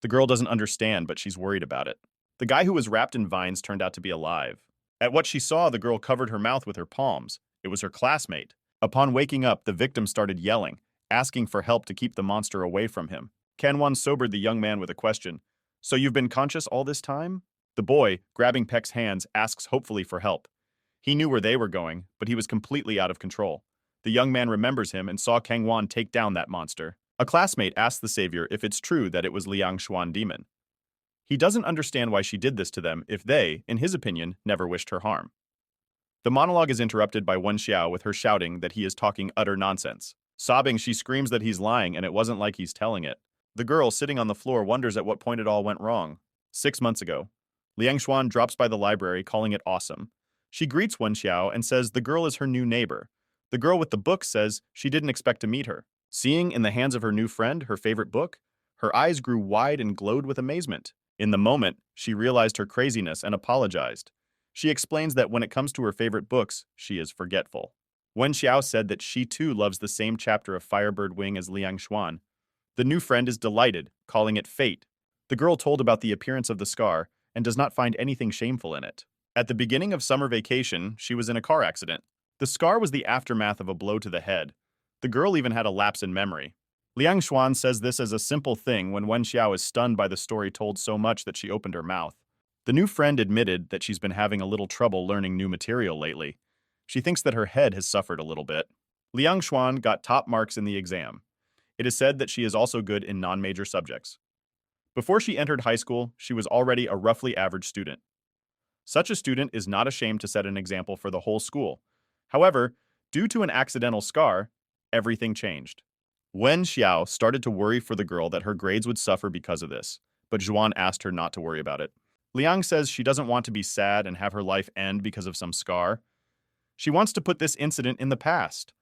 Speaker 1: The girl doesn't understand, but she's worried about it. The guy who was wrapped in vines turned out to be alive. At what she saw, the girl covered her mouth with her palms. It was her classmate. Upon waking up, the victim started yelling, asking for help to keep the monster away from him. Kangwan sobered the young man with a question. "So you've been conscious all this time?" The boy, grabbing Peck's hands, asks hopefully for help. He knew where they were going, but he was completely out of control. The young man remembers him and saw Kangwan take down that monster. A classmate asks the savior if it's true that it was Liang Xuan demon. He doesn't understand why she did this to them if they, in his opinion, never wished her harm. The monologue is interrupted by Wen Xiao with her shouting that he is talking utter nonsense. Sobbing, she screams that he's lying and it wasn't like he's telling it. The girl, sitting on the floor, wonders at what point it all went wrong. 6 months ago, Liang Xuan drops by the library, calling it awesome. She greets Wen Xiao and says the girl is her new neighbor. The girl with the book says she didn't expect to meet her. Seeing in the hands of her new friend her favorite book, her eyes grew wide and glowed with amazement. In the moment, she realized her craziness and apologized. She explains that when it comes to her favorite books, she is forgetful. Wen Xiao said that she too loves the same chapter of Firebird Wing as Liang Xuan. The new friend is delighted, calling it fate. The girl told about the appearance of the scar and does not find anything shameful in it. At the beginning of summer vacation, she was in a car accident. The scar was the aftermath of a blow to the head. The girl even had a lapse in memory. Liang Xuan says this as a simple thing when Wen Xiao is stunned by the story told so much that she opened her mouth. The new friend admitted that she's been having a little trouble learning new material lately. She thinks that her head has suffered a little bit. Liang Xuan got top marks in the exam. It is said that she is also good in non-major subjects. Before she entered high school, she was already a roughly average student. Such a student is not ashamed to set an example for the whole school. However, due to an accidental scar, everything changed. Wen Xiao started to worry for the girl that her grades would suffer because of this, but Zhuan asked her not to worry about it. Liang says she doesn't want to be sad and have her life end because of some scar. She wants to put this incident in the past.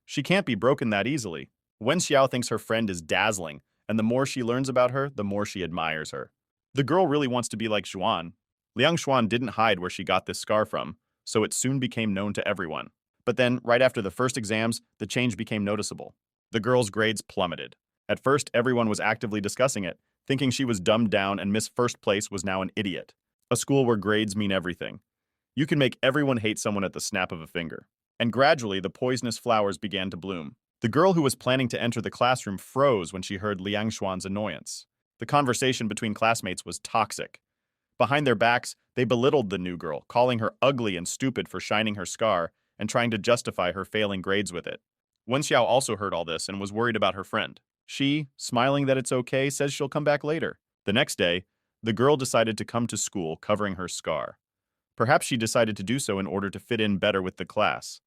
Speaker 1: She can't be broken that easily. Wen Xiao thinks her friend is dazzling, and the more she learns about her, the more she admires her. The girl really wants to be like Zhuan. Liang Xuan didn't hide where she got this scar from, so it soon became known to everyone. But then, right after the first exams, the change became noticeable. The girl's grades plummeted. At first, everyone was actively discussing it, thinking she was dumbed down and Miss First Place was now an idiot. A school where grades mean everything. You can make everyone hate someone at the snap of a finger. And gradually, the poisonous flowers began to bloom. The girl who was planning to enter the classroom froze when she heard Liang Xuan's annoyance. The conversation between classmates was toxic. Behind their backs, they belittled the new girl, calling her ugly and stupid for shining her scar and trying to justify her failing grades with it. Wen Xiao also heard all this and was worried about her friend. She, smiling that it's okay, says she'll come back later. The next day, the girl decided to come to school covering her scar. Perhaps she decided to do so in order to fit in better with the class.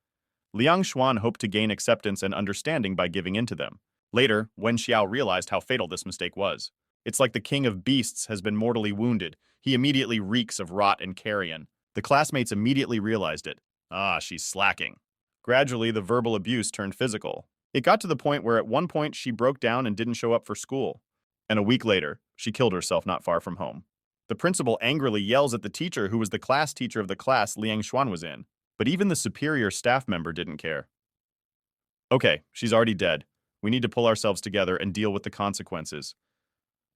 Speaker 1: Liang Xuan hoped to gain acceptance and understanding by giving in to them. Later, Wen Xiao realized how fatal this mistake was. It's like the king of beasts has been mortally wounded. He immediately reeks of rot and carrion. The classmates immediately realized it. Ah, she's slacking. Gradually, the verbal abuse turned physical. It got to the point where at one point she broke down and didn't show up for school. And a week later, she killed herself not far from home. The principal angrily yells at the teacher who was the class teacher of the class Liang Xuan was in. But even the superior staff member didn't care. Okay, she's already dead. We need to pull ourselves together and deal with the consequences.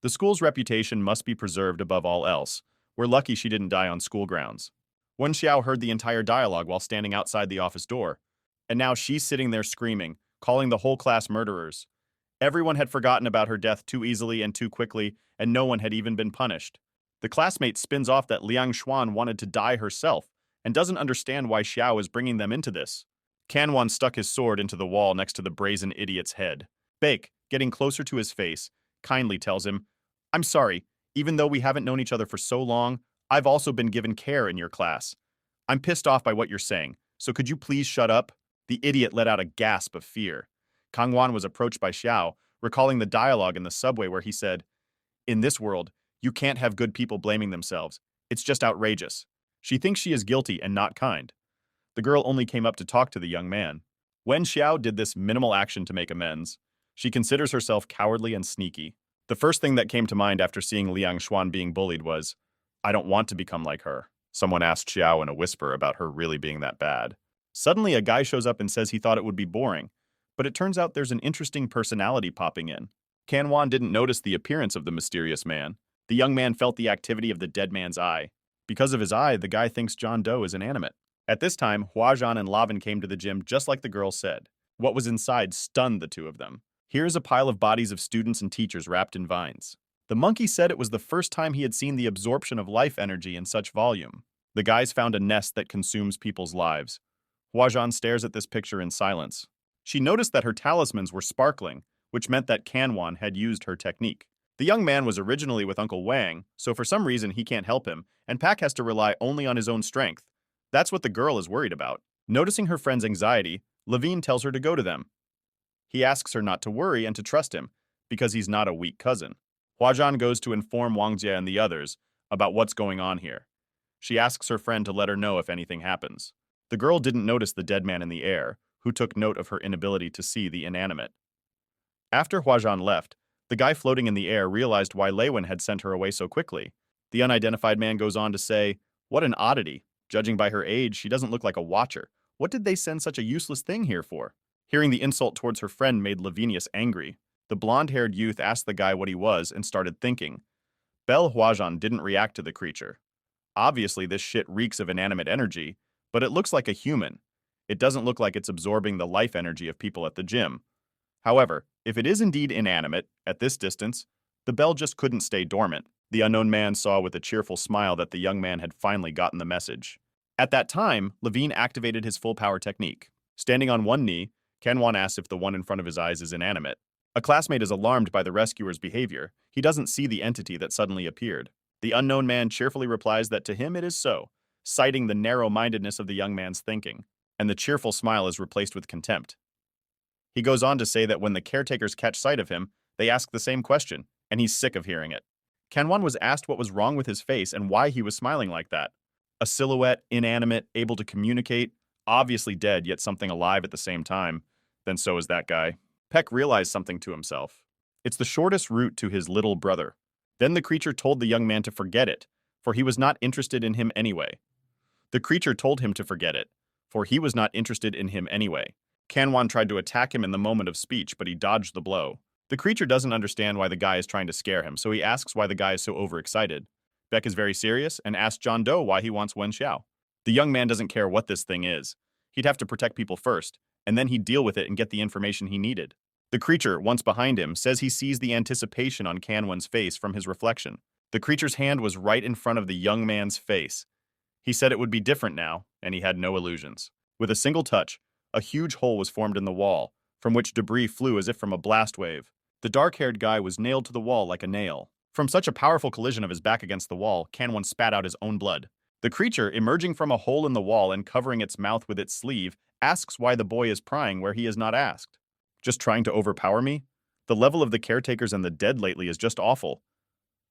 Speaker 1: The school's reputation must be preserved above all else. We're lucky she didn't die on school grounds. Wen Xiao heard the entire dialogue while standing outside the office door. And now she's sitting there screaming, calling the whole class murderers. Everyone had forgotten about her death too easily and too quickly, and no one had even been punished. The classmate spins off that Liang Xuan wanted to die herself, and doesn't understand why Xiao is bringing them into this. Canwan stuck his sword into the wall next to the brazen idiot's head. Bake, getting closer to his face, kindly tells him, I'm sorry, even though we haven't known each other for so long, I've also been given care in your class. I'm pissed off by what you're saying, so could you please shut up? The idiot let out a gasp of fear. Kangwan was approached by Xiao, recalling the dialogue in the subway where he said, In this world, you can't have good people blaming themselves. It's just outrageous. She thinks she is guilty and not kind. The girl only came up to talk to the young man. Wen Xiao did this minimal action to make amends. She considers herself cowardly and sneaky. The first thing that came to mind after seeing Liang Xuan being bullied was, I don't want to become like her. Someone asked Xiao in a whisper about her really being that bad. Suddenly, a guy shows up and says he thought it would be boring, but it turns out there's an interesting personality popping in. Canwan didn't notice the appearance of the mysterious man. The young man felt the activity of the dead man's eye. Because of his eye, the guy thinks John Doe is inanimate. At this time, Huajian and Lavin came to the gym just like the girl said. What was inside stunned the two of them. Here's a pile of bodies of students and teachers wrapped in vines. The monkey said it was the first time he had seen the absorption of life energy in such volume. The guys found a nest that consumes people's lives. Huajian stares at this picture in silence. She noticed that her talismans were sparkling, which meant that Canwan had used her technique. The young man was originally with Uncle Wang, so for some reason he can't help him, and Pak has to rely only on his own strength. That's what the girl is worried about. Noticing her friend's anxiety, Levine tells her to go to them. He asks her not to worry and to trust him, because he's not a weak cousin. Huajian goes to inform Wang Jie and the others about what's going on here. She asks her friend to let her know if anything happens. The girl didn't notice the dead man in the air, who took note of her inability to see the inanimate. After Huajian left, the guy floating in the air realized why Lei Wen had sent her away so quickly. The unidentified man goes on to say, What an oddity. Judging by her age, she doesn't look like a watcher. What did they send such a useless thing here for? Hearing the insult towards her friend made Lavinius angry. The blonde-haired youth asked the guy what he was and started thinking. Belle Huajian didn't react to the creature. Obviously, this shit reeks of inanimate energy, but it looks like a human. It doesn't look like it's absorbing the life energy of people at the gym. However, If it is indeed inanimate, at this distance, the bell just couldn't stay dormant. The unknown man saw with a cheerful smile that the young man had finally gotten the message. At that time, Levine activated his full power technique. Standing on one knee, Kanwan asks if the one in front of his eyes is inanimate. A classmate is alarmed by the rescuer's behavior. He doesn't see the entity that suddenly appeared. The unknown man cheerfully replies that to him it is so, citing the narrow-mindedness of the young man's thinking, and the cheerful smile is replaced with contempt. He goes on to say that when the caretakers catch sight of him, they ask the same question, and he's sick of hearing it. Kanwan was asked what was wrong with his face and why he was smiling like that. A silhouette, inanimate, able to communicate, obviously dead yet something alive at the same time. Then so is that guy. Peck realized something to himself. It's the shortest route to his little brother. Then the creature told the young man to forget it, for he was not interested in him anyway. The creature told him to forget it, for he was not interested in him anyway. Kanwan tried to attack him in the moment of speech, but he dodged the blow. The creature doesn't understand why the guy is trying to scare him, so he asks why the guy is so overexcited. Beck is very serious and asks John Doe why he wants Wen Xiao. The young man doesn't care what this thing is. He'd have to protect people first, and then he'd deal with it and get the information he needed. The creature, once behind him, says he sees the anticipation on Kanwan's face from his reflection. The creature's hand was right in front of the young man's face. He said it would be different now, and he had no illusions. With a single touch, a huge hole was formed in the wall, from which debris flew as if from a blast wave. The dark-haired guy was nailed to the wall like a nail. From such a powerful collision of his back against the wall, Kanwan spat out his own blood. The creature, emerging from a hole in the wall and covering its mouth with its sleeve, asks why the boy is prying where he is not asked. Just trying to overpower me? The level of the caretakers and the dead lately is just awful.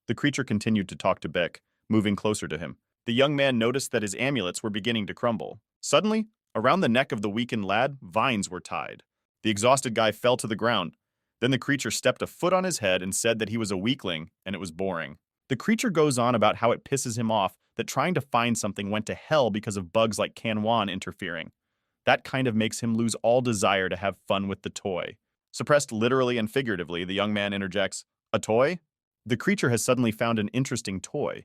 Speaker 1: The creature continued to talk to Beck, moving closer to him. The young man noticed that his amulets were beginning to crumble. Suddenly, around the neck of the weakened lad, vines were tied. The exhausted guy fell to the ground. Then the creature stepped a foot on his head and said that he was a weakling, and it was boring. The creature goes on about how it pisses him off that trying to find something went to hell because of bugs like Kanwan interfering. That kind of makes him lose all desire to have fun with the toy. Suppressed literally and figuratively, the young man interjects, "A toy?" The creature has suddenly found an interesting toy.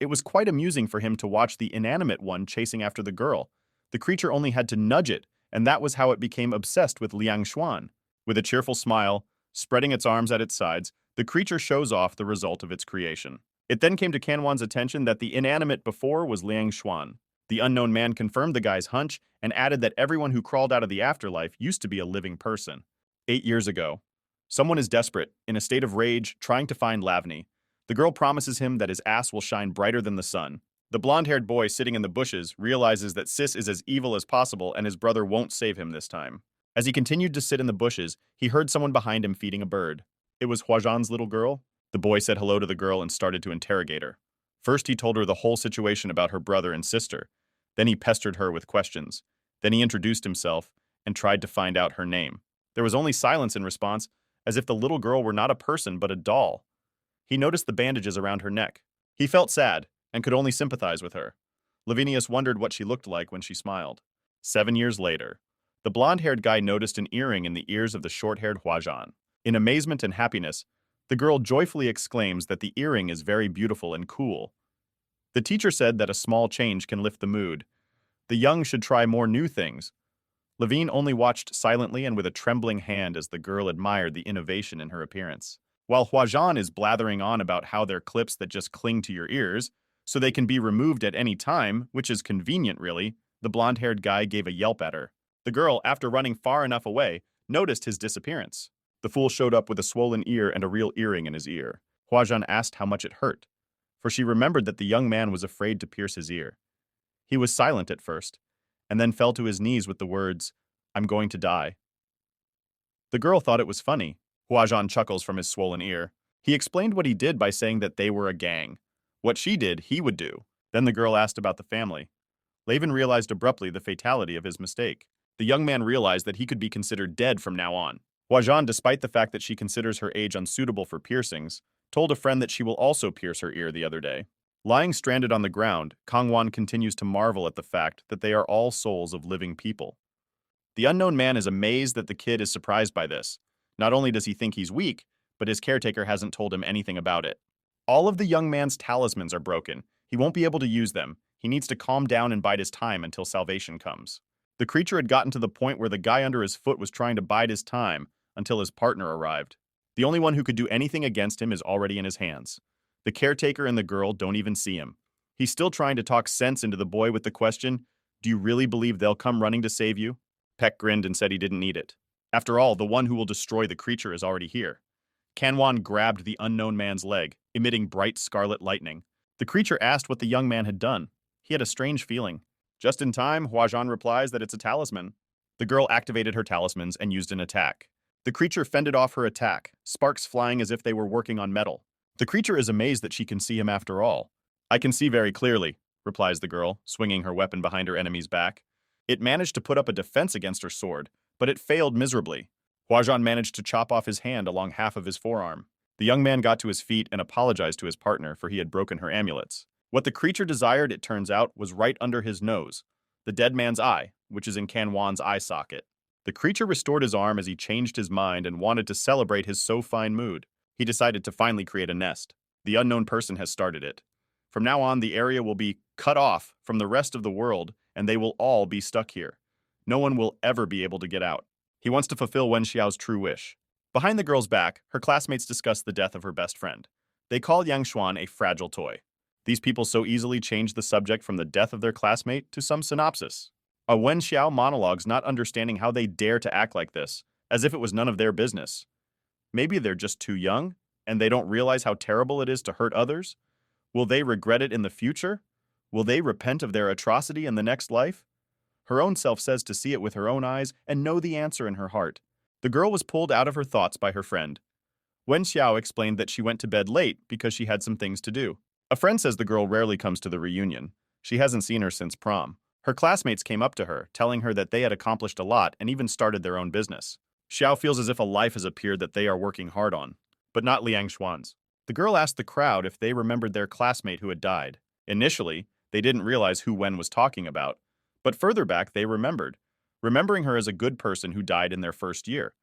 Speaker 1: It was quite amusing for him to watch the inanimate one chasing after the girl. The creature only had to nudge it, and that was how it became obsessed with Liang Xuan. With a cheerful smile, spreading its arms at its sides, the creature shows off the result of its creation. It then came to Kanwan's attention that the inanimate before was Liang Xuan. The unknown man confirmed the guy's hunch and added that everyone who crawled out of the afterlife used to be a living person. 8 years ago. Someone is desperate, in a state of rage, trying to find Lavny. The girl promises him that his ass will shine brighter than the sun. The blonde-haired boy sitting in the bushes realizes that Sis is as evil as possible and his brother won't save him this time. As he continued to sit in the bushes, he heard someone behind him feeding a bird. It was Huajan's little girl. The boy said hello to the girl and started to interrogate her. First, he told her the whole situation about her brother and sister. Then he pestered her with questions. Then he introduced himself and tried to find out her name. There was only silence in response, as if the little girl were not a person but a doll. He noticed the bandages around her neck. He felt sad and could only sympathize with her. Lavinius wondered what she looked like when she smiled. 7 years later, the blonde-haired guy noticed an earring in the ears of the short-haired Huajan. In amazement and happiness, the girl joyfully exclaims that the earring is very beautiful and cool. The teacher said that a small change can lift the mood. The young should try more new things. Levine only watched silently and with a trembling hand as the girl admired the innovation in her appearance. While Huajan is blathering on about how they're clips that just cling to your ears, so they can be removed at any time, which is convenient really, the blonde-haired guy gave a yelp at her. The girl, after running far enough away, noticed his disappearance. The fool showed up with a swollen ear and a real earring in his ear. Huajan asked how much it hurt, for she remembered that the young man was afraid to pierce his ear. He was silent at first, and then fell to his knees with the words, "I'm going to die." The girl thought it was funny. Huajan chuckles from his swollen ear. He explained what he did by saying that they were a gang. What she did, he would do. Then the girl asked about the family. Levin realized abruptly the fatality of his mistake. The young man realized that he could be considered dead from now on. Huajan, despite the fact that she considers her age unsuitable for piercings, told a friend that she will also pierce her ear the other day. Lying stranded on the ground, Kangwan continues to marvel at the fact that they are all souls of living people. The unknown man is amazed that the kid is surprised by this. Not only does he think he's weak, but his caretaker hasn't told him anything about it. All of the young man's talismans are broken. He won't be able to use them. He needs to calm down and bide his time until salvation comes. The creature had gotten to the point where the guy under his foot was trying to bide his time, until his partner arrived. The only one who could do anything against him is already in his hands. The caretaker and the girl don't even see him. He's still trying to talk sense into the boy with the question, "Do you really believe they'll come running to save you?" Peck grinned and said he didn't need it. After all, the one who will destroy the creature is already here. Kanwan grabbed the unknown man's leg, emitting bright scarlet lightning. The creature asked what the young man had done. He had a strange feeling. Just in time, Huajan replies that it's a talisman. The girl activated her talismans and used an attack. The creature fended off her attack, sparks flying as if they were working on metal. The creature is amazed that she can see him after all. "I can see very clearly," replies the girl, swinging her weapon behind her enemy's back. It managed to put up a defense against her sword, but it failed miserably. Huajan managed to chop off his hand along half of his forearm. The young man got to his feet and apologized to his partner for he had broken her amulets. What the creature desired, it turns out, was right under his nose, the dead man's eye, which is in Kanwan's eye socket. The creature restored his arm as he changed his mind and wanted to celebrate his so fine mood. He decided to finally create a nest. The unknown person has started it. From now on, the area will be cut off from the rest of the world, and they will all be stuck here. No one will ever be able to get out. He wants to fulfill Wen Xiao's true wish. Behind the girl's back, her classmates discuss the death of her best friend. They call Yang Xuan a fragile toy. These people so easily change the subject from the death of their classmate to some synopsis. A Wen Xiao monologues not understanding how they dare to act like this, as if it was none of their business. Maybe they're just too young, and they don't realize how terrible it is to hurt others? Will they regret it in the future? Will they repent of their atrocity in the next life? Her own self says to see it with her own eyes and know the answer in her heart. The girl was pulled out of her thoughts by her friend. Wen Xiao explained that she went to bed late because she had some things to do. A friend says the girl rarely comes to the reunion. She hasn't seen her since prom. Her classmates came up to her, telling her that they had accomplished a lot and even started their own business. Xiao feels as if a life has appeared that they are working hard on, but not Liang Xuan's. The girl asked the crowd if they remembered their classmate who had died. Initially, they didn't realize who Wen was talking about, but further back they remembered, remembering her as a good person who died in their first year.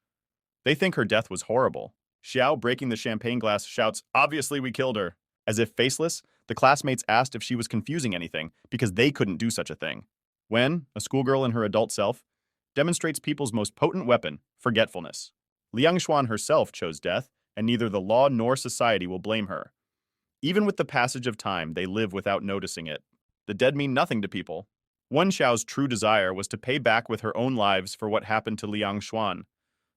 Speaker 1: They think her death was horrible. Xiao, breaking the champagne glass, shouts, "Obviously we killed her." As if faceless, the classmates asked if she was confusing anything, because they couldn't do such a thing. Wen, a schoolgirl in her adult self, demonstrates people's most potent weapon, forgetfulness. Liang Xuan herself chose death, and neither the law nor society will blame her. Even with the passage of time, they live without noticing it. The dead mean nothing to people. Wen Xiao's true desire was to pay back with her own lives for what happened to Liang Xuan.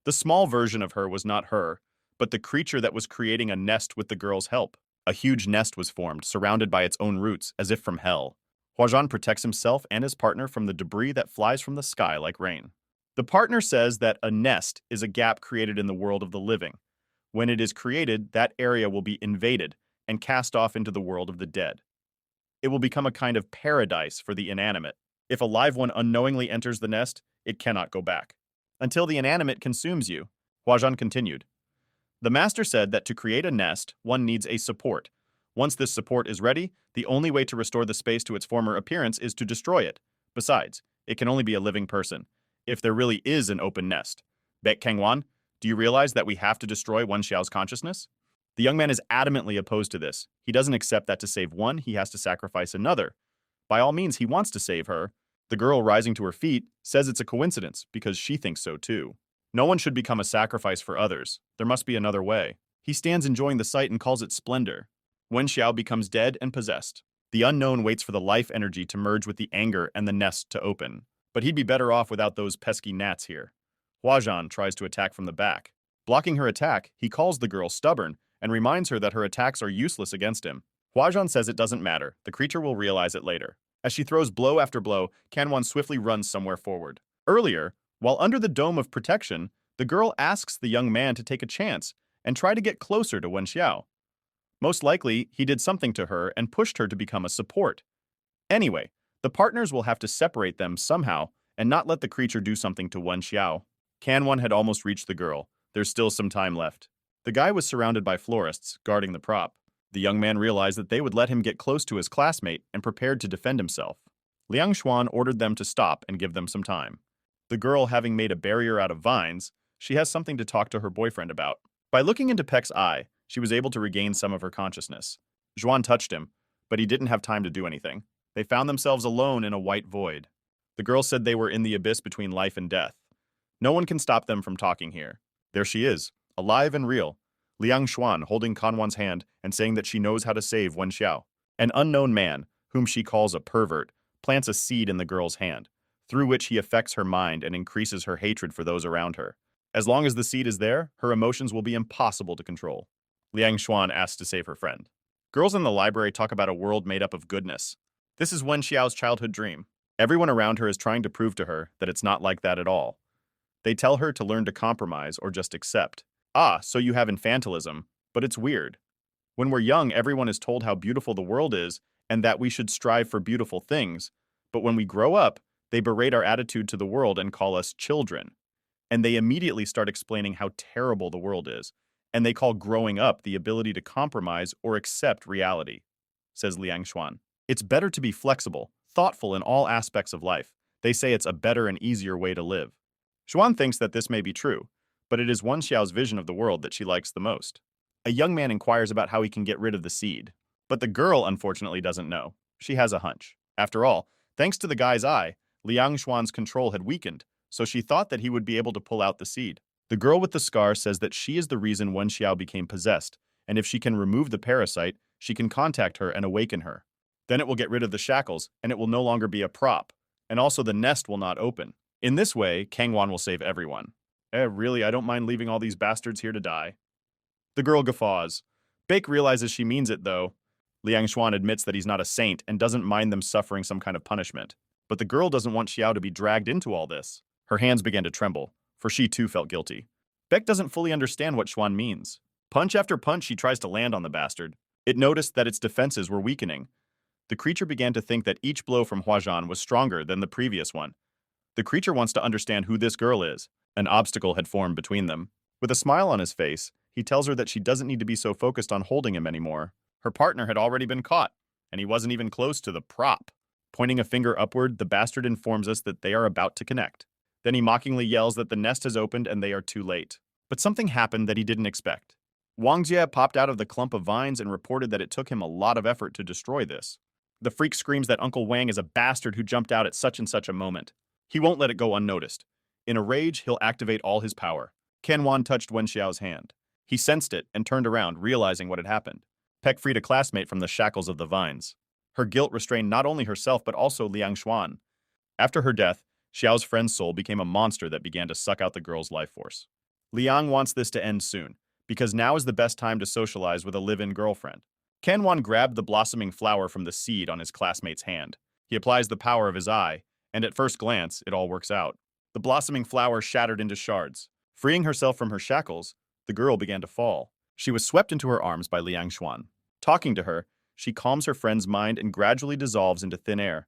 Speaker 1: The small version of her was not her, but the creature that was creating a nest with the girl's help. A huge nest was formed, surrounded by its own roots, as if from hell. Huajan protects himself and his partner from the debris that flies from the sky like rain. The partner says that a nest is a gap created in the world of the living. When it is created, that area will be invaded and cast off into the world of the dead. It will become a kind of paradise for the inanimate. If a live one unknowingly enters the nest, it cannot go back. Until the inanimate consumes you, Huajan continued. The master said that to create a nest, one needs a support. Once this support is ready, the only way to restore the space to its former appearance is to destroy it. Besides, it can only be a living person, if there really is an open nest. Baek Kangwan, do you realize that we have to destroy Wen Xiao's consciousness? The young man is adamantly opposed to this. He doesn't accept that to save one, he has to sacrifice another. By all means, he wants to save her. The girl, rising to her feet, says it's a coincidence because she thinks so too. No one should become a sacrifice for others. There must be another way. He stands enjoying the sight and calls it splendor. Wen Xiao becomes dead and possessed. The unknown waits for the life energy to merge with the anger and the nest to open. But he'd be better off without those pesky gnats here. Huajan tries to attack from the back. Blocking her attack, he calls the girl stubborn and reminds her that her attacks are useless against him. Huajan says it doesn't matter. The creature will realize it later. As she throws blow after blow, Kanwan swiftly runs somewhere forward. Earlier, while under the dome of protection, the girl asks the young man to take a chance and try to get closer to Wen Xiao. Most likely, he did something to her and pushed her to become a support. Anyway, the partners will have to separate them somehow and not let the creature do something to Wen Xiao. Kanwan had almost reached the girl. There's still some time left. The guy was surrounded by florists, guarding the prop. The young man realized that they would let him get close to his classmate and prepared to defend himself. Liang Xuan ordered them to stop and give them some time. The girl having made a barrier out of vines, she has something to talk to her boyfriend about. By looking into Peck's eye, she was able to regain some of her consciousness. Zhuan touched him, but he didn't have time to do anything. They found themselves alone in a white void. The girl said they were in the abyss between life and death. No one can stop them from talking here. There she is, alive and real. Liang Xuan holding Kanwan's hand and saying that she knows how to save Wen Xiao. An unknown man, whom she calls a pervert, plants a seed in the girl's hand, through which he affects her mind and increases her hatred for those around her. As long as the seed is there, her emotions will be impossible to control. Liang Xuan asks to save her friend. Girls in the library talk about a world made up of goodness. This is Wen Xiao's childhood dream. Everyone around her is trying to prove to her that it's not like that at all. They tell her to learn to compromise or just accept. Ah, so you have infantilism, but it's weird. When we're young, everyone is told how beautiful the world is and that we should strive for beautiful things. But when we grow up, they berate our attitude to the world and call us children. And they immediately start explaining how terrible the world is. And they call growing up the ability to compromise or accept reality, says Liang Xuan. It's better to be flexible, thoughtful in all aspects of life. They say it's a better and easier way to live. Xuan thinks that this may be true, but it is Wen Xiao's vision of the world that she likes the most. A young man inquires about how he can get rid of the seed. But the girl, unfortunately, doesn't know. She has a hunch. After all, thanks to the guy's eye, Liang Xuan's control had weakened, so she thought that he would be able to pull out the seed. The girl with the scar says that she is the reason Wen Xiao became possessed, and if she can remove the parasite, she can contact her and awaken her. Then it will get rid of the shackles, and it will no longer be a prop, and also the nest will not open. In this way, Kangwan will save everyone. Really, I don't mind leaving all these bastards here to die. The girl guffaws. Bake realizes she means it, though. Liang Xuan admits that he's not a saint and doesn't mind them suffering some kind of punishment. But the girl doesn't want Xiao to be dragged into all this. Her hands began to tremble, for she too felt guilty. Beck doesn't fully understand what Xuan means. Punch after punch she tries to land on the bastard. It noticed that its defenses were weakening. The creature began to think that each blow from Huajan was stronger than the previous one. The creature wants to understand who this girl is. An obstacle had formed between them. With a smile on his face, he tells her that she doesn't need to be so focused on holding him anymore. Her partner had already been caught, and he wasn't even close to the prop. Pointing a finger upward, the bastard informs us that they are about to connect. Then he mockingly yells that the nest has opened and they are too late. But something happened that he didn't expect. Wang Jie popped out of the clump of vines and reported that it took him a lot of effort to destroy this. The freak screams that Uncle Wang is a bastard who jumped out at such and such a moment. He won't let it go unnoticed. In a rage, he'll activate all his power. Wan touched Wen Xiao's hand. He sensed it and turned around, realizing what had happened. Peck freed a classmate from the shackles of the vines. Her guilt restrained not only herself but also Liang Xuan. After her death, Xiao's friend's soul became a monster that began to suck out the girl's life force. Liang wants this to end soon, because now is the best time to socialize with a live-in girlfriend. Wan grabbed the blossoming flower from the seed on his classmate's hand. He applies the power of his eye, and at first glance, it all works out. The blossoming flower shattered into shards. Freeing herself from her shackles, the girl began to fall. She was swept into her arms by Liang Xuan. Talking to her, she calms her friend's mind and gradually dissolves into thin air.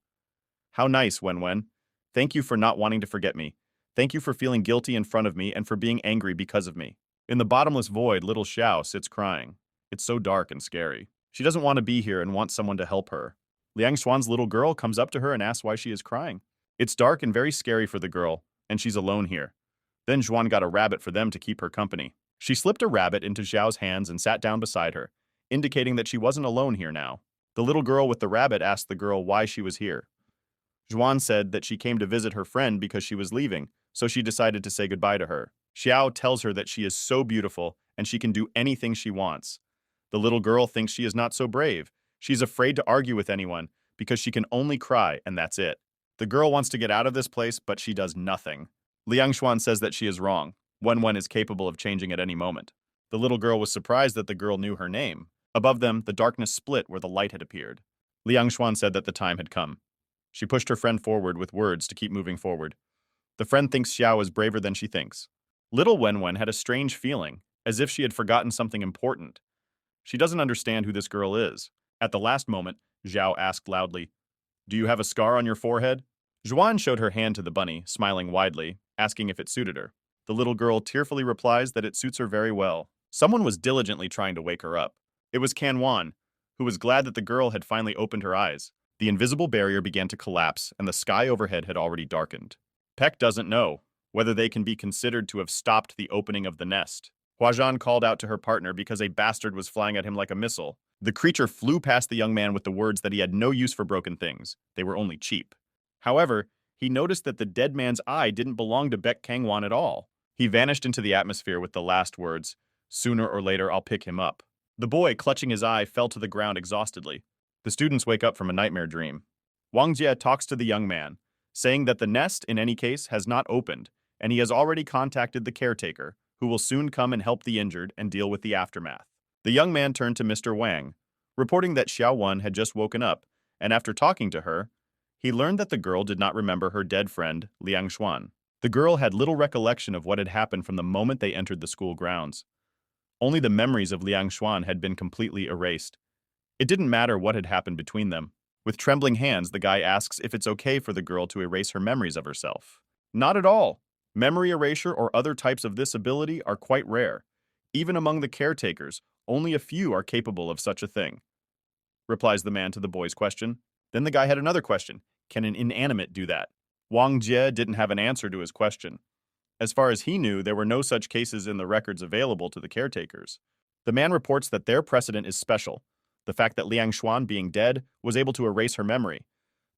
Speaker 1: How nice, Wen. Thank you for not wanting to forget me. Thank you for feeling guilty in front of me and for being angry because of me. In the bottomless void, little Xiao sits crying. It's so dark and scary. She doesn't want to be here and wants someone to help her. Liang Xuan's little girl comes up to her and asks why she is crying. It's dark and very scary for the girl, and she's alone here. Then Xuan got a rabbit for them to keep her company. She slipped a rabbit into Xiao's hands and sat down beside her, indicating that she wasn't alone here now. The little girl with the rabbit asked the girl why she was here. Xuan said that she came to visit her friend because she was leaving, so she decided to say goodbye to her. Xiao tells her that she is so beautiful and she can do anything she wants. The little girl thinks she is not so brave. She's afraid to argue with anyone because she can only cry and that's it. The girl wants to get out of this place, but she does nothing. Liang Xuan says that she is wrong. Wen is capable of changing at any moment. The little girl was surprised that the girl knew her name. Above them, the darkness split where the light had appeared. Liang Xuan said that the time had come. She pushed her friend forward with words to keep moving forward. The friend thinks Xiao is braver than she thinks. Little Wen had a strange feeling, as if she had forgotten something important. She doesn't understand who this girl is. At the last moment, Xiao asked loudly, "Do you have a scar on your forehead?" Xuan showed her hand to the bunny, smiling widely, asking if it suited her. The little girl tearfully replies that it suits her very well. Someone was diligently trying to wake her up. It was Wan, who was glad that the girl had finally opened her eyes. The invisible barrier began to collapse, and the sky overhead had already darkened. Peck doesn't know whether they can be considered to have stopped the opening of the nest. Huajan called out to her partner because a bastard was flying at him like a missile. The creature flew past the young man with the words that he had no use for broken things. They were only cheap. However, he noticed that the dead man's eye didn't belong to Beck Kangwan at all. He vanished into the atmosphere with the last words, "Sooner or later I'll pick him up." The boy, clutching his eye, fell to the ground exhaustedly. The students wake up from a nightmare dream. Wang Jie talks to the young man, saying that the nest, in any case, has not opened, and he has already contacted the caretaker, who will soon come and help the injured and deal with the aftermath. The young man turned to Mr. Wang, reporting that Xiao Wen had just woken up, and after talking to her, he learned that the girl did not remember her dead friend, Liang Xuan. The girl had little recollection of what had happened from the moment they entered the school grounds. Only the memories of Liang Xuan had been completely erased. It didn't matter what had happened between them. With trembling hands, the guy asks if it's okay for the girl to erase her memories of herself. Not at all. Memory erasure or other types of this ability are quite rare. Even among the caretakers, only a few are capable of such a thing, replies the man to the boy's question. Then the guy had another question. Can an inanimate do that? Wang Jie didn't have an answer to his question. As far as he knew, there were no such cases in the records available to the caretakers. The man reports that their precedent is special. The fact that Liang Xuan, being dead, was able to erase her memory.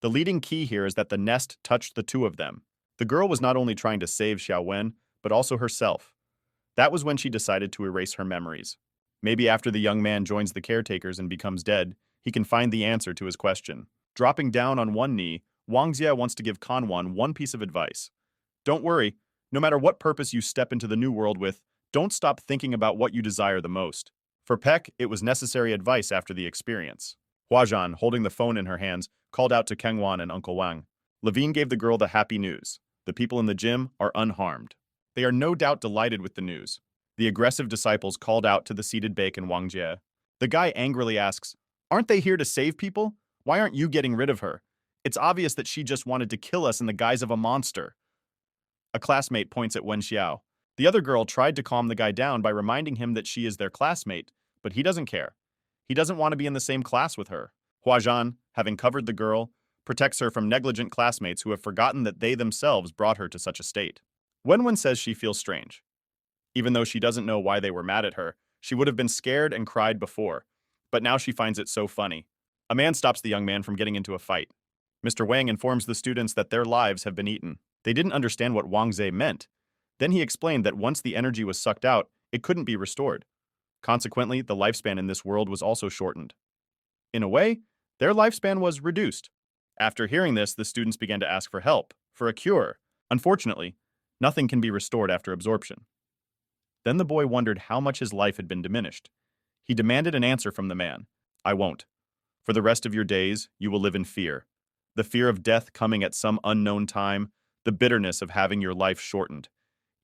Speaker 1: The leading key here is that the nest touched the two of them. The girl was not only trying to save Xiao Wen, but also herself. That was when she decided to erase her memories. Maybe after the young man joins the caretakers and becomes dead, he can find the answer to his question. Dropping down on one knee, Wang Jie wants to give Kanwan one piece of advice. Don't worry, no matter what purpose you step into the new world with, don't stop thinking about what you desire the most. For Peck, it was necessary advice after the experience. Huazhan, holding the phone in her hands, called out to Kengwan and Uncle Wang. Levine gave the girl the happy news. The people in the gym are unharmed. They are no doubt delighted with the news. The aggressive disciples called out to the seated Baek and Wang Jie. The guy angrily asks, "Aren't they here to save people? Why aren't you getting rid of her? It's obvious that she just wanted to kill us in the guise of a monster." A classmate points at Wen Xiao. The other girl tried to calm the guy down by reminding him that she is their classmate, but he doesn't care. He doesn't want to be in the same class with her. Huazhan, having covered the girl, protects her from negligent classmates who have forgotten that they themselves brought her to such a state. Wenwen says she feels strange. Even though she doesn't know why they were mad at her, she would have been scared and cried before, but now she finds it so funny. A man stops the young man from getting into a fight. Mr. Wang informs the students that their lives have been eaten. They didn't understand what Wang Zhe meant. Then he explained that once the energy was sucked out, it couldn't be restored. Consequently, the lifespan in this world was also shortened. In a way, their lifespan was reduced. After hearing this, the students began to ask for help, for a cure. Unfortunately, nothing can be restored after absorption. Then the boy wondered how much his life had been diminished. He demanded an answer from the man. "I won't. For the rest of your days, you will live in fear. The fear of death coming at some unknown time, the bitterness of having your life shortened.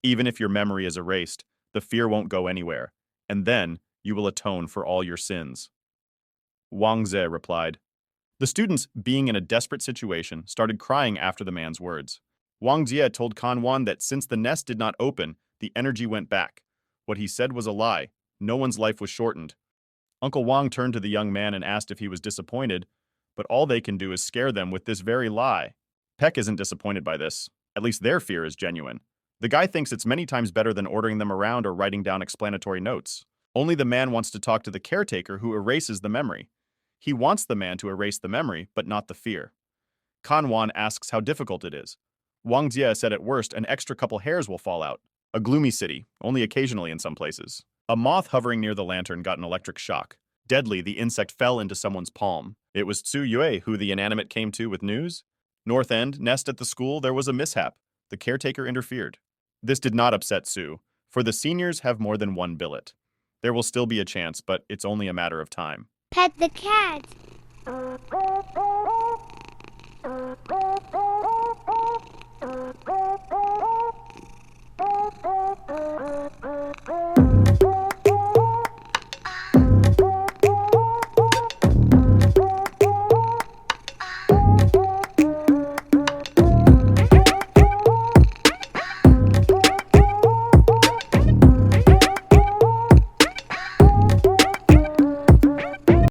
Speaker 1: Even if your memory is erased, the fear won't go anywhere, and then you will atone for all your sins." Wang Zhe replied. The students, being in a desperate situation, started crying after the man's words. Wang Jie told Kanwan that since the nest did not open, the energy went back. What he said was a lie. No one's life was shortened. Uncle Wang turned to the young man and asked if he was disappointed, but all they can do is scare them with this very lie. Peck isn't disappointed by this. At least their fear is genuine. The guy thinks it's many times better than ordering them around or writing down explanatory notes. Only the man wants to talk to the caretaker who erases the memory. He wants the man to erase the memory, but not the fear. Kanwan asks how difficult it is. Wang Jie said at worst an extra couple hairs will fall out. A gloomy city, only occasionally in some places. A moth hovering near the lantern got an electric shock. Deadly, the insect fell into someone's palm. It was Tsu Yue who the inanimate came to with news. North End, nest at the school, there was a mishap. The caretaker interfered. This did not upset Sue, for the seniors have more than one billet. There will still be a chance, but it's only a matter of time.
Speaker 2: Pet the cat.